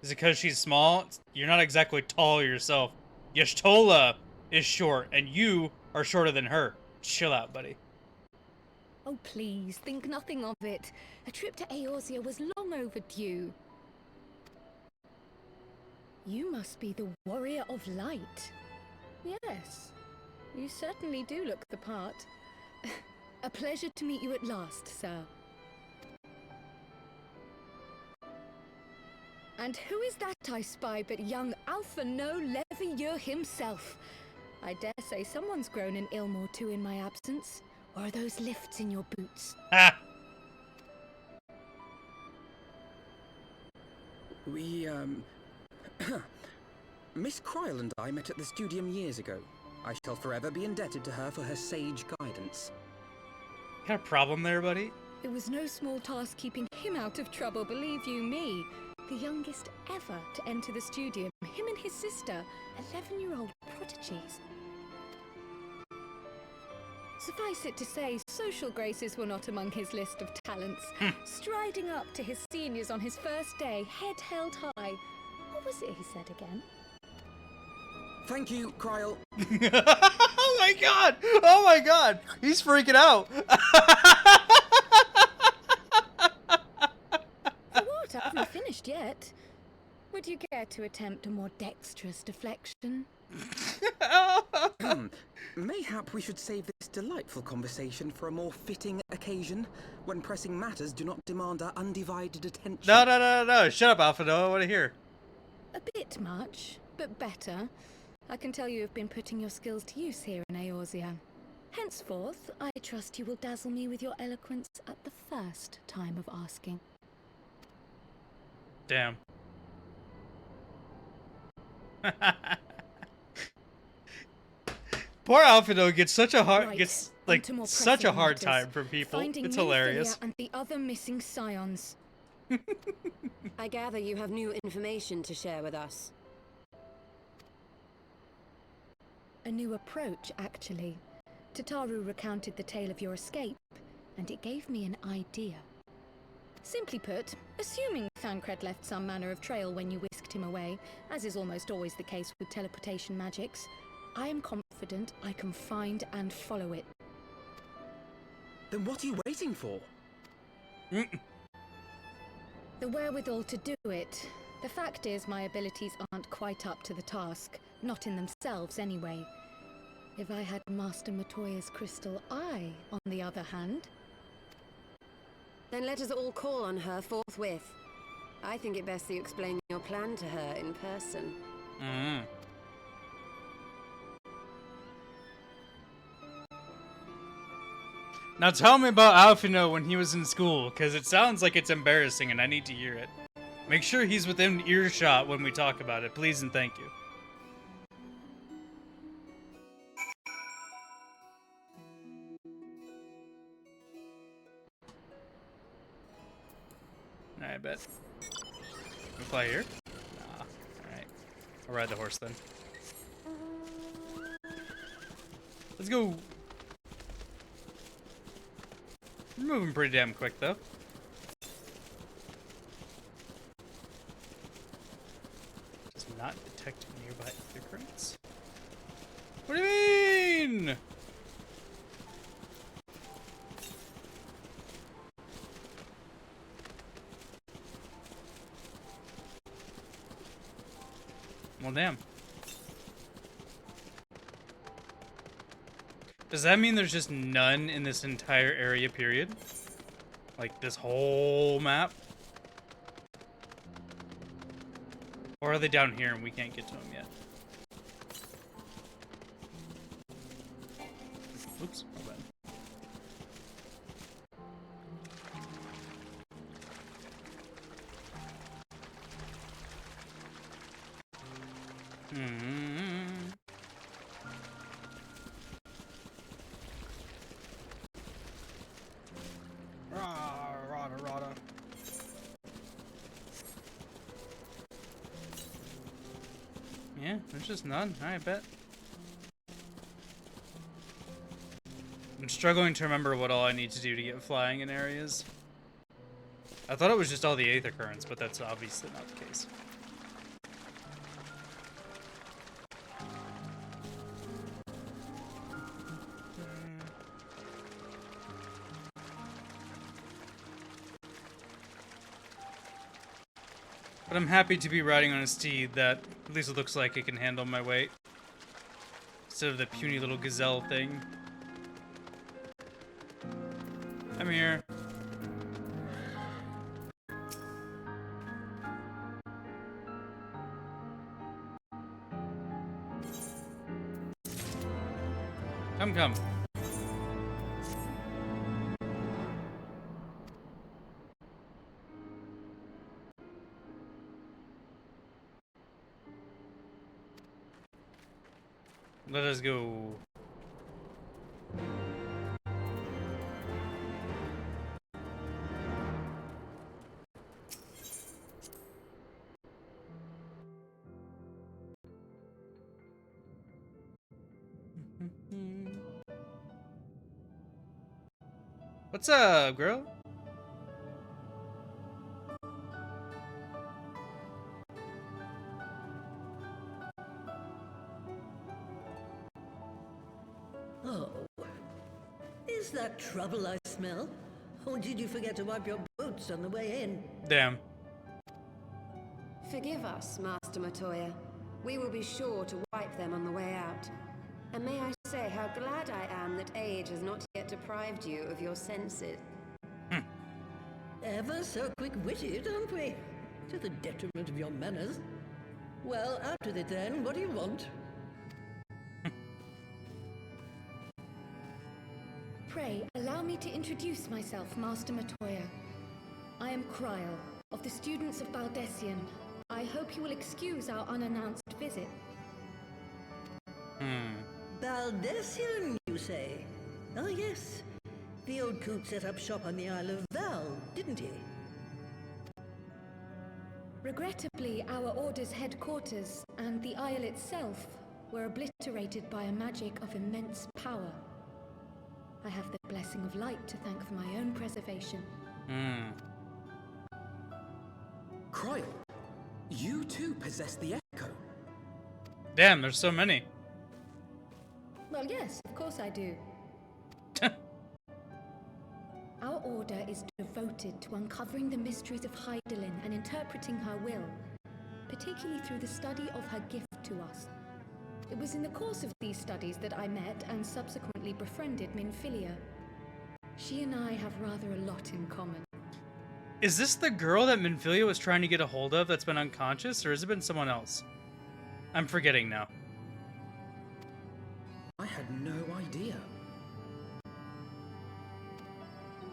Is it because she's small? You're not exactly tall yourself. Y'shtola is short, and you are shorter than her. Chill out, buddy. Oh, please, think nothing of it. A trip to Eorzea was long overdue. You must be the Warrior of Light. Yes, you certainly do look the part. A pleasure to meet you at last, sir. And who is that I spy but young Alphino Levieux himself? I dare say someone's grown an ilm or two in my absence. Or are those lifts in your boots? Ah! We, Miss Kryle and I met at the Studium years ago. I shall forever be indebted to her for her sage guidance. Got a problem there, buddy? It was no small task keeping him out of trouble, believe you me. The youngest ever to enter the Studium, him and his sister, 11-year-old prodigies. Suffice it to say, social graces were not among his list of talents. Striding up to his seniors on his first day, head held high. What was it he said again? Thank you, Kryle. Oh my god! Oh my god! He's freaking out! For what? I haven't finished yet. Would you care to attempt a more dexterous deflection? Mayhap we should save this delightful conversation for a more fitting occasion, when pressing matters do not demand our undivided attention. No. Shut up, Alphino. I want to hear. A bit much, but better. I can tell you have been putting your skills to use here in Eorzea. Henceforth, I trust you will dazzle me with your eloquence at the first time of asking. Damn. Poor Alphino gets such a hard such a hard time from people. It's hilarious. And the other missing scions. I gather you have new information to share with us. A new approach, actually. Tataru recounted the tale of your escape, and it gave me an idea. Simply put, assuming Thancred left some manner of trail when you whisked him away, as is almost always the case with teleportation magics, I am confident I can find and follow it. Then what are you waiting for? The wherewithal to do it. The fact is, my abilities aren't quite up to the task. Not in themselves, anyway. If I had Master Matoya's crystal eye, on the other hand... Then let us all call on her forthwith. I think it best that you explain your plan to her in person. Now tell me about Alphino when he was in school, because it sounds like it's embarrassing and I need to hear it. Make sure he's within earshot when we talk about it, please and thank you. I bet. Can we fly here? Nah. Alright. I'll ride the horse then. Let's go. We're moving pretty damn quick though. Does not detect nearby ether currents. What do you mean? Well, damn. Does that mean there's just none in this entire area, period? Like, this whole map? Or are they down here and we can't get to them yet? Oops, my bad. Rada. Yeah, there's just none. I bet. I'm struggling to remember what all I need to do to get flying in areas. I thought it was just all the aether currents, but that's obviously not the case. But I'm happy to be riding on a steed that at least it looks like it can handle my weight. Instead of the puny little gazelle thing. I'm here. Come. Let us go. What's up, girl? Oh, is that trouble I smell? Or did you forget to wipe your boots on the way in? Damn. Forgive us, Master Matoya. We will be sure to wipe them on the way out. And may I say how glad I am that age has not yet deprived you of your senses. Ever so quick-witted, aren't we? To the detriment of your manners. Well, out with it then. What do you want? Pray, allow me to introduce myself, Master Matoya. I am Kryl, of the students of Baldessian. I hope you will excuse our unannounced visit. Baldessian, you say? Oh, yes. The old coot set up shop on the Isle of Val, didn't he? Regrettably, our order's headquarters and the isle itself were obliterated by a magic of immense power. I have the blessing of light to thank for my own preservation. Kryl, you too possess the echo. Damn, there's so many. Well, yes, of course I do. Our order is devoted to uncovering the mysteries of Hydaelyn and interpreting her will, particularly through the study of her gift to us. It was in the course of these studies that I met and subsequently befriended Minfilia. She and I have rather a lot in common. Is this the girl that Minfilia was trying to get a hold of that's been unconscious, or has it been someone else? I'm forgetting now. I had no idea.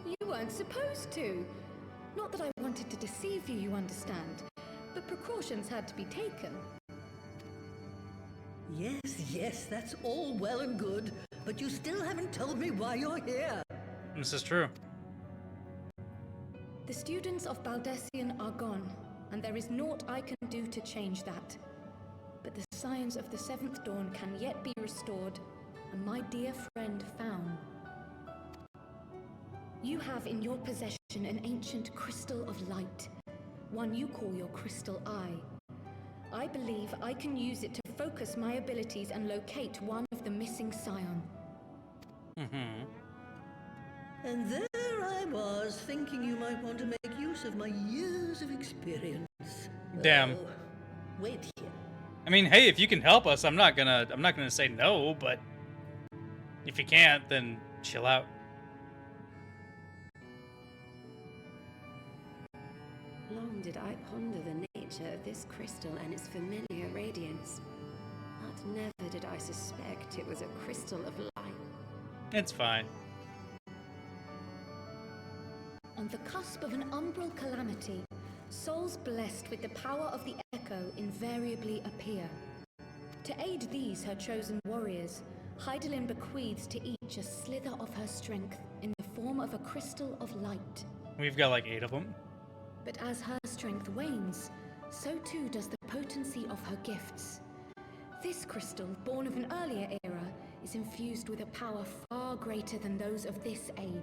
You weren't supposed to. Not that I wanted to deceive you, you understand, but precautions had to be taken. Yes, that's all well and good, but you still haven't told me why you're here. This is true. The students of Baldessian are gone, and there is naught I can do to change that. But the scions of the Seventh Dawn can yet be restored, and my dear friend found. You have in your possession an ancient crystal of light, one you call your crystal eye. I believe I can use it to focus my abilities and locate one of the missing scion. And there I was, thinking you might want to make use of my years of experience. Damn. Wait here. I mean, hey, if you can help us, I'm not gonna say no, but if you can't, then chill out. Long did I ponder the nature of this crystal and its familiar radiance, but never did I suspect it was a crystal of light. It's fine. On the cusp of an umbral calamity, souls blessed with the power of the Echo invariably appear. To aid these, her chosen warriors, Hydaelyn bequeaths to each a slither of her strength in the form of a crystal of light. We've got like 8 of them. But as her strength wanes, so too does the potency of her gifts. This crystal, born of an earlier era, is infused with a power far greater than those of this age.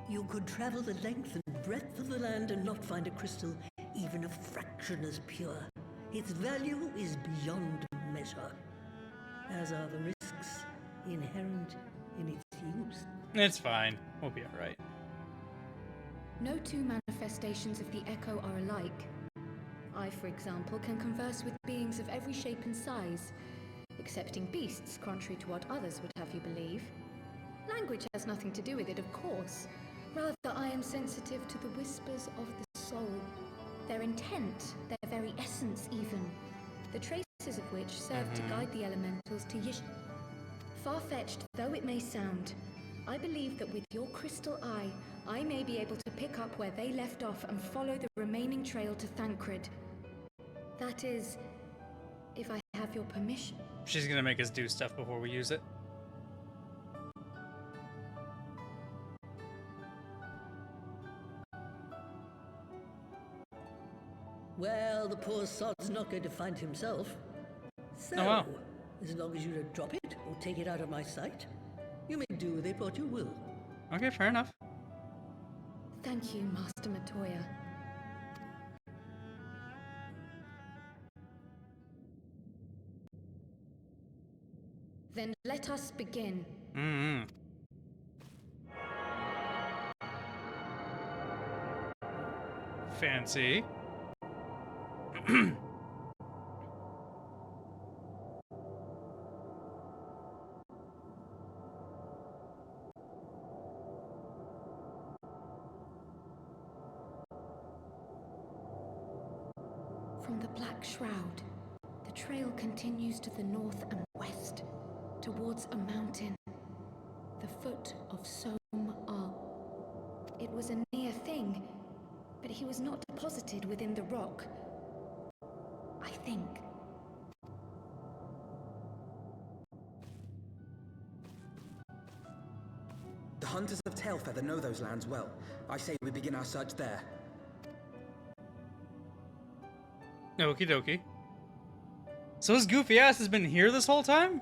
You could travel the length and breadth of the land and not find a crystal even a fraction as pure. Its value is beyond measure, as are the risks inherent in its use. It's fine. We'll be alright. No two manifestations of the Echo are alike. I, for example, can converse with beings of every shape and size, excepting beasts, contrary to what others would have you believe. Language has nothing to do with it, of course. Rather, I am sensitive to the whispers of the soul, their intent, their very essence even, the traces of which serve to guide the elementals to Yish. Far-fetched though it may sound, I believe that with your crystal eye, I may be able to pick up where they left off and follow the remaining trail to Thancred. That is, if I have your permission. She's gonna make us do stuff before we use it. Well, the poor sod's not going to find himself. So, Oh, wow. as long as you don't drop it or take it out of my sight, you may do with it what you will. Okay, fair enough. Thank you, Master Matoya. Then let us begin. Fancy. From the Black Shroud, the trail continues to the north and west, towards a mountain, the foot of Som-Ar. It was a near thing, but he was not deposited within the rock. I think. The hunters of Tailfeather know those lands well. I say we begin our search there. Okie dokie. So his goofy ass has been here this whole time?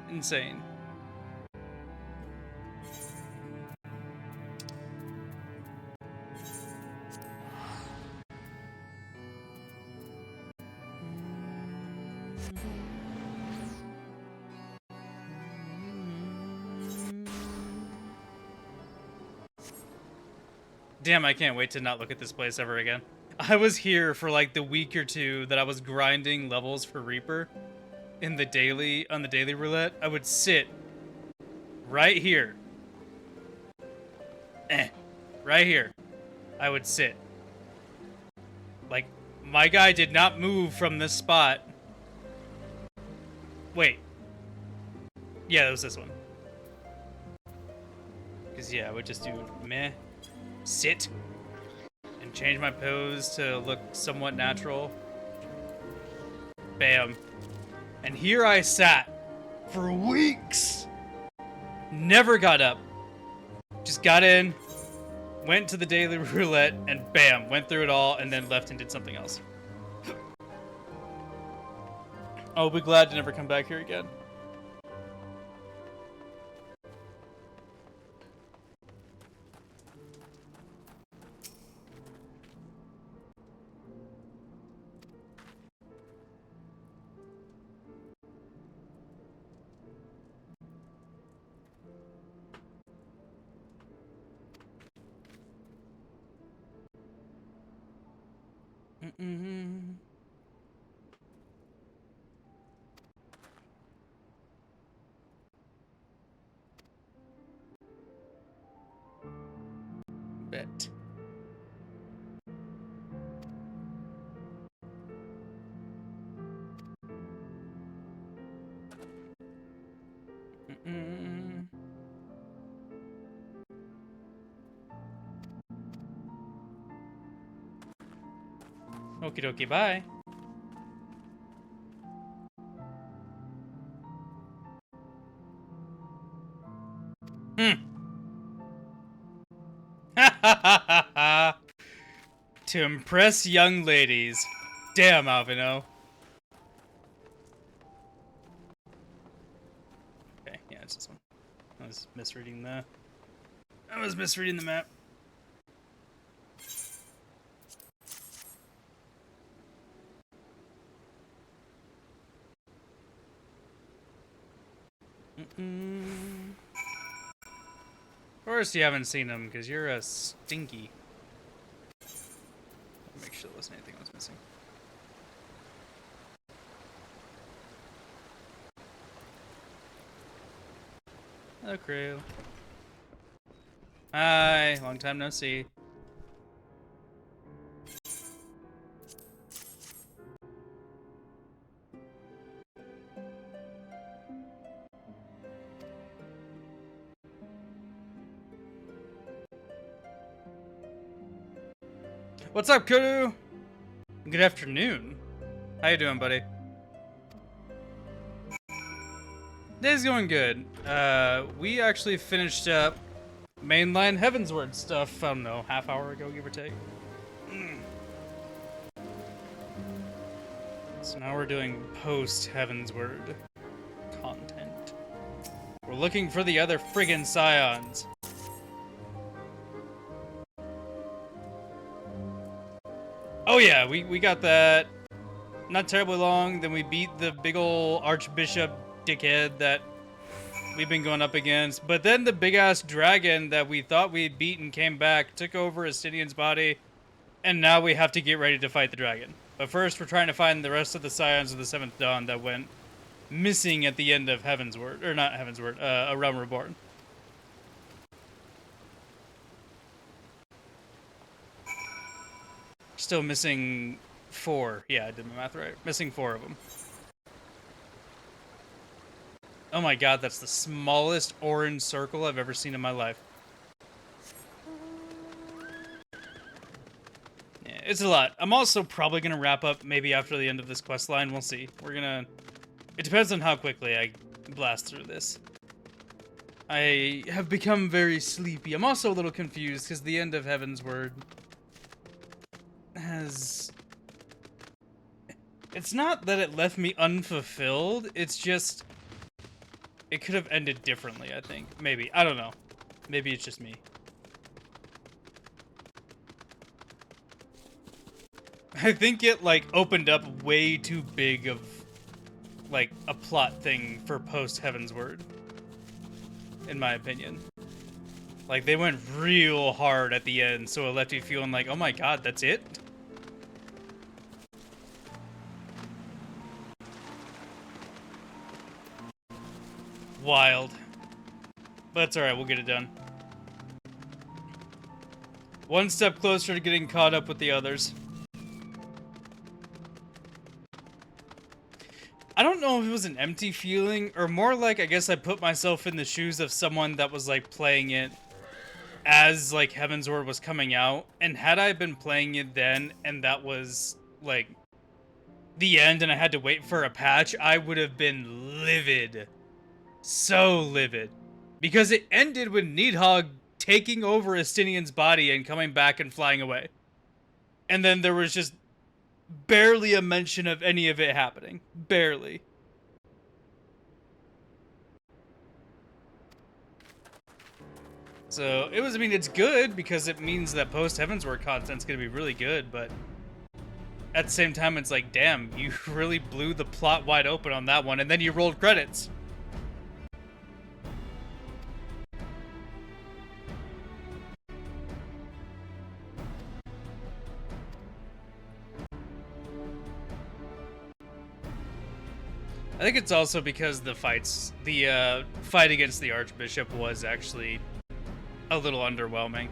Insane. Damn, I can't wait to not look at this place ever again. I was here for like the week or two that I was grinding levels for Reaper in the daily, on the daily roulette. I would sit right here. Right here. I would sit. Like, my guy did not move from this spot. Wait. Yeah, it was this one. Because, yeah, I would just do meh. Sit and change my pose to look somewhat natural. Bam. And here I sat for weeks Never got up. Just got in, went to the daily roulette, and bam, went through it all, and then left and did something else. I'll be glad to never come back here again. Mm-mm. Bet. Mm-mm. Okie dokie, bye. To impress young ladies. Damn, Alvino. Okay, yeah, it's this one. I was misreading the map. Mm-mm. Of course you haven't seen him, because you're a stinky. Make sure there wasn't anything I was missing. Hello, crew. Hi, long time no see. What's up, crew? Good afternoon. How you doing, buddy? Day's going good. We actually finished up mainline Heavensward stuff, I don't know, half hour ago, give or take. So now we're doing post Heavensward content. We're looking for the other friggin' scions. Oh yeah, we got that not terribly long, then we beat the big ol' Archbishop dickhead that we've been going up against, but then the big-ass dragon that we thought we'd beaten came back, took over Astinian's body, and now we have to get ready to fight the dragon. But first, we're trying to find the rest of the Scions of the Seventh Dawn that went missing at the end of Heavensward, or not Heavensward, A Realm Reborn. Still missing 4. Yeah, I did my math right. Missing 4 of them. Oh my god, that's the smallest orange circle I've ever seen in my life. Yeah, it's a lot. I'm also probably going to wrap up maybe after the end of this quest line. We'll see. We're going to... It depends on how quickly I blast through this. I have become very sleepy. I'm also a little confused because the end of Heavensward has... It's not that it left me unfulfilled, it's just... It could have ended differently, I think. Maybe. I don't know. Maybe it's just me. I think it, like, opened up way too big of, like, a plot thing for post-Heavensward. In my opinion. Like, they went real hard at the end, so it left you feeling like, oh my god, that's it? Wild. But it's alright, we'll get it done. One step closer to getting caught up with the others. I don't know if it was an empty feeling, or more like, I guess I put myself in the shoes of someone that was, like, playing it as, like, Heavensward was coming out. And had I been playing it then, and that was, like, the end, and I had to wait for a patch, I would have been livid. So livid. Because it ended with Nidhogg taking over Estinian's body and coming back and flying away. And then there was just barely a mention of any of it happening. Barely. So, it was, I mean, it's good because it means that post-Heavensward content's gonna be really good, but at the same time, it's like, damn, you really blew the plot wide open on that one, and then you rolled credits. I think it's also because the fight against the Archbishop was actually a little underwhelming.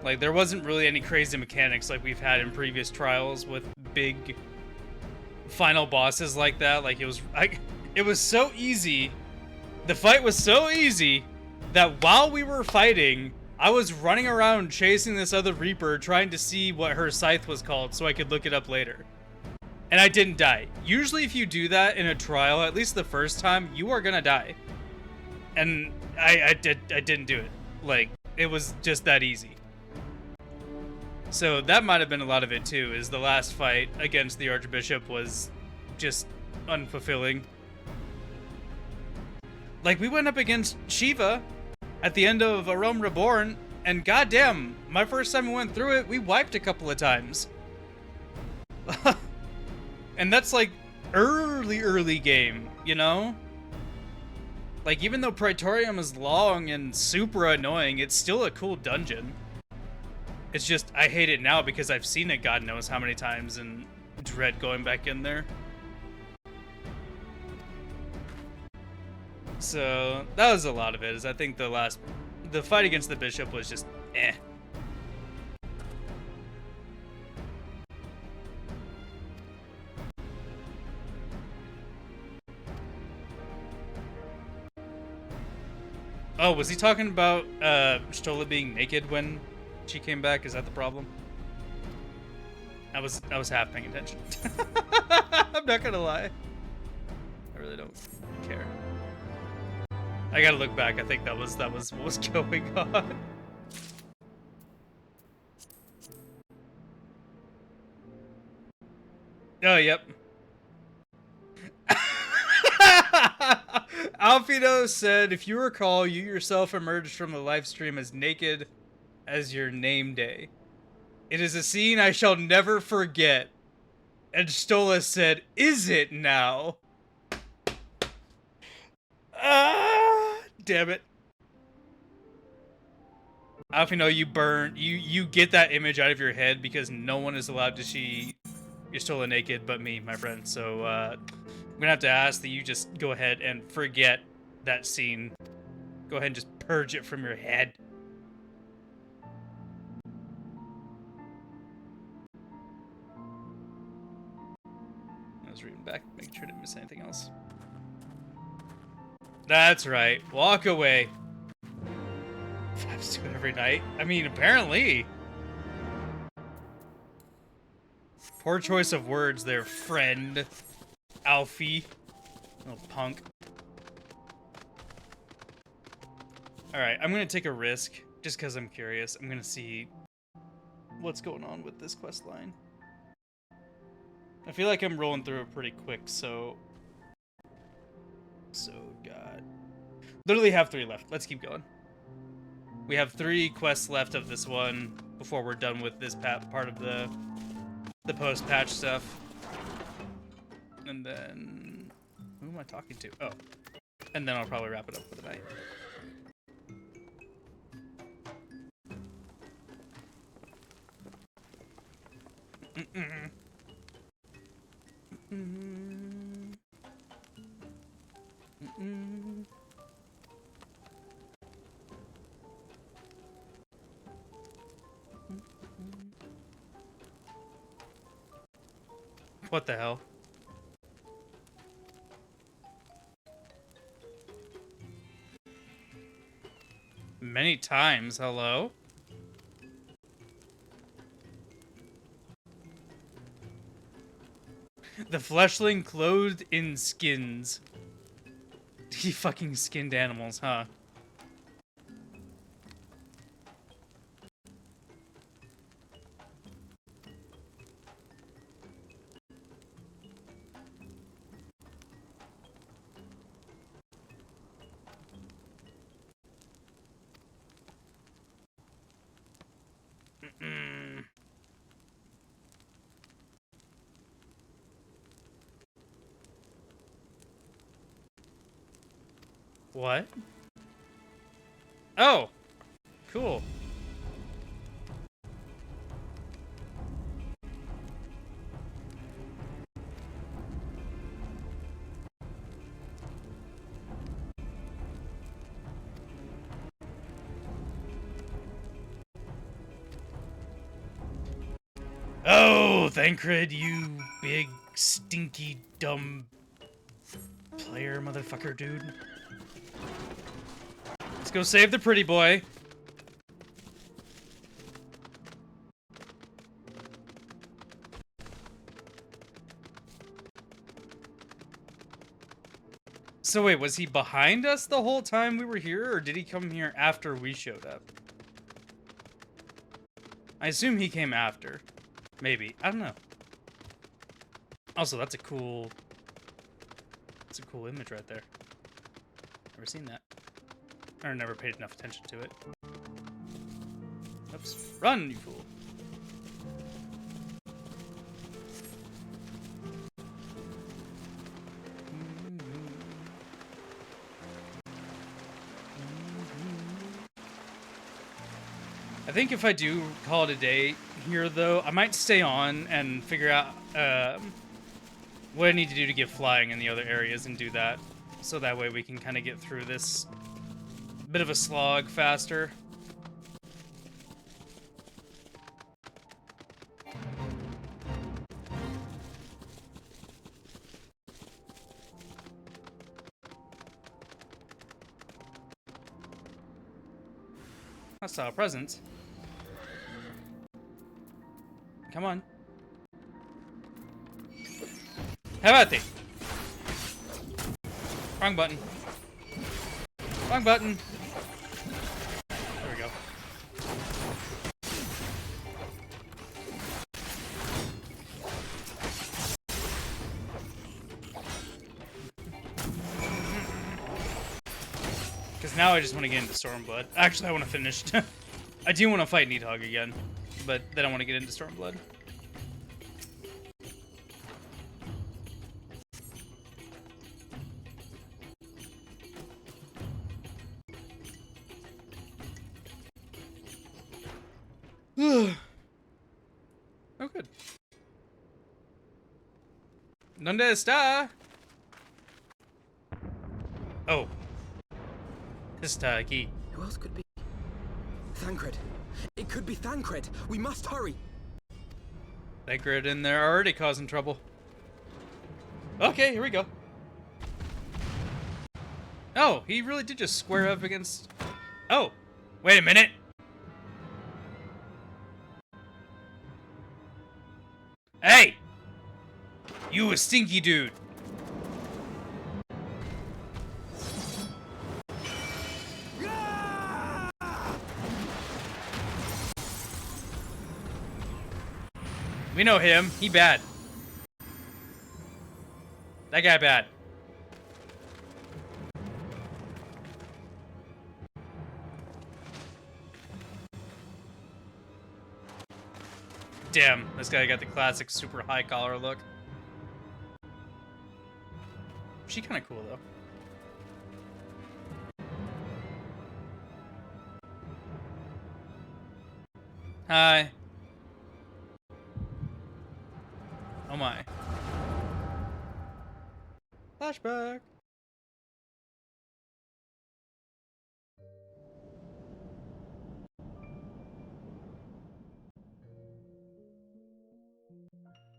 Like, there wasn't really any crazy mechanics like we've had in previous trials with big final bosses like that. Like, it was so easy. The fight was so easy that while we were fighting, I was running around chasing this other Reaper trying to see what her scythe was called so I could look it up later. And I didn't die. Usually if you do that in a trial, at least the first time, you are gonna die. And I didn't do it. Like, it was just that easy. So that might have been a lot of it too, is the last fight against the Archbishop was just unfulfilling. Like, we went up against Shiva at the end of A Realm Reborn, and goddamn, my first time we went through it, we wiped a couple of times. And that's like early game, you know? Like, even though Praetorium is long and super annoying, it's still a cool dungeon. It's just, I hate it now because I've seen it God knows how many times and dread going back in there. So, that was a lot of it, is I think the fight against the Bishop was just, eh. Oh, was he talking about Stola being naked when she came back? Is that the problem? I was half paying attention. I'm not gonna lie. I really don't care. I gotta look back. I think that was what was going on. Oh, yep. Alfino said, if you recall, you yourself emerged from the live stream as naked as your name day. It is a scene I shall never forget. And Stola said, is it now? Ah, damn it. Alfino, you get that image out of your head because no one is allowed to see your Stola naked but me, my friend. So, I'm gonna have to ask that you just go ahead and forget that scene. Go ahead and just purge it from your head. I was reading back, making sure I didn't miss anything else. That's right. Walk away. I have to do it every night. I mean, apparently. Poor choice of words there, friend. Alfie. Little punk. Alright, I'm gonna take a risk, just because I'm curious. I'm gonna see what's going on with this quest line. I feel like I'm rolling through it pretty quick, so... God. Literally have 3 left. Let's keep going. We have 3 quests left of this one before we're done with this part of the post-patch stuff. And then... who am I talking to? Oh. And then I'll probably wrap it up for the night. What the hell? Many times, hello? The fleshling clothed in skins. He fucking skinned animals, huh? What? Oh, cool. Oh, Thancred, you big, stinky, dumb player motherfucker, dude. Let's go save the pretty boy. So wait, was he behind us the whole time we were here, or did he come here after we showed up? I assume he came after. Maybe. I don't know. Also, that's a cool image right there. Never seen that. Or never paid enough attention to it. Oops. Run, you fool. I think if I do call it a day here, though, I might stay on and figure out what I need to do to get flying in the other areas and do that. So that way we can kind of get through this bit of a slog faster. Hostile presence. Come on. How about thee? Wrong button. Wrong button. There we go. Because now I just want to get into Stormblood. Actually, I want to finish. I do want to fight Nidhogg again, but then I want to get into Stormblood. Oh, good. ¿Dónde está? Oh. Está aquí. Who else could be? Thancred. It could be Thancred. We must hurry. Thancred in there already causing trouble. Okay, here we go. Oh, he really did just square up against... Oh, wait a minute. Hey! You a stinky dude. We know him. He bad. That guy bad. Damn, this guy got the classic super high collar look. She kind of cool though. Hi. Oh my. Flashback.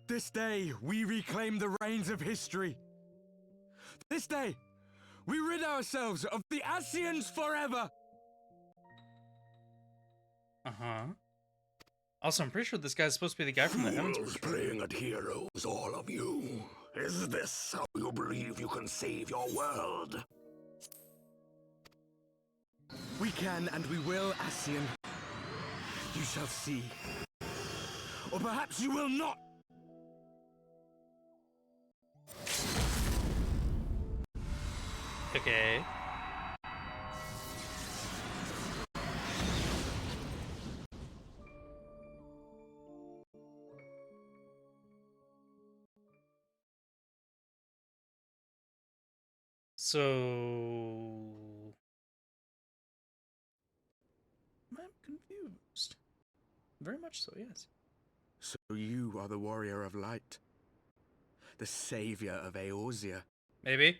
This day, we reclaim the reins of history. This day, we rid ourselves of the Ascians forever. Uh-huh. Also, I'm pretty sure this guy's supposed to be the guy from the Heavensward. Playing at heroes, all of you. Is this how you believe you can save your world? We can and we will, Ascian. You shall see. Or perhaps you will not! Okay. So I'm confused. Very much so, yes. So you are the warrior of light, the savior of Eorzea. Maybe.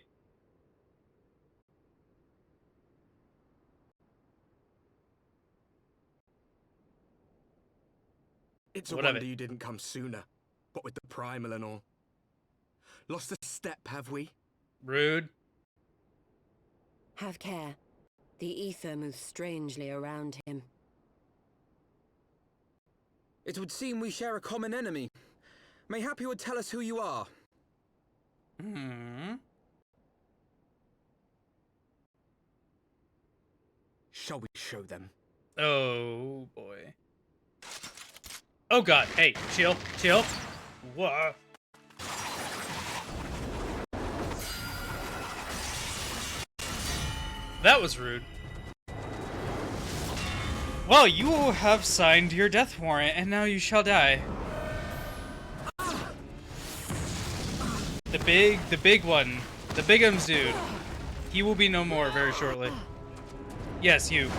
It's a What of wonder it? you didn't come sooner. What with the primal and all. Lost a step, have we? Rude. Have care. The ether moves strangely around him. It would seem we share a common enemy. Mayhap you would tell us who you are. Hmm. Shall we show them? Oh boy. Oh god. Hey, chill, chill. Whoa. That was rude. Well, you have signed your death warrant, and now you shall die. The big one. The bigums dude. He will be no more very shortly. Yes, you.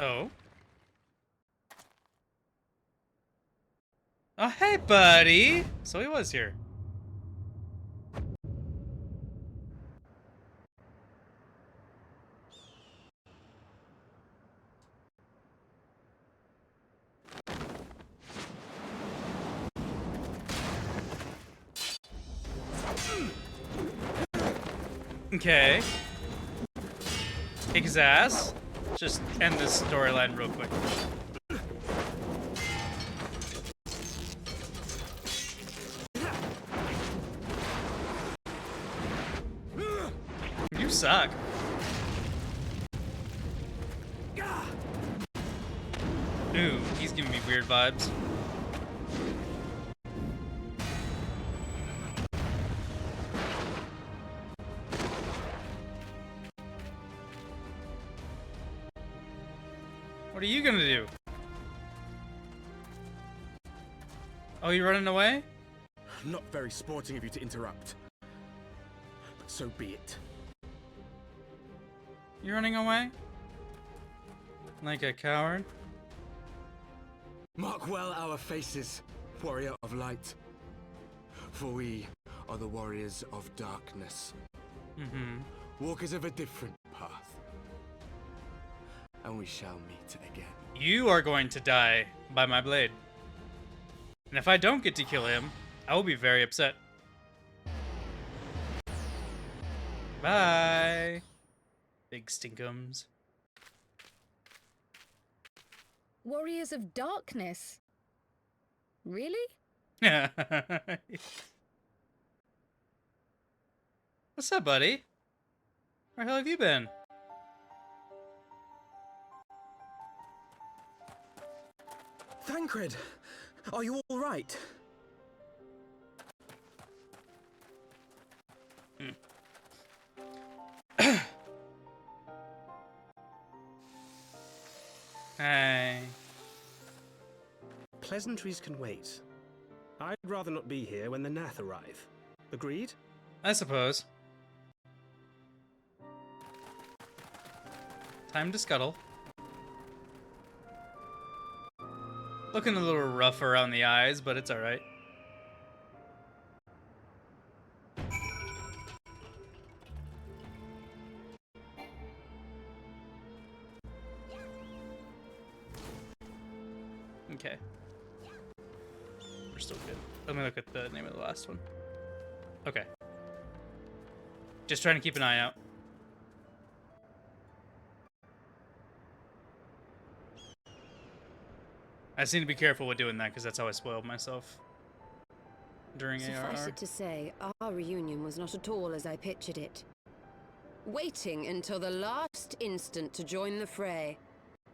Oh. Oh, hey, buddy. So he was here. Okay. Kick his ass. Just end this storyline real quick. You suck. Ooh, he's giving me weird vibes. What are you gonna do? Oh, you running away? Not very sporting of you to interrupt. But so be it. You running away? Like a coward? Mark well our faces, warrior of light. For we are the warriors of darkness. Mm-hmm. Walkers of a different path. And we shall meet again. You are going to die by my blade. And if I don't get to kill him, I will be very upset. Bye. Big stinkums. Warriors of Darkness? Really? What's up, buddy? Where the hell have you been? Thancred, are you all right? Hey. Pleasantries can wait. I'd rather not be here when the Nath arrive. Agreed? I suppose. Time to scuttle. Looking a little rough around the eyes, but it's alright. Okay. We're still good. Let me look at the name of the last one. Okay. Just trying to keep an eye out. I just need to be careful with doing that because that's how I spoiled myself during Suffice ARR. it to say, our reunion was not at all as I pictured it. Waiting until the last instant to join the fray.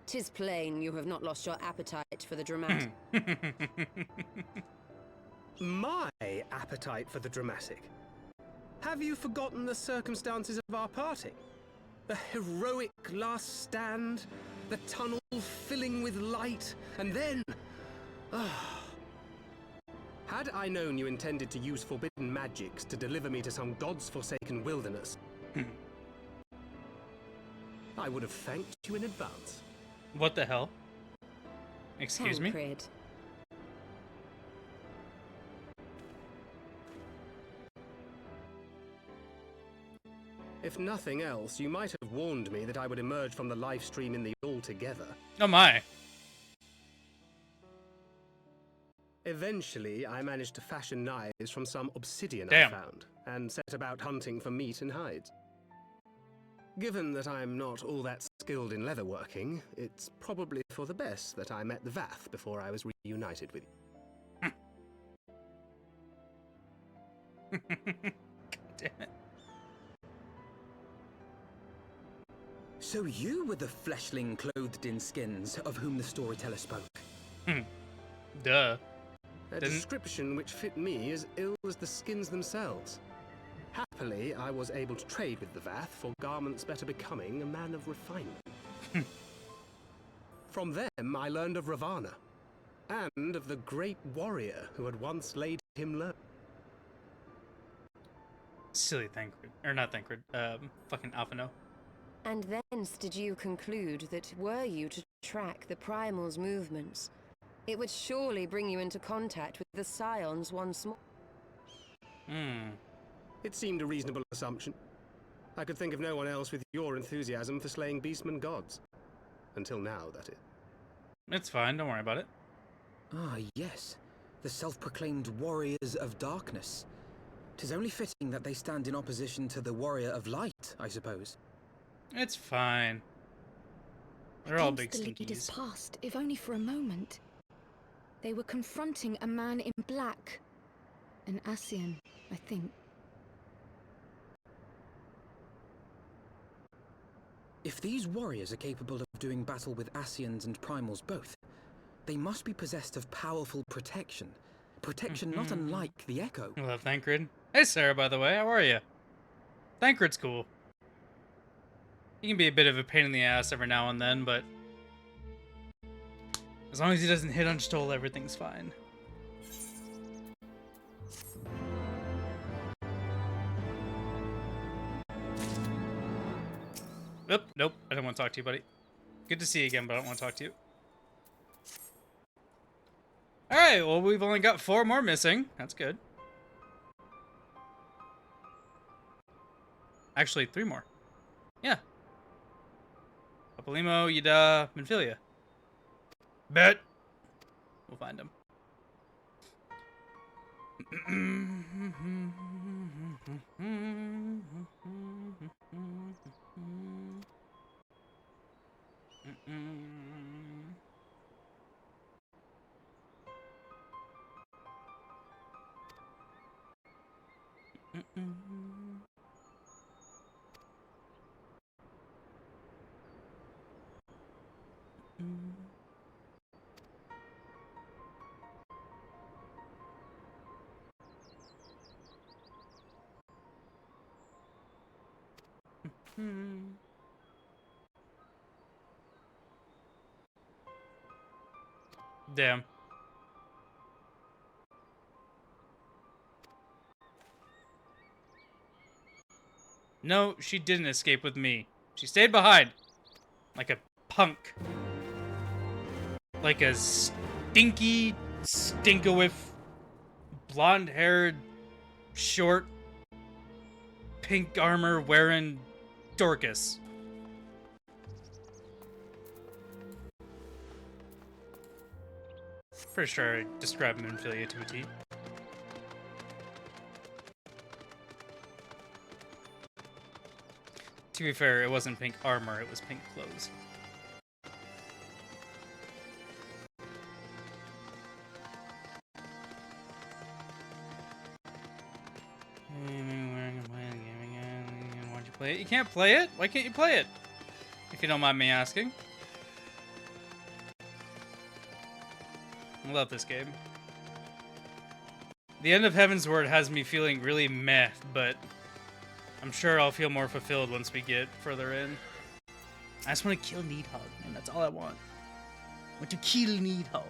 'Tis plain you have not lost your appetite for the dramatic. My appetite for the dramatic? Have you forgotten the circumstances of our parting? The heroic last stand, the tunnel filling with light, and then... Had I known you intended to use forbidden magics to deliver me to some god's forsaken wilderness, I would have thanked you in advance. What the hell? Excuse me? Tancred. If nothing else, you might have warned me that I would emerge from the live stream in the all-together. Oh my. Eventually, I managed to fashion knives from some obsidian Damn. I found, and set about hunting for meat and hides. Given that I'm not all that skilled in leatherworking, it's probably for the best that I met the Vath before I was reunited with you. Damn it. So you were the fleshling clothed in skins of whom the storyteller spoke? Duh. A description which fit me as ill as the skins themselves. Happily, I was able to trade with the Vath for garments better becoming a man of refinement. From them, I learned of Ravana, and of the great warrior who had once laid him low. Silly Thancred. Or not Thancred. Fucking Alphino. And thence did you conclude that were you to track the Primal's movements, it would surely bring you into contact with the Scions once more? It seemed a reasonable assumption. I could think of no one else with your enthusiasm for slaying beastmen gods. Until now, that is. It's fine, don't worry about it. Ah, yes. The self-proclaimed warriors of darkness. 'Tis only fitting that they stand in opposition to the warrior of light, I suppose. It's fine. They're all big Against the leaders stinkies. past, if only for a moment. They were confronting a man in black. An Ascian, I think. If these warriors are capable of doing battle with Ascians and Primals both, they must be possessed of powerful protection. Protection not unlike the Echo. I love Thancred. Hey Sarah, by the way, how are you? Thancred's cool. He can be a bit of a pain in the ass every now and then, but as long as he doesn't hit on Stoll, everything's fine. Nope, I don't want to talk to you, buddy. Good to see you again, but I don't want to talk to you. Alright, well, we've only got 4 more missing. That's good. Actually, 3 more. Yeah. Papolimo, Yida, Minfilia. Bet. We'll find him. Damn. No, she didn't escape with me. She stayed behind. Like a punk. Like a stinky, stinkawith, blonde-haired, short, pink armor wearing Dorcas. Pretty sure I described Minfilia to a T. To be fair, it wasn't pink armor, it was pink clothes. play it? You can't play it? Why can't you play it? If you don't mind me asking. I love this game. The end of Heavensward has me feeling really meh, but I'm sure I'll feel more fulfilled once we get further in. I just want to kill Needhog, man. That's all I want. I want to kill Needhog.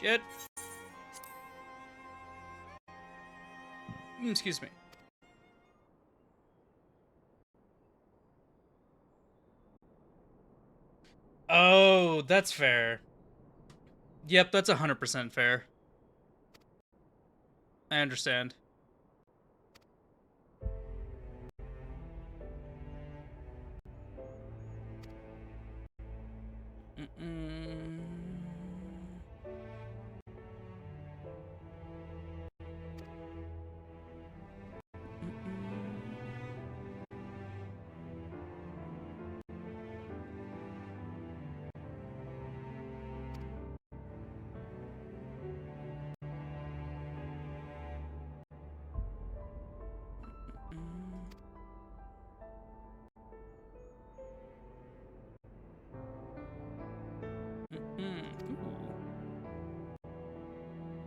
Shit. Excuse me. Oh, that's fair. Yep, that's 100% fair. I understand.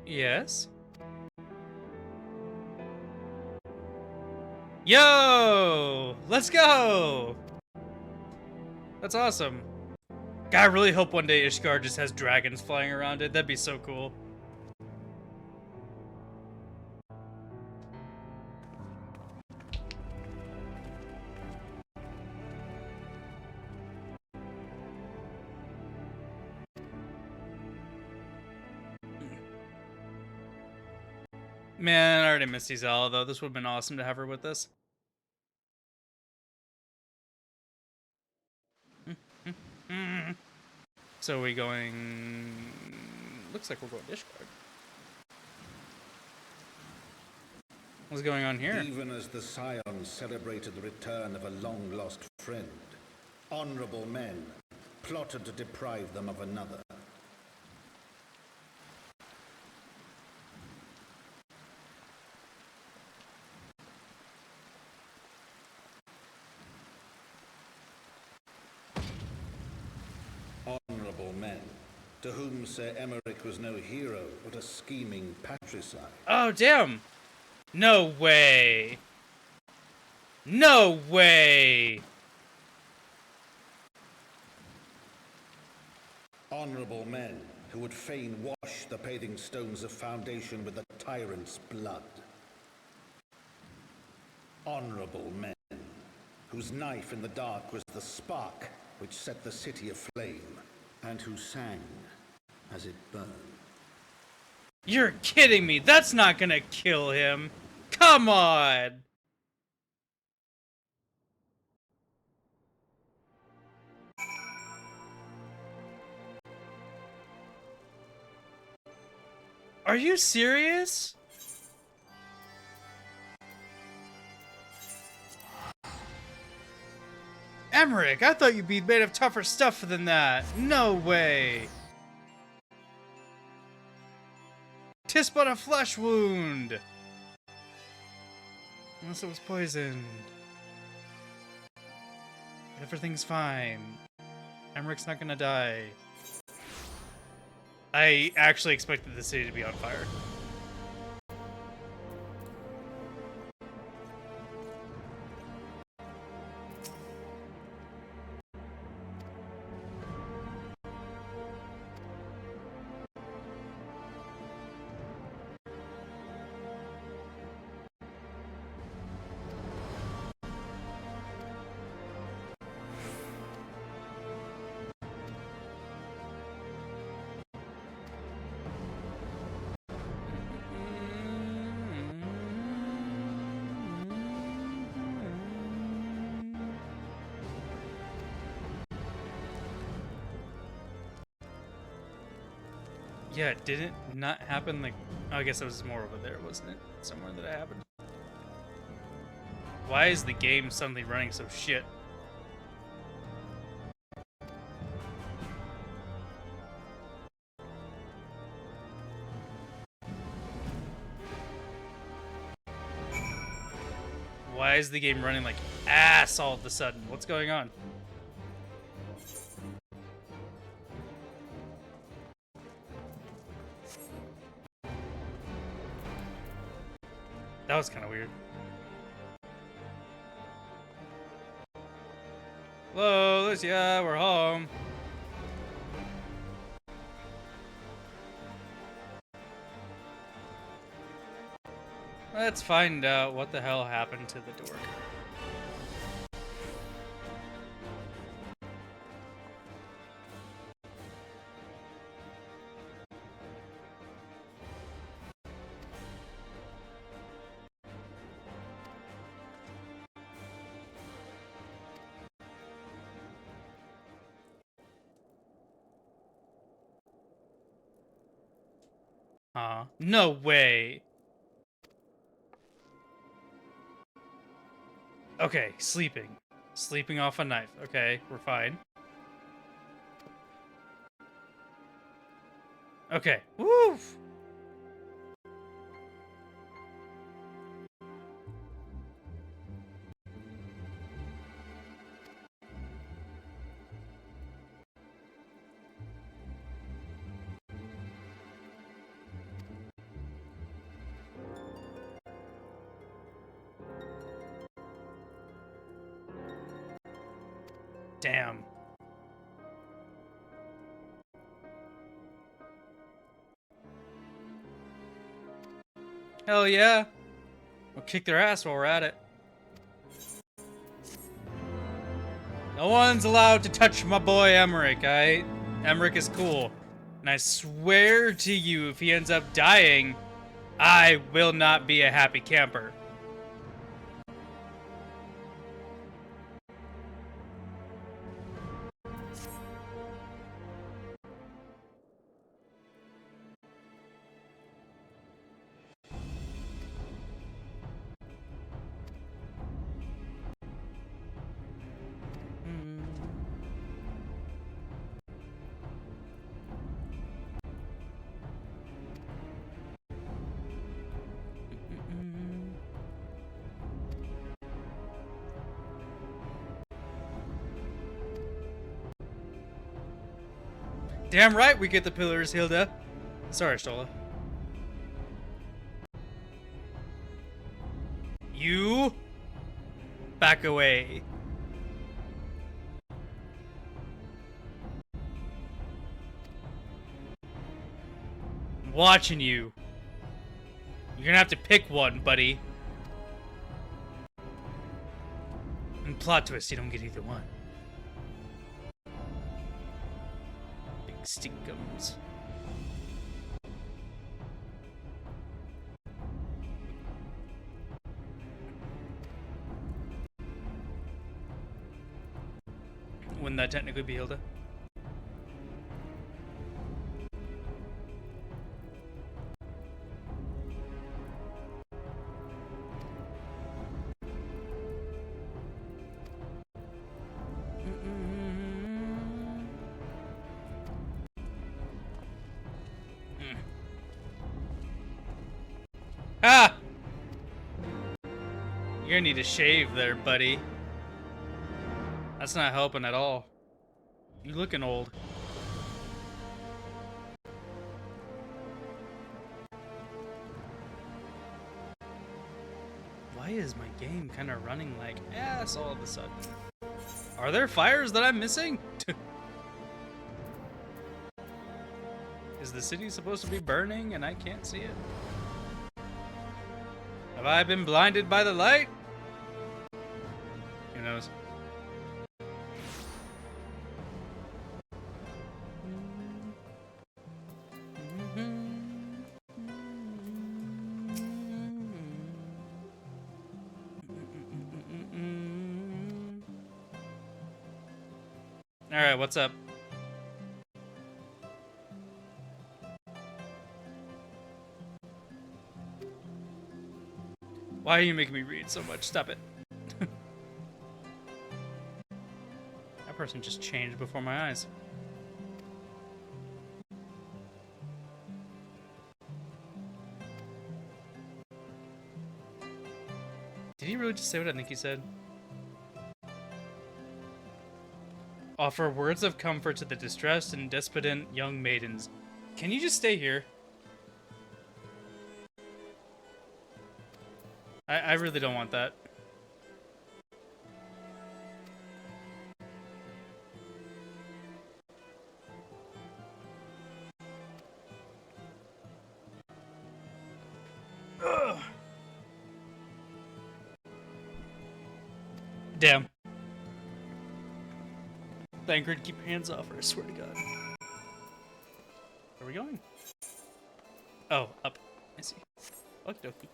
Yes? Yo! Let's go! That's awesome. God, I really hope one day Ishgard just has dragons flying around it. That'd be so cool. Man, I already missed Izala, though. This would have been awesome to have her with us. So we going... Looks like we're going to Ishgard. What's going on here? Even as the Scions celebrated the return of a long-lost friend, honorable men plotted to deprive them of another. Honorable men, to whom Sir Emmerich was no hero, but a scheming patricide. Oh, damn! No way! No way! Honorable men who would fain wash the paving stones of foundation with the tyrant's blood. Honorable men whose knife in the dark was the spark which set the city aflame, and who sang as it burned. You're kidding me! That's not gonna kill him! Come on! Are you serious? Emmerich, I thought you'd be made of tougher stuff than that. No way. 'Tis but a flesh wound. Unless it was poisoned. Everything's fine. Emmerich's not gonna die. I actually expected the city to be on fire. Yeah, it didn't not happen like... Oh, I guess it was more over there, wasn't it? Somewhere that it happened. Why is the game suddenly running so shit? Why is the game running like ass all of a sudden? What's going on? That was kind of weird. Hello, Lucia, we're home. Let's find out what the hell happened to the dork. No way. Okay, sleeping. Sleeping off a knife. Okay, we're fine. Okay. Woo! Damn. Hell yeah. We'll kick their ass while we're at it. No one's allowed to touch my boy Emmerich, alright? Emmerich is cool. And I swear to you, if he ends up dying, I will not be a happy camper. Damn right we get the pillars, Hilda. Sorry, Stola. You back away. I'm watching you. You're gonna have to pick one, buddy. And plot twist, you don't get either one. Stinkums. Wouldn't that technically be Hilda? Ah! You're gonna need a shave there, buddy. That's not helping at all. You looking old. Why is my game kind of running like ass all of a sudden? Are there fires that I'm missing? Is the city supposed to be burning and I can't see it? Have I been blinded by the light? Who knows? Alright, what's up? Why are you making me read so much? Stop it. That person just changed before my eyes. Did he really just say what I think he said? Offer words of comfort to the distressed and despondent young maidens. Can you just stay here? I really don't want that. Ugh. Damn. Thancred, keep your hands off her, I swear to God. Where are we going? Oh, up. I see. Okie dokie.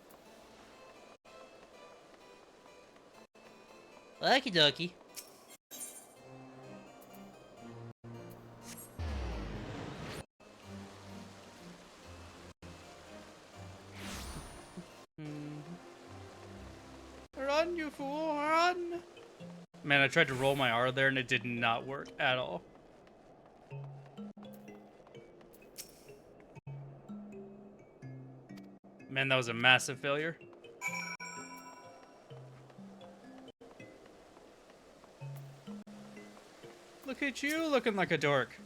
Okie dokie. Run, you fool, run! Man, I tried to roll my R there and it did not work at all. Man, that was a massive failure. Look at you looking like a dork.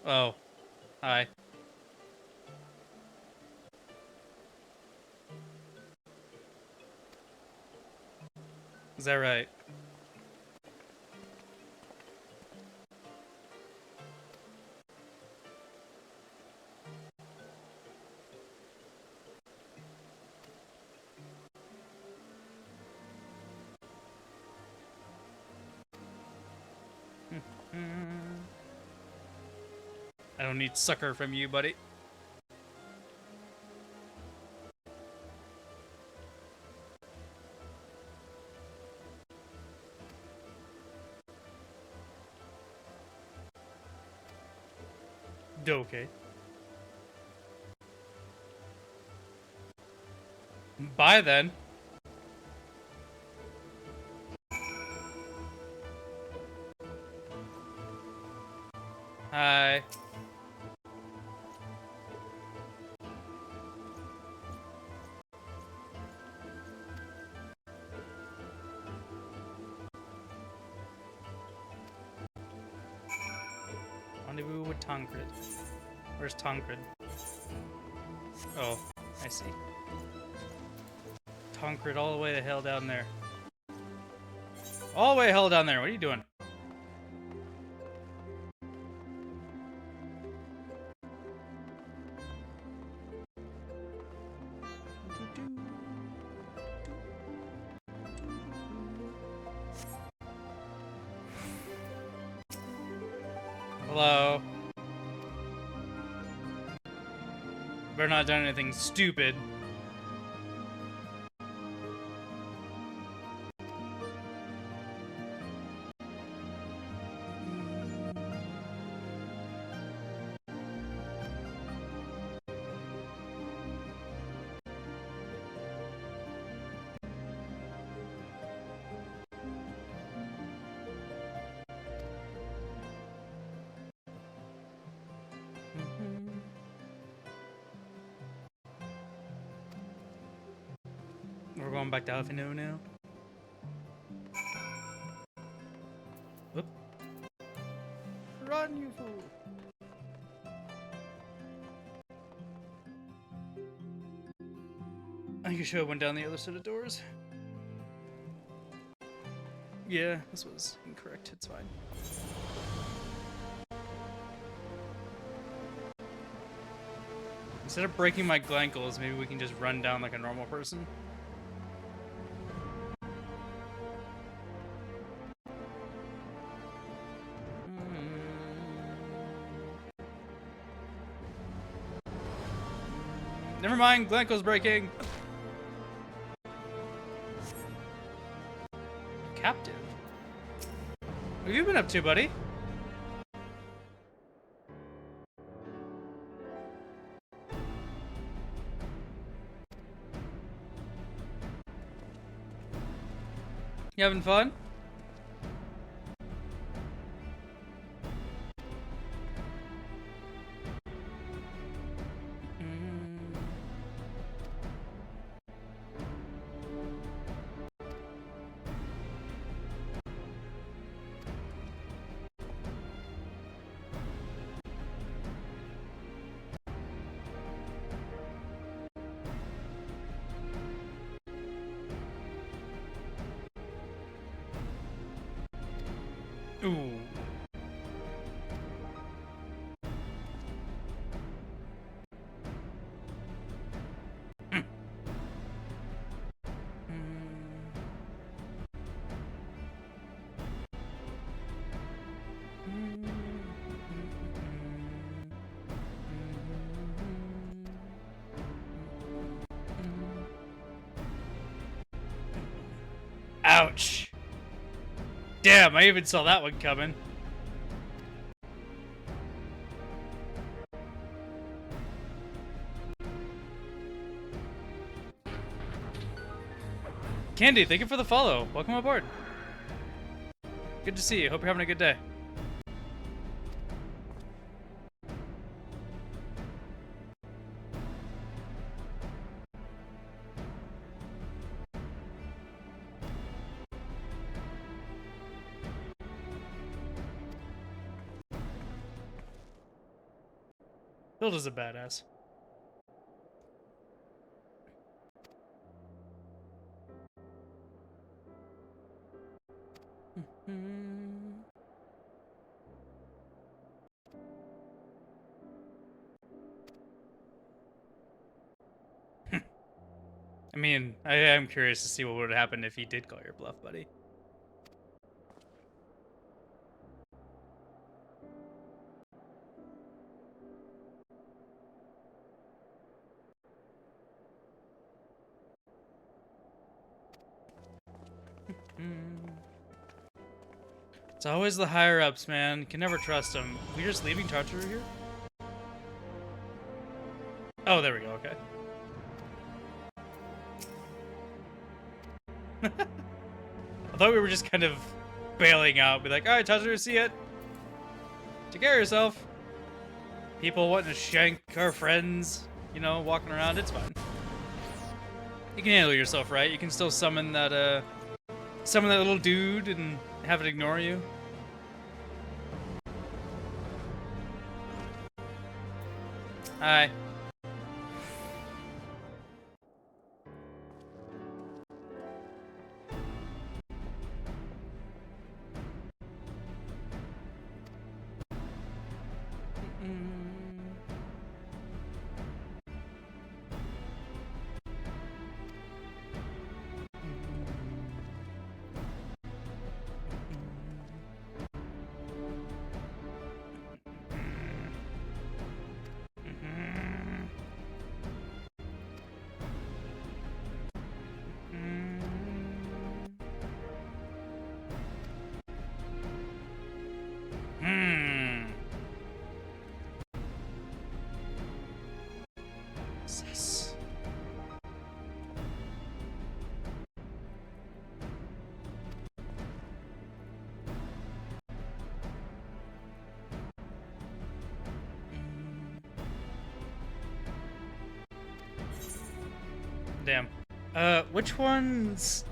Oh. Hi. Is that right? I don't need succor from you, buddy. Okay. Bye then. Hi. Rendezvous with Tancred. Where's Tancred? Oh, I see. Tancred all the way the hell down there. All the way hell down there. What are you doing? Hello. Better not done anything stupid. We're going back to Alphino now. Whoop. Run, you fool! I think you should have went down the other set of doors. Yeah, this was incorrect. It's fine. Instead of breaking my glankles, maybe we can just run down like a normal person. Never mind, glankle's breaking. Captive? What have you been up to, buddy? You having fun? Ooh. Ouch. Damn, I even saw that one coming. Candy, thank you for the follow. Welcome aboard. Good to see you. Hope you're having a good day. Hilda's a badass. I mean, I am curious to see what would happen if he did call your bluff, buddy. It's always the higher ups, man. You can never trust them. We just leaving Tartaru here? Oh, there we go. Okay. I thought we were just kind of bailing out. Be like, all right, Tartaru, see it. Take care of yourself. People wanting to shank our friends, you know, walking around. It's fine. You can handle yourself, right? You can still summon that little dude and have it ignore you. Hi. Yes. Damn. Which one's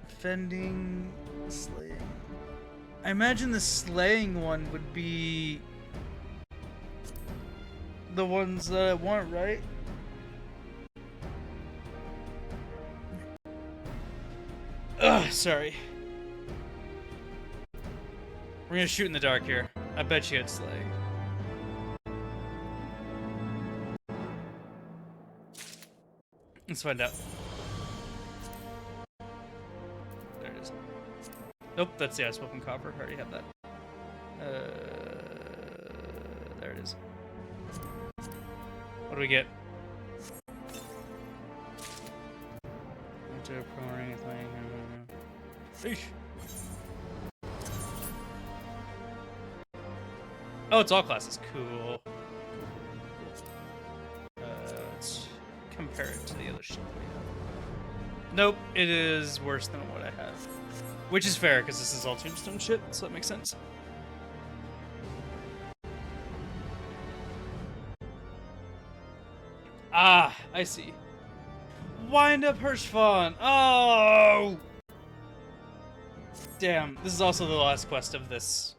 fending, slaying? I imagine the slaying one would be the ones that I want, right? Ugh, sorry. We're gonna shoot in the dark here. I bet you it's slaying. Let's find out. There it is. Nope, that's the ice weapon copper. I already have that. There it is. What do we get? Fish. Oh, it's all classes. Cool. Let's compare it to the other shit we have. Nope, it is worse than what I have. Which is fair, because this is all tombstone shit, so that makes sense. Ah, I see. Wind up Hirschfawn! Oh! Damn, this is also the last quest of this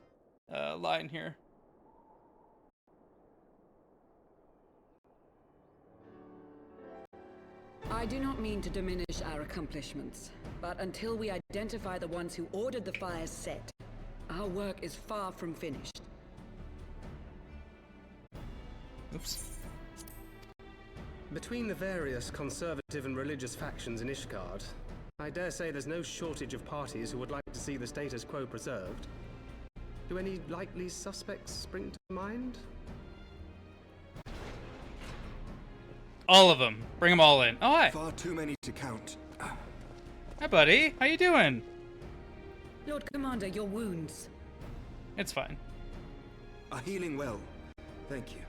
line here. I do not mean to diminish our accomplishments, but until we identify the ones who ordered the fires set, our work is far from finished. Oops. Between the various conservative and religious factions in Ishgard, I dare say there's no shortage of parties who would like to see the status quo preserved. Do any likely suspects spring to mind? All of them. Bring them all in. Oh, hi. Far too many to count. Hi, buddy. How you doing? Lord Commander, your wounds. It's fine. Are healing well. Thank you.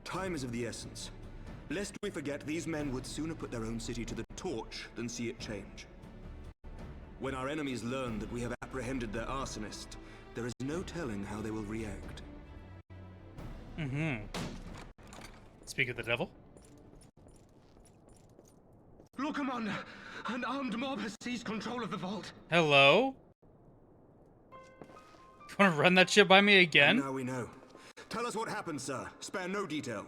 Time is of the essence. Lest we forget, these men would sooner put their own city to the torch than see it change. When our enemies learn that we have apprehended their arsonist, there is no telling how they will react. Mm-hmm. Speak of the devil. Lord Commander, an armed mob has seized control of the vault. Hello? You want to run that shit by me again? And now we know. Tell us what happened, sir. Spare no detail.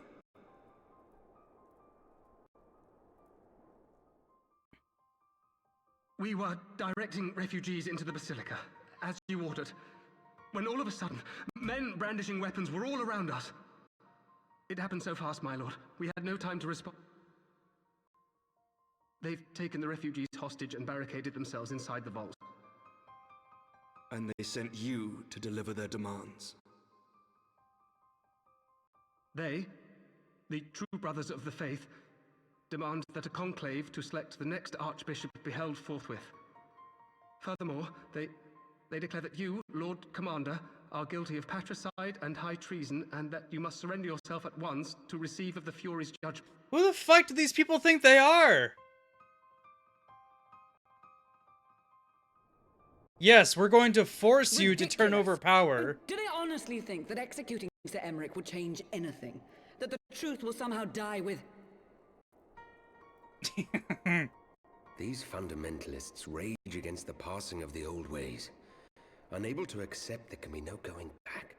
We were directing refugees into the Basilica, as you ordered, when all of a sudden, men brandishing weapons were all around us. It happened so fast, my lord. We had no time to respond. They've taken the refugees hostage and barricaded themselves inside the vault. And they sent you to deliver their demands. They, the true brothers of the faith, demand that a conclave to select the next archbishop be held forthwith. Furthermore, they declare that you, Lord Commander, are guilty of patricide and high treason, and that you must surrender yourself at once to receive of the Fury's judgment. Who the fuck do these people think they are? Yes, we're going to force you to turn over power. Do they honestly think that executing Sir Emmerich would change anything? That the truth will somehow die with... These fundamentalists rage against the passing of the old ways, unable to accept there can be no going back.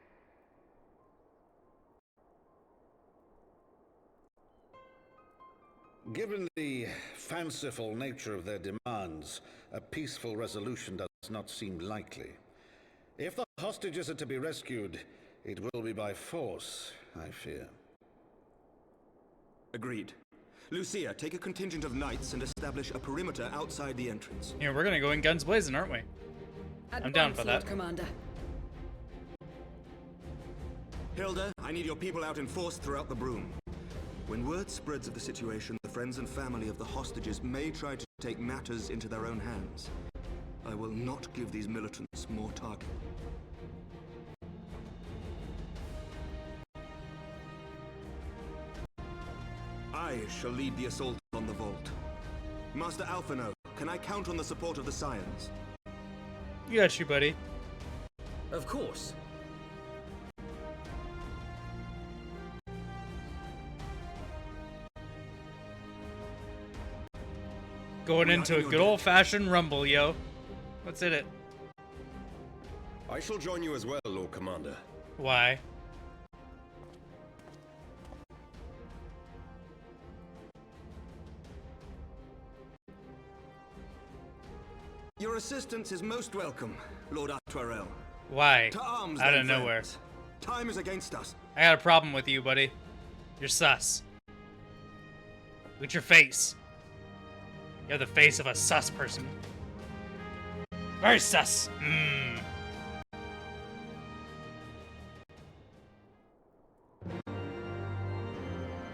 Given the fanciful nature of their demands, a peaceful resolution does not seem likely. If the hostages are to be rescued, it will be by force, I fear. Agreed. Lucia, take a contingent of knights and establish a perimeter outside the entrance. Yeah, we're gonna go in guns blazing, aren't we? I'm down for that. Commander. Hilda, I need your people out in force throughout the Broom. When word spreads of the situation, the friends and family of the hostages may try to take matters into their own hands. I will not give these militants more target. I shall lead the assault on the vault. Master Alphino, can I count on the support of the Scions? Got you, buddy. Of course. Going into a good old-fashioned rumble, yo. What's in it? I shall join you as well, Lord Commander. Why? Your assistance is most welcome, Lord Atwarel. Why? To arms, Out then, of nowhere. friends. Time is against us. I got a problem with you, buddy. You're sus. Look at your face. You have the face of a sus person. Very sus.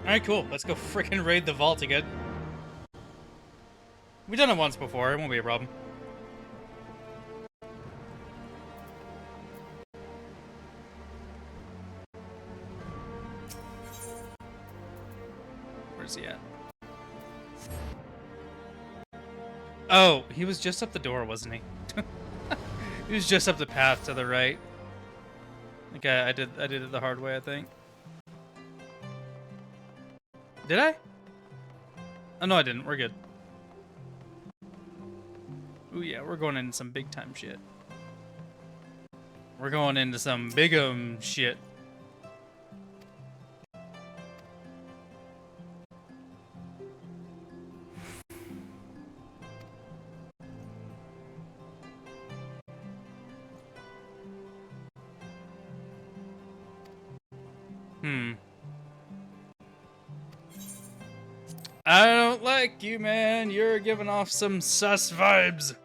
Alright, cool. Let's go frickin' raid the vault again. We've done it once before. It won't be a problem. Where's he at? Oh, he was just up the door, wasn't he? He was just up the path to the right. Okay, I did it the hard way, I think. Did I? Oh, no, I didn't. We're good. Ooh, yeah, we're going into some big time shit. We're going into some big shit. I don't like you, man. You're giving off some sus vibes.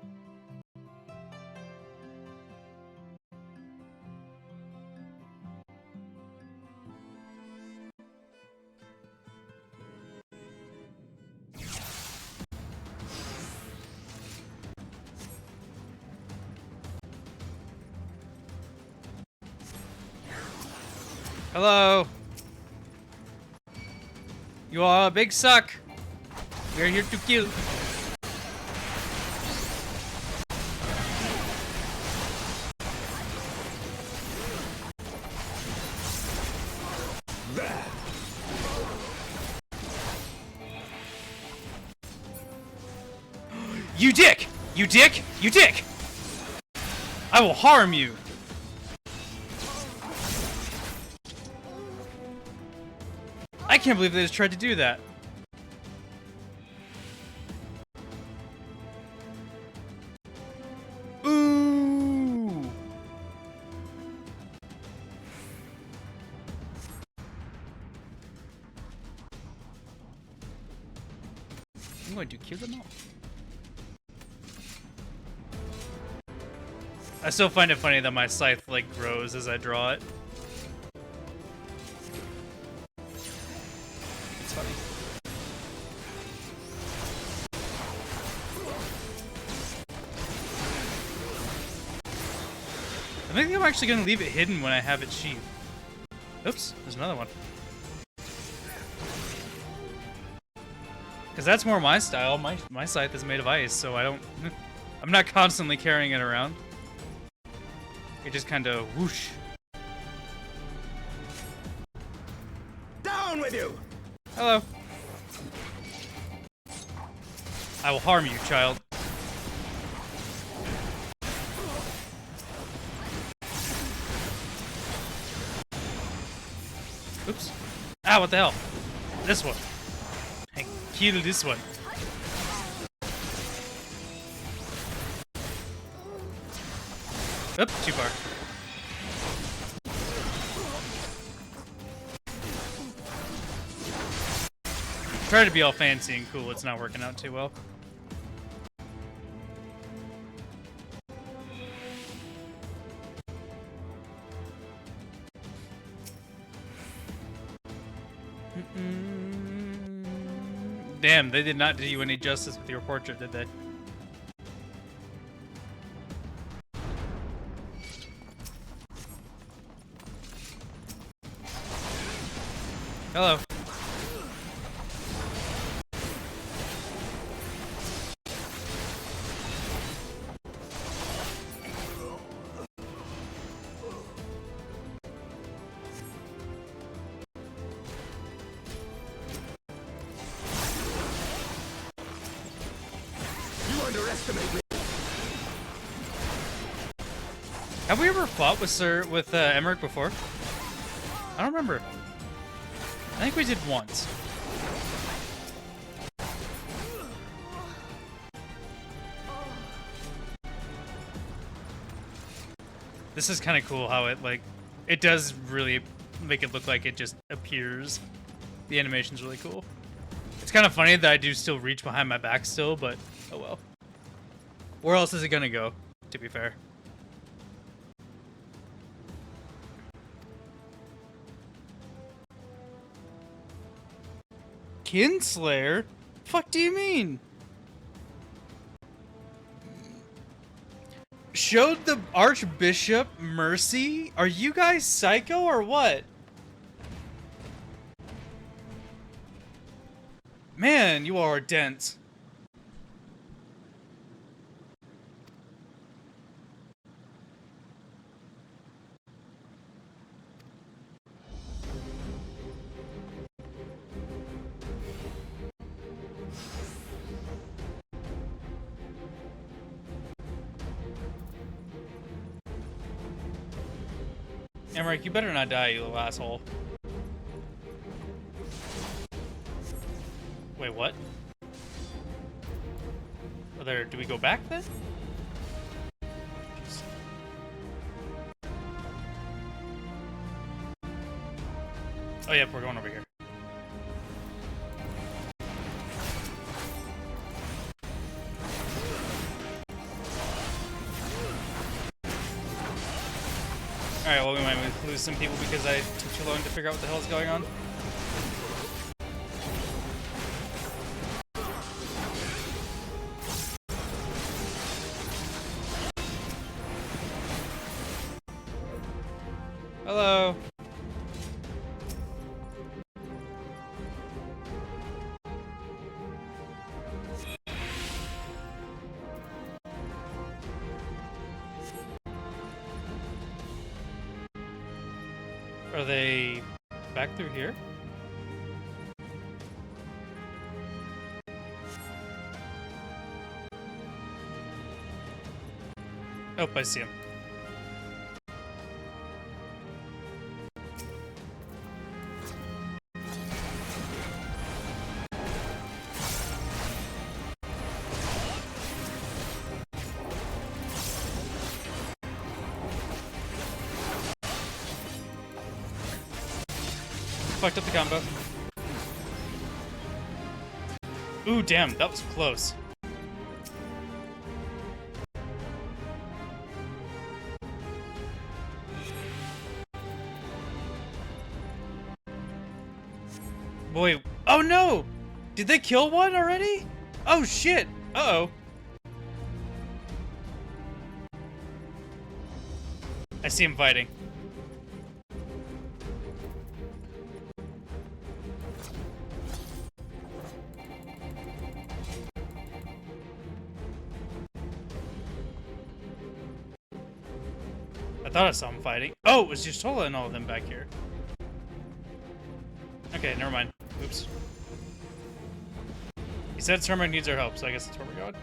Hello. You are a big suck. We're here to kill. You dick! You dick! You dick! I will harm you. I can't believe they just tried to do that. Ooh. I'm going to kill them all. I still find it funny that my scythe like grows as I draw it. It's funny. I think I'm actually gonna leave it hidden when I have it sheathed. Oops, there's another one. Because that's more my style. My scythe is made of ice, so I'm not constantly carrying it around. It just kind of whoosh. Down with you! Hello. I will harm you, child. Oops. Ah, what the hell? This one. I killed this one. Oops, too far. Try to be all fancy and cool, it's not working out too well. Damn, they did not do you any justice with your portrait, did they? Hello. You underestimate me. Have we ever fought with Emmerich before? I don't remember. I think we did once. This is kind of cool how it does really make it look like it just appears. The animation's really cool. It's kind of funny that I do still reach behind my back still, but oh well. Where else is it gonna go, to be fair? Kinslayer? Fuck do you mean? Showed the Archbishop mercy? Are you guys psycho or what? Man, you are dense. Emmerich, you better not die, you little asshole. Wait, what? Are there, do we go back then? Jeez. Oh, yep, we're going over here. Alright, well, we might lose some people because I took too long to figure out what the hell is going on. Hello. Are they back through here? Oh, I see him. Fucked up the combo. Ooh, damn, that was close. Boy, oh no! Did they kill one already? Oh shit! Uh-oh. I see him fighting. I thought I saw him fighting. Oh, it was just Tola and all of them back here. Okay, never mind. Oops. He said Cermak needs our help, so I guess that's where we're going.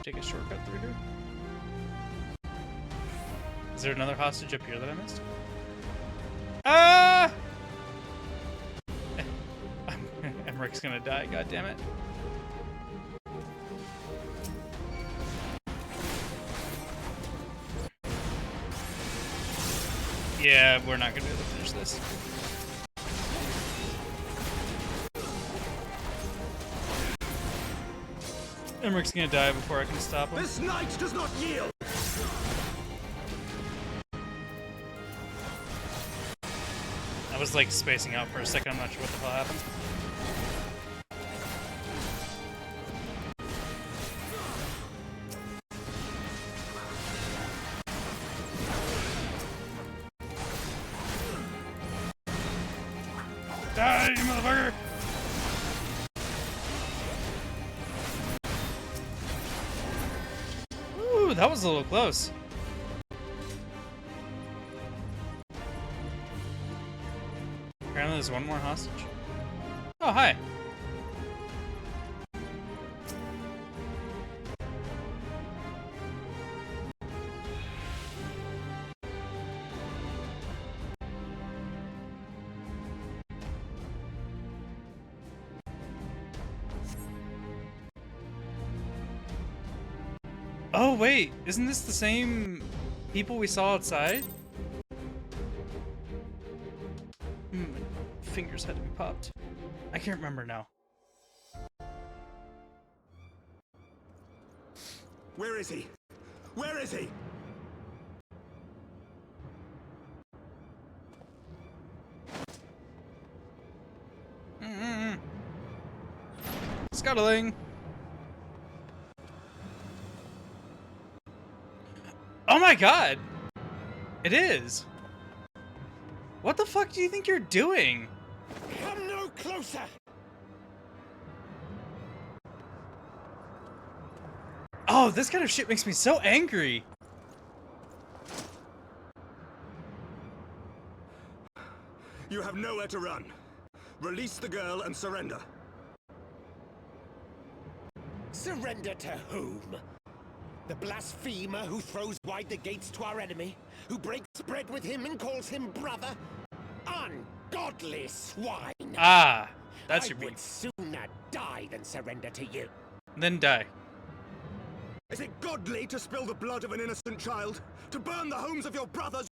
Take a shortcut through here. Is there another hostage up here that I missed? Ah! Emmerich's gonna die, god damn it. Yeah, we're not gonna be able to finish this. Emmerich's gonna die before I can stop him. This knight does not yield! I was like spacing out for a second, I'm not sure what the hell happened. Die, you motherfucker! Ooh, that was a little close. Apparently there's one more hostage. Oh, hi. Oh, wait. Isn't this the same people we saw outside? Fingers had to be popped. I can't remember now. Where is he? Where is he? Scuttling. Oh my god! It is. What the fuck do you think you're doing? Come no closer! Oh, this kind of shit makes me so angry. You have nowhere to run. Release the girl and surrender. Surrender to whom? The blasphemer who throws wide the gates to our enemy? Who breaks bread with him and calls him brother? Ungodly swine! Ah, that's your beef. I would sooner die than surrender to you. Then die. Is it godly to spill the blood of an innocent child? To burn the homes of your brothers?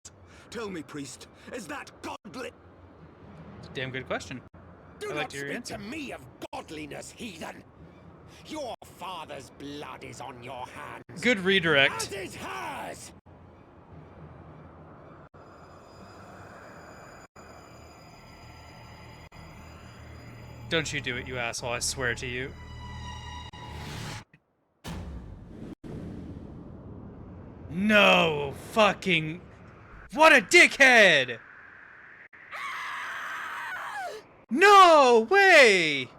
Tell me, priest, is that godly? Damn good question. Do I'd not like to hear your speak answer. to me of godliness, heathen! Your father's blood is on your hands. Good redirect. As is hers! Don't you do it, you asshole, I swear to you. No fucking... What a dickhead! No way!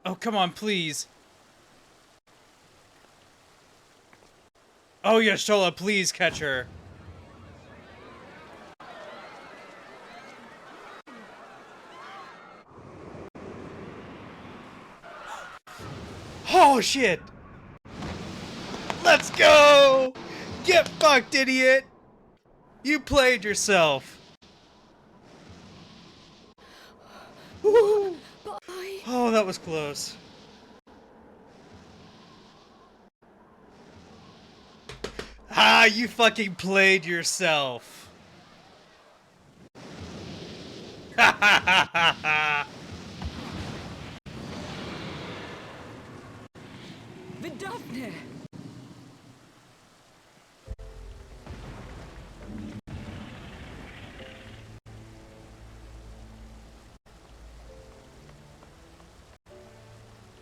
Oh, come on, please. Oh, Yashola, please catch her. Oh, shit! Let's go! Get fucked, idiot! You played yourself. Woo! Oh, that was close. Ah, you fucking played yourself. Ha ha ha ha ha! Vidofne!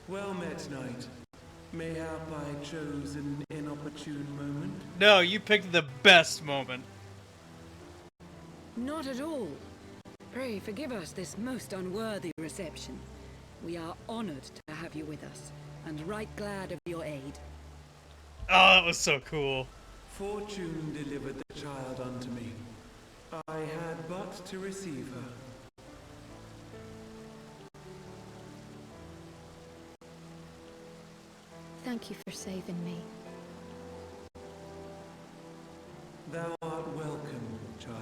Well met, knight. Mayhap I chose an inopportune moment? No, you picked the best moment. Not at all. Pray forgive us this most unworthy reception. We are honored to have you with us, and right glad of your aid. Oh, that was so cool. Fortune delivered the child unto me. I had but to receive her. Thank you for saving me. Thou art welcome, child.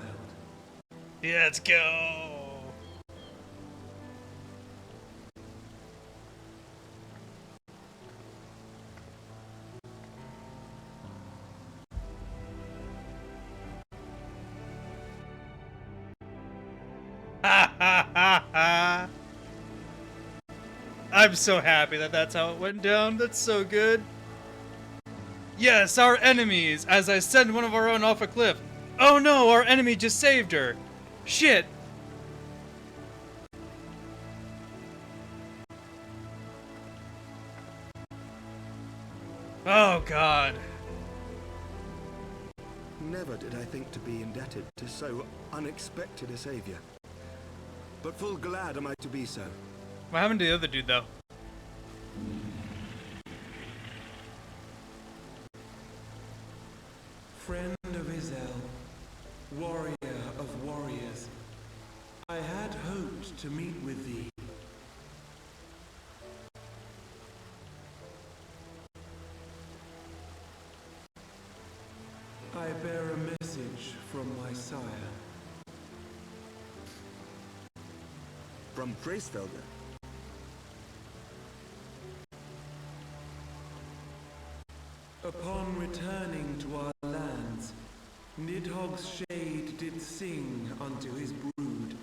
Yeah, let's go. Ha ha ha ha. I'm so happy that that's how it went down. That's so good. Yes, our enemies, as I send one of our own off a cliff. Oh no, our enemy just saved her. Shit. Oh god. Never did I think to be indebted to so unexpected a savior. But full glad am I to be so. What happened to the other dude, though? Friend of Izel, warrior of warriors, I had hoped to meet with thee. I bear a message from my sire. From Gracefelder? Upon returning to our lands, Nidhogg's shade did sing unto his brood,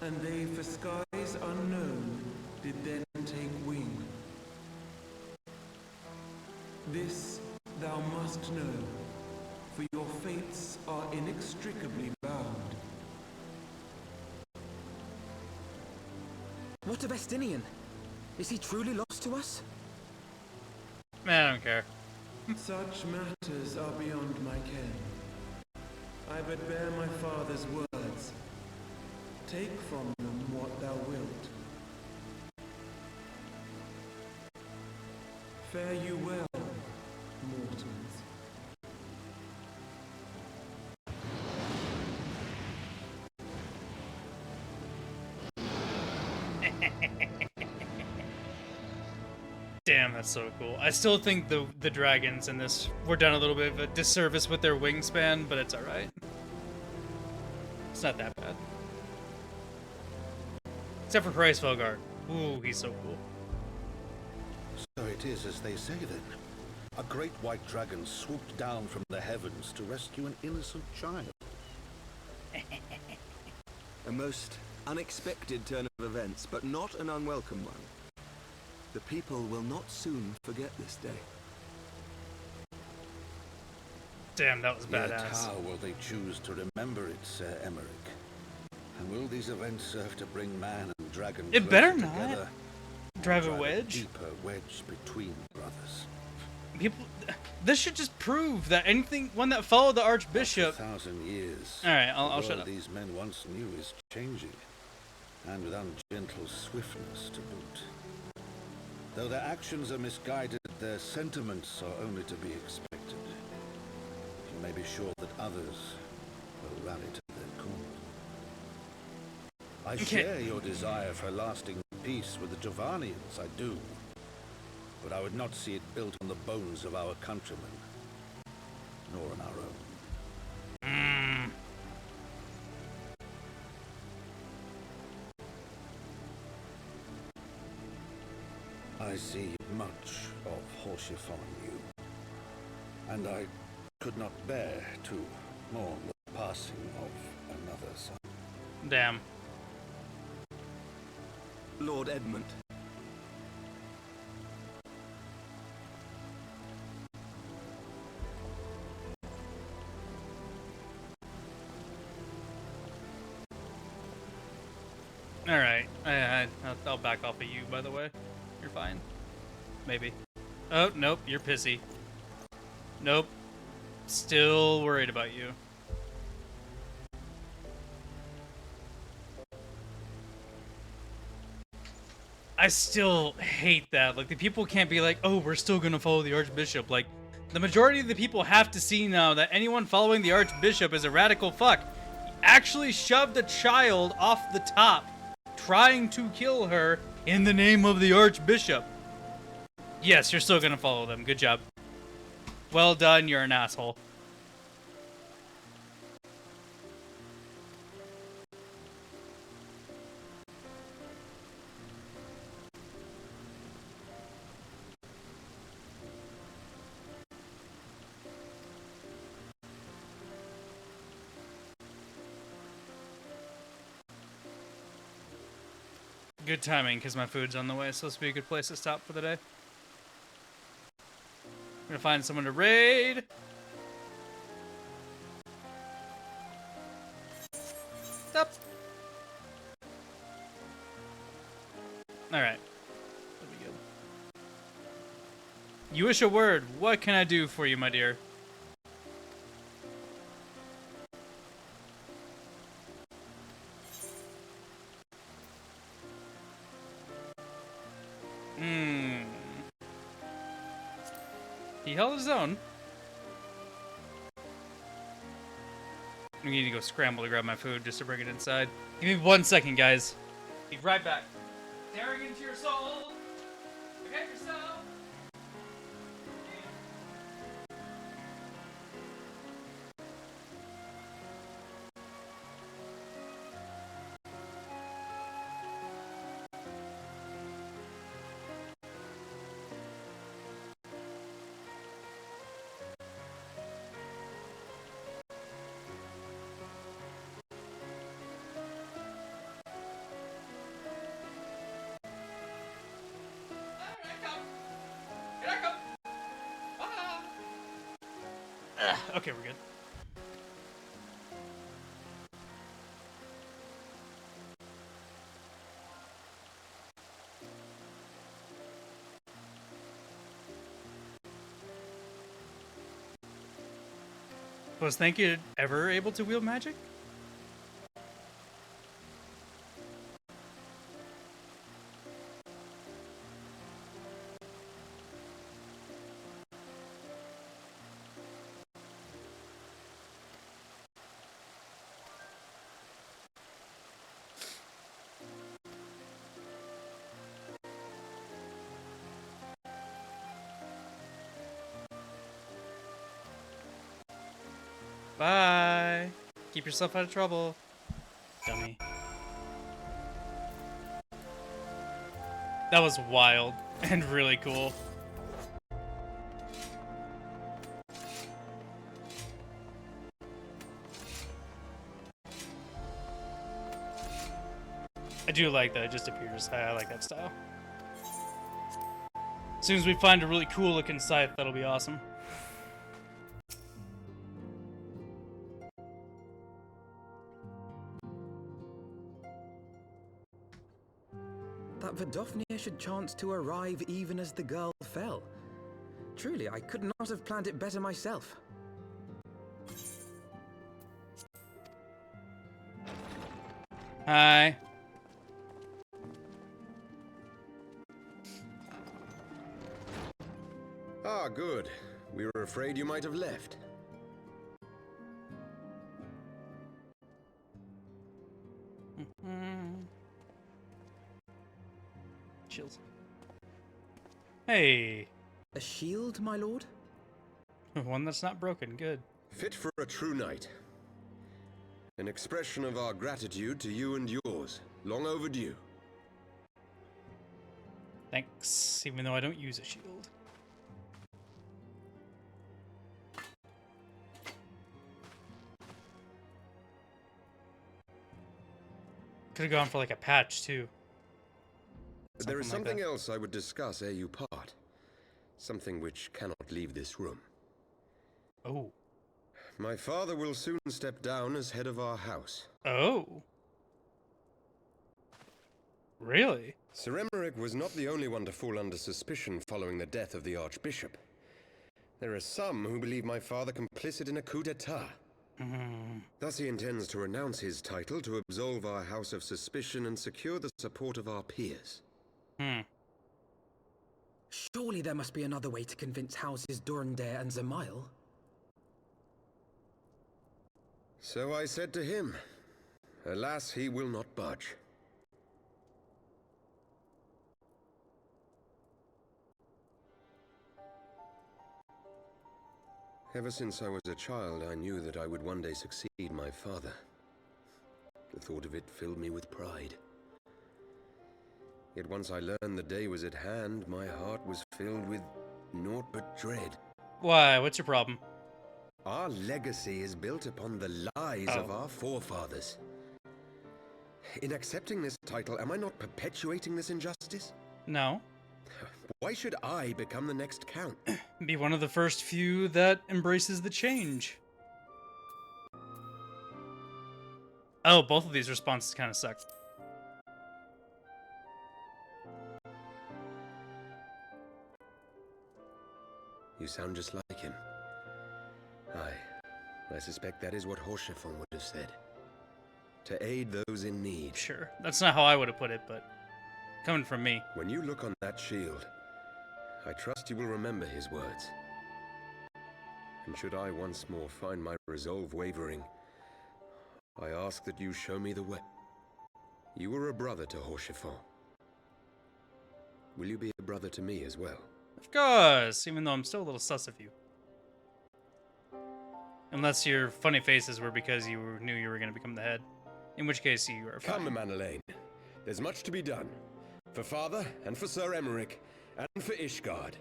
and they for skies unknown did then take wing. This thou must know, for your fates are inextricably bound. What of Estinian? Is he truly lost to us? Man, I don't care. Such matters are beyond my ken. I but bear my father's words. Take from them what thou wilt. Fare you well, mortals. Damn, that's so cool. I still think the dragons in this were done a little bit of a disservice with their wingspan, but it's alright. It's not that bad. Except for Kreisfelgard. Ooh, he's so cool. So it is as they say then. A great white dragon swooped down from the heavens to rescue an innocent child. A most unexpected turn of events, but not an unwelcome one. The people will not soon forget this day. Damn, that was Yet badass. how will they choose to remember it, Sir Emmerich? And will these events serve to bring man and dragon It better closer not. together, Drive a or wedge? deeper wedge between brothers? People, this should just prove that one that followed the Archbishop. After 1,000 years. All right, I'll the shut world up. these men once knew is changing, and with ungentle swiftness to boot. Though their actions are misguided, their sentiments are only to be expected. You may be sure that others will rally to their cause. I share your desire for lasting peace with the Javanians, I do. But I would not see it built on the bones of our countrymen, nor on our own. I see much of Horschiff on you, and I could not bear to mourn the passing of another son. Damn. Lord Edmund. Alright, I'll back off of you, by the way. You're fine. Maybe. Oh, nope, you're pissy. Nope. Still worried about you. I still hate that. Like, the people can't be like, oh, we're still gonna follow the Archbishop. Like, the majority of the people have to see now that anyone following the Archbishop is a radical fuck. He actually shoved a child off the top, trying to kill her in the name of the Archbishop. Yes, you're still gonna follow them. Good job. Well done, you're an asshole. Good timing, because my food's on the way, so this will be a good place to stop for the day. I'm gonna find someone to raid. Stop. Alright. That'll be good. You wish a word. What can I do for you, my dear? He held his own. We need to go scramble to grab my food just to bring it inside. Give me 1 second, guys. Be right back. Staring into your soul. Forget yourself. Okay, we're good. Was Thank ever able to wield magic? Bye. Keep yourself out of trouble. Dummy. That was wild and really cool. I do like that it just appears. I like that style. As soon as we find a really cool looking scythe, that'll be awesome. That Vidofnir should chance to arrive even as the girl fell. Truly, I could not have planned it better myself. Hi. Ah, good. We were afraid you might have left. Chills. Hey. A shield, my lord? One that's not broken. Good. Fit for a true knight. An expression of our gratitude to you and yours. Long overdue. Thanks, even though I don't use a shield. Could have gone for like a patch too. There is Something like something that. else I would discuss ere you part. Something which cannot leave this room. Oh. My father will soon step down as head of our house. Oh. Really? Sir Emmerich was not the only one to fall under suspicion following the death of the Archbishop. There are some who believe my father complicit in a coup d'etat. Thus he intends to renounce his title to absolve our house of suspicion and secure the support of our peers. Surely there must be another way to convince houses Durandare and Zamail. So I said to him, alas, he will not budge. Ever since I was a child, I knew that I would one day succeed my father. The thought of it filled me with pride. Yet once I learned the day was at hand, my heart was filled with naught but dread. Why? What's your problem? Our legacy is built upon the lies of our forefathers. In accepting this title, am I not perpetuating this injustice? No. Why should I become the next count? Be one of the first few that embraces the change. Oh, both of these responses kind of suck. You sound just like him. I suspect that is what Horschiffon would have said. To aid those in need. Sure, that's not how I would have put it, but coming from me. When you look on that shield, I trust you will remember his words. And should I once more find my resolve wavering, I ask that you show me the way. You were a brother to Horschiffon. Will you be a brother to me as well? Of course, even though I'm still a little sus of you. Unless your funny faces were because you knew you were going to become the head. In which case, you are fine. Come, Manelaine. There's much to be done. For father, and for Sir Emmerich, and for Ishgard.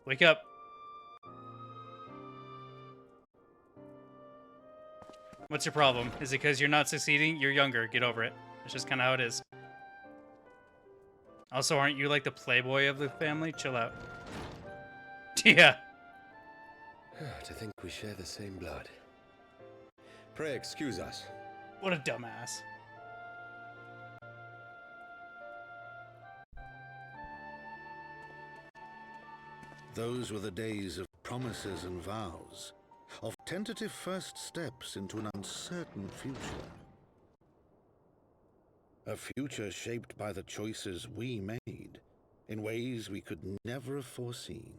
Wake up. What's your problem? Is it because you're not succeeding? You're younger. Get over it. It's just kind of how it is. Also, aren't you like the playboy of the family? Chill out. Yeah. To think we share the same blood. Pray excuse us. What a dumbass. Those were the days of promises and vows, of tentative first steps into an uncertain future. A future shaped by the choices we made, in ways we could never have foreseen.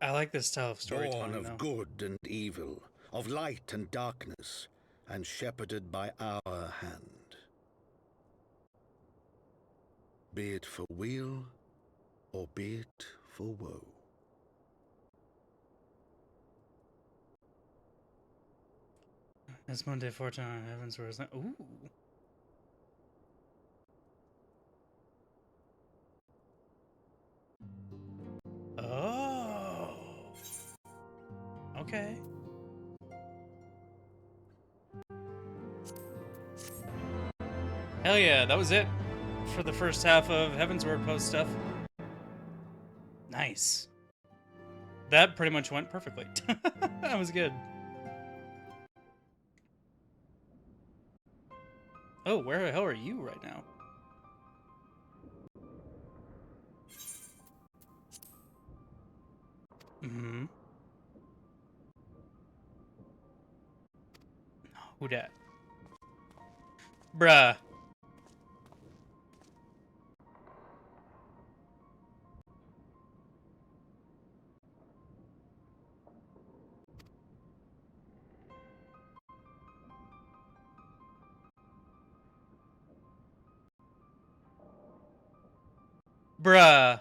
I like this style of storytelling, Born of good and evil, of light and darkness, and shepherded by our hand. be it for weal or be it for woe. It's Monday, Fortune on Heavensward. Ooh. Oh. Okay. Hell yeah, that was it for the first half of Heavensward post stuff. Nice. That pretty much went perfectly. That was good. Oh, where the hell are you right now? Mm-hmm. Who dat? Bruh. Bruh.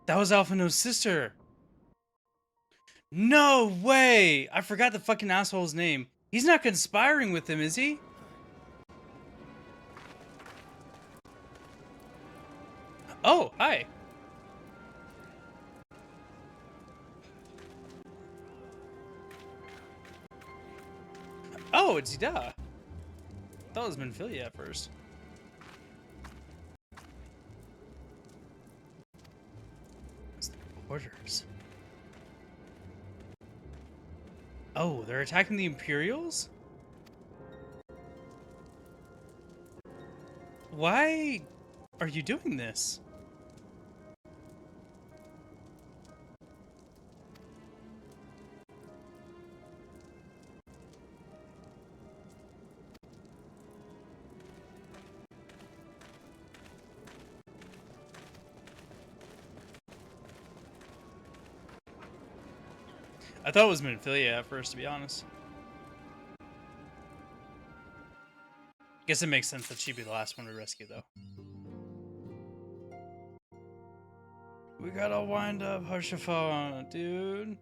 That was Alphino's sister. No way! I forgot the fucking asshole's name. He's not conspiring with him, is he? Oh, hi. Oh, it's Ida. That was Minfilia at first. It's the Orders. Oh, they're attacking the Imperials? Why are you doing this? I thought it was Minfilia at first, to be honest. Guess it makes sense that she'd be the last one to rescue, though. We gotta wind up Harshaphone, dude.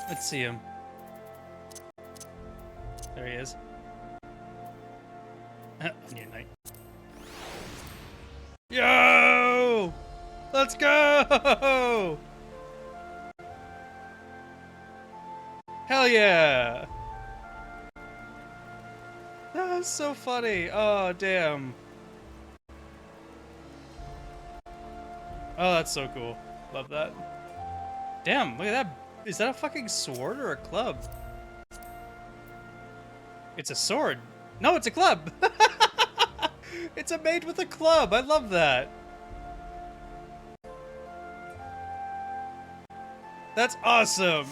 Let's see him. There he is. Onion Knight. Yo! Let's go! Hell yeah! That's so funny. Oh, damn. Oh, that's so cool. Love that. Damn, look at that. Is that a fucking sword or a club? It's a sword. No, it's a club. It's a maid with a club. I love that. That's awesome.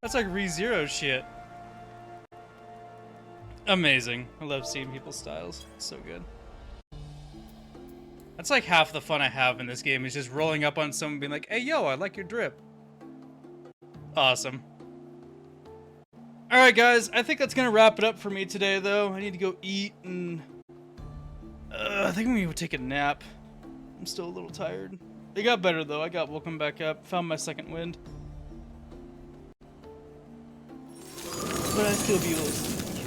That's like ReZero shit. Amazing. I love seeing people's styles. It's so good. That's like half the fun I have in this game is just rolling up on someone being like, hey, yo, I like your drip. Awesome. Alright, guys. I think that's going to wrap it up for me today, though. I need to go eat and... I think I'm going to go take a nap. I'm still a little tired. It got better, though. I got woken back up. Found my second wind. But I still be a little sleepy.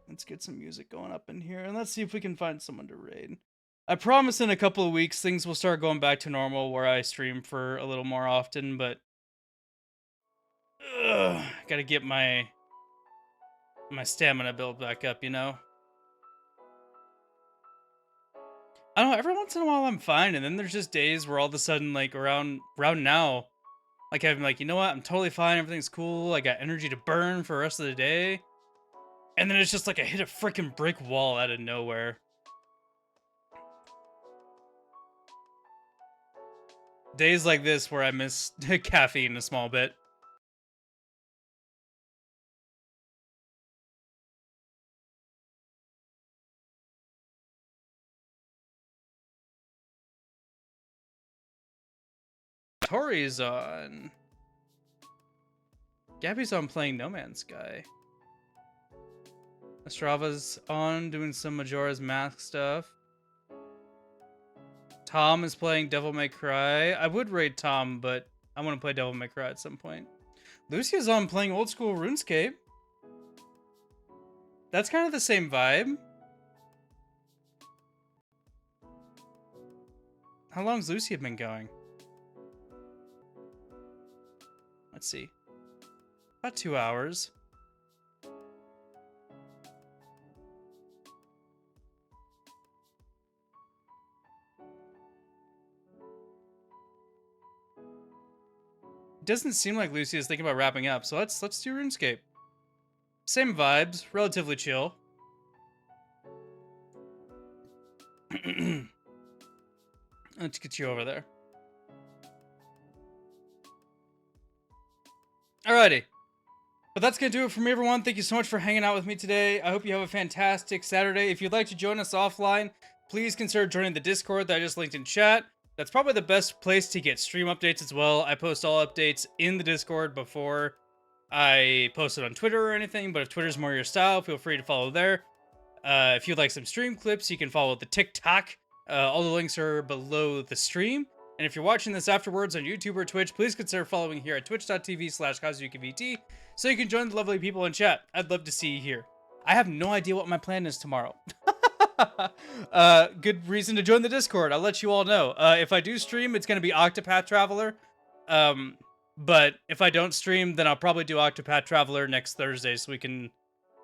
Let's get some music going up in here, and let's see if we can find someone to raid. I promise in a couple of weeks things will start going back to normal where I stream for a little more often, but gotta get my stamina build back up, you know? I don't know, every once in a while I'm fine, and then there's just days where all of a sudden, like, around now, like, I'm like, you know what, I'm totally fine, everything's cool, I got energy to burn for the rest of the day, and then it's just like I hit a freaking brick wall out of nowhere. Days like this where I miss caffeine a small bit. Tori's on. Gabby's on playing No Man's Sky. Estrava's on doing some Majora's Mask stuff. Tom is playing Devil May Cry. I would raid Tom, but I want to play Devil May Cry at some point. Lucia's on playing old school RuneScape. That's kind of the same vibe. How long's Lucia been going? Let's see. About 2 hours. It doesn't seem like Lucy is thinking about wrapping up, so let's do RuneScape. Same vibes, relatively chill. Let's get you over there. Alrighty. But that's going to do it for me, everyone. Thank you so much for hanging out with me today. I hope you have a fantastic Saturday. If you'd like to join us offline, please consider joining the Discord that I just linked in chat. That's probably the best place to get stream updates as well. I post all updates in the Discord before I post it on Twitter or anything, but if Twitter's more your style, feel free to follow there. If you'd like some stream clips, you can follow the TikTok. All the links are below the stream. And if you're watching this afterwards on YouTube or Twitch, please consider following here at twitch.tv/KazuyukiVT so you can join the lovely people in chat. I'd love to see you here. I have no idea what my plan is tomorrow. Good reason to join the Discord. I'll let you all know. If I do stream, it's going to be Octopath Traveler. But if I don't stream, then I'll probably do Octopath Traveler next Thursday so we can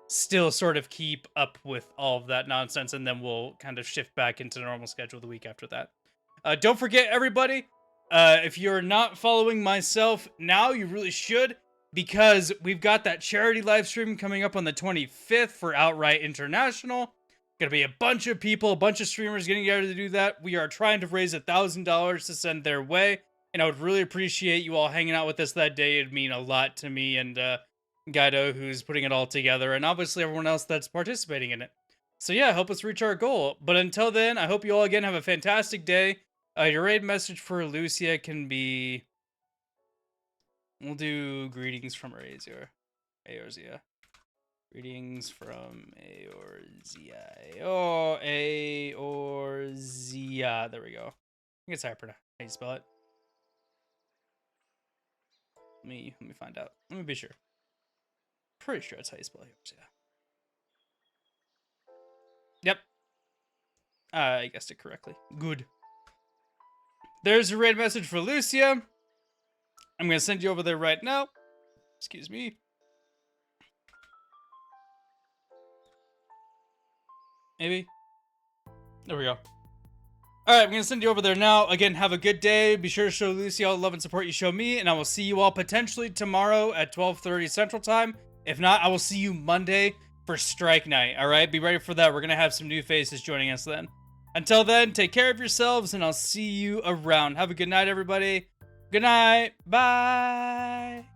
still sort of keep up with all of that nonsense, and then we'll kind of shift back into the normal schedule the week after that. Don't forget, everybody, if you're not following myself now, you really should, because we've got that charity live stream coming up on the 25th for Outright International. Gonna be a bunch of people, a bunch of streamers getting together to do that. We are trying to raise $1,000 to send their way, and I would really appreciate you all hanging out with us that day. It'd mean a lot to me and Guido, who's putting it all together, and obviously everyone else that's participating in it. So yeah, help us reach our goal. But until then, I hope you all again have a fantastic day. Your raid message for Lucia can be... We'll do greetings from Aorzia. Greetings from Aorzia. Oh, Aorzia. There we go. I think it's how you spell it. Let me find out. Let me be sure. Pretty sure that's how you spell Aorzia. Yep. I guessed it correctly. Good. There's a raid message for Lucia. I'm going to send you over there right now. Excuse me. Maybe. There we go. Alright, I'm going to send you over there now. Again, have a good day. Be sure to show Lucy all the love and support you show me. And I will see you all potentially tomorrow at 12:30 Central Time. If not, I will see you Monday for Strike Night. Alright, be ready for that. We're going to have some new faces joining us then. Until then, take care of yourselves, and I'll see you around. Have a good night, everybody. Good night. Bye.